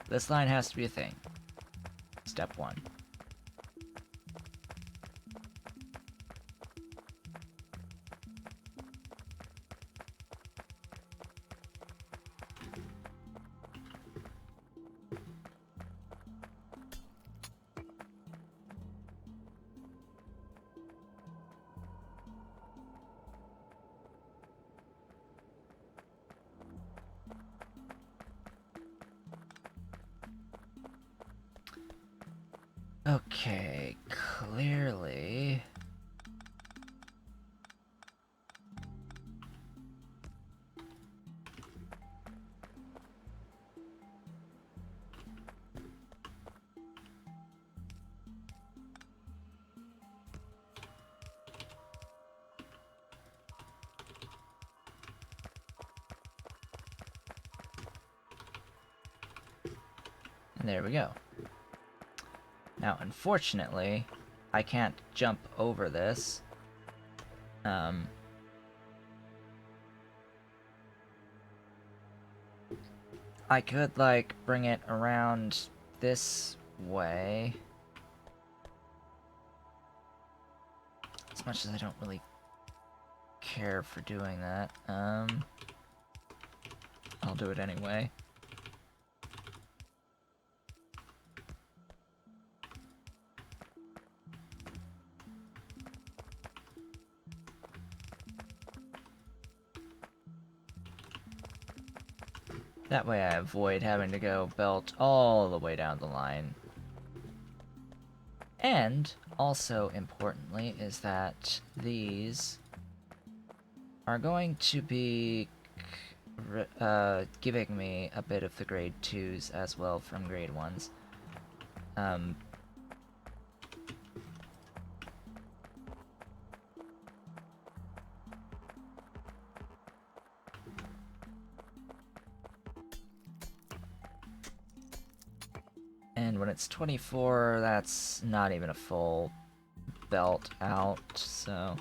This line has to be a thing. Step 1. Okay, clearly... And there we go. Now, unfortunately, I can't jump over this. I could, like, bring it around this way. As much as I don't really care for doing that. I'll do it anyway. That way I avoid having to go belt all the way down the line. And, also importantly, is that these are going to be giving me a bit of the grade 2s as well from grade 1s. And when it's 24, that's not even a full belt out, so...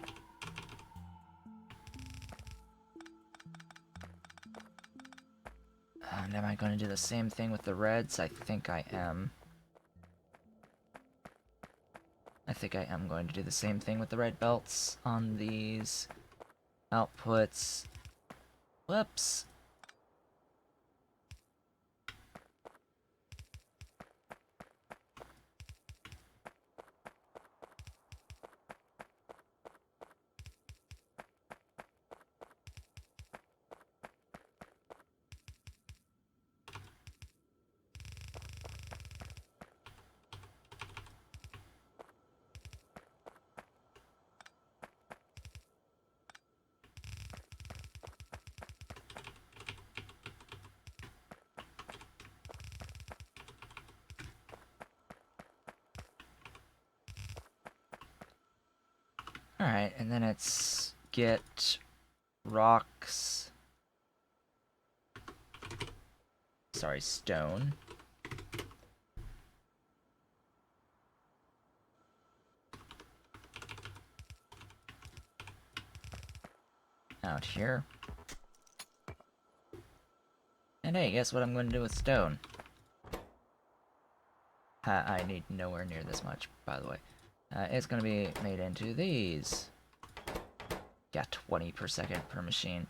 And am I going to do the same thing with the reds? I think I am. I think I am going to do the same thing with the red belts on these outputs. Whoops. Alright, and then it's get rocks. Sorry, stone. Out here. And hey, guess what I'm going to do with stone? I need nowhere near this much, by the way. It's going to be made into these. Yeah, 20 per second per machine.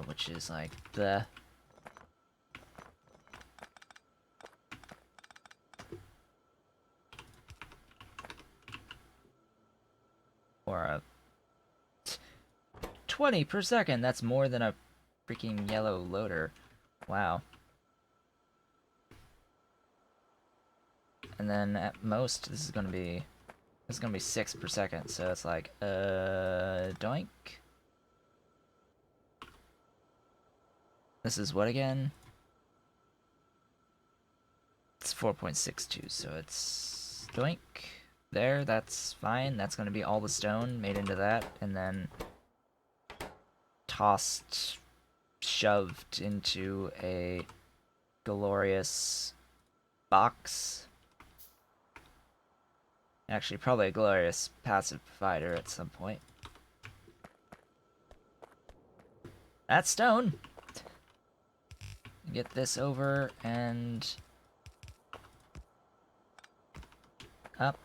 Which is like the... Or a... 20 per second! That's more than a freaking yellow loader. Wow. And then at most, this is gonna be 6 per second, so it's like, doink. This is what again? It's 4.62, so it's doink. There, that's fine. That's gonna be all the stone made into that, and then tossed, shoved into a glorious box. Actually, probably a glorious passive provider at some point. That's stone! Get this over and up.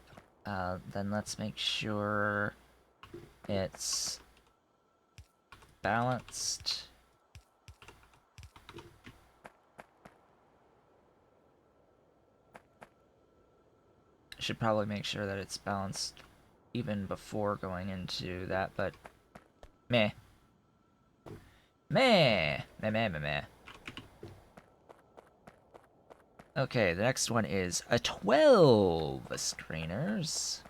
Then let's make sure it's balanced. Should probably make sure that it's balanced even before going into that, but meh. Meh! Meh, meh, meh, meh. Okay, the next one is a 12 screeners.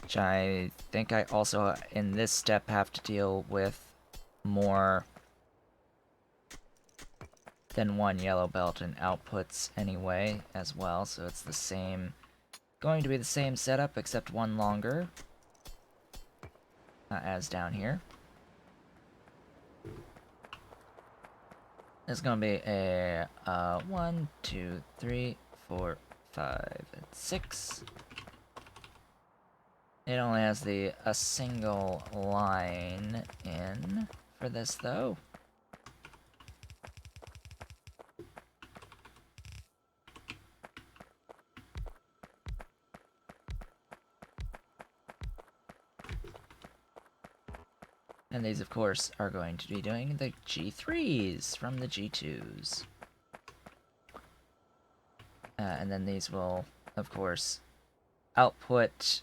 Which I think I also, in this step, have to deal with more than one yellow belt in outputs anyway, as well, so it's the same, going to be the same setup, except one longer, as down here. It's gonna be a 1, 2, 3, 4, 5, and 6. It only has a single line in for this, though. And these, of course, are going to be doing the G3s from the G2s. And then these will, of course, output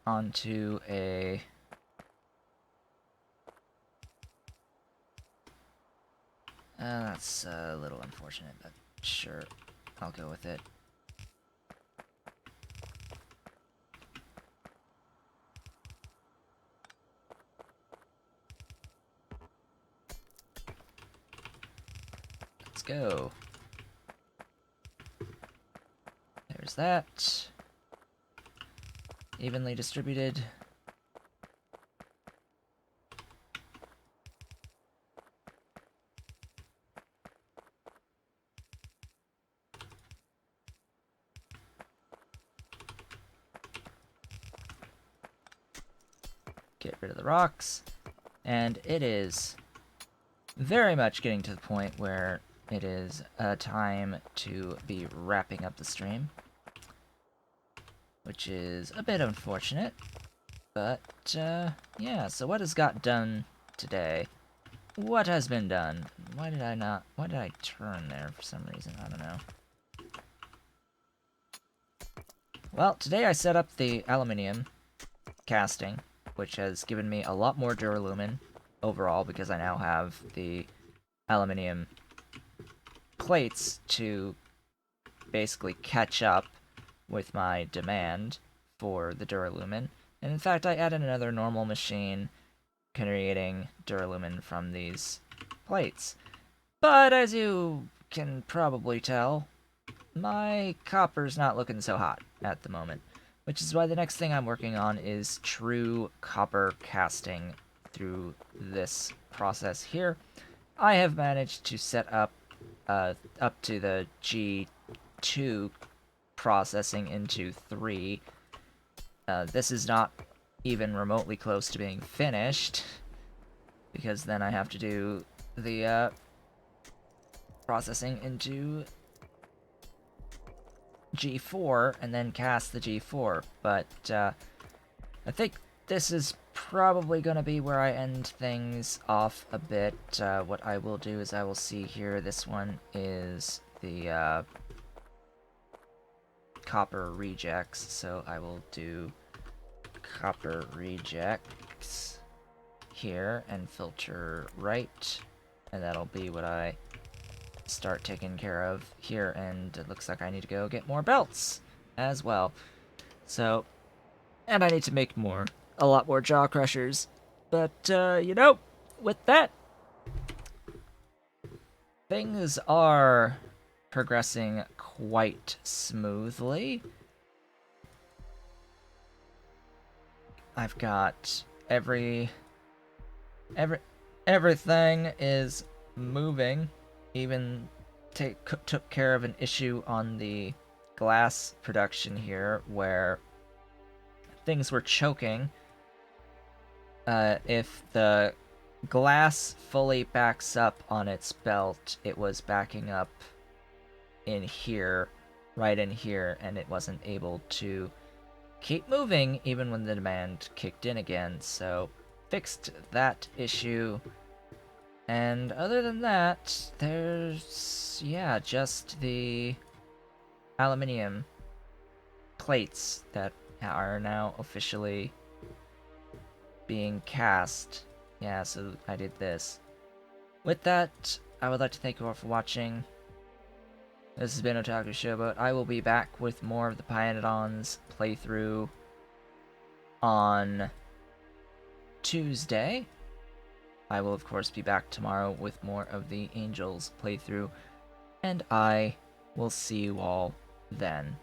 onto a... that's a little unfortunate, but sure, I'll go with it. Let's go. There's that. Evenly distributed. rid of the rocks. And it is very much getting to the point where it is time to be wrapping up the stream, which is a bit unfortunate. But, yeah, so what has got done today? What has been done? Why did I turn there for some reason? I don't know. Well, today I set up the aluminium casting, which has given me a lot more Duralumin overall, because I now have the aluminium plates to basically catch up with my demand for the Duralumin. And in fact, I added another normal machine creating Duralumin from these plates. But as you can probably tell, my copper's not looking so hot at the moment, which is why the next thing I'm working on is true copper casting through this process here. I have managed to set up up to the G2 processing into 3. This is not even remotely close to being finished, because then I have to do the processing into G4 and then cast the G4. But I think this is probably going to be where I end things off a bit. What I will do is I will see here, this one is the copper rejects, so I will do copper rejects here and filter right, and that'll be what I start taking care of here. And it looks like I need to go get more belts as well. So, and I need to make a lot more jaw crushers. But you know, with that, things are progressing quite smoothly. I've got everything is moving. Even took care of an issue on the glass production here where things were choking. If the glass fully backs up on its belt, it was backing up in here, right in here, and it wasn't able to keep moving even when the demand kicked in again. So fixed that issue. And other than that, there's, yeah, just the aluminium plates that are now officially being cast. Yeah, so I did this. With that, I would like to thank you all for watching. This has been Otaku Showboat. I will be back with more of the Pyanodon's playthrough on Tuesday. I will, of course, be back tomorrow with more of the Angels playthrough, and I will see you all then.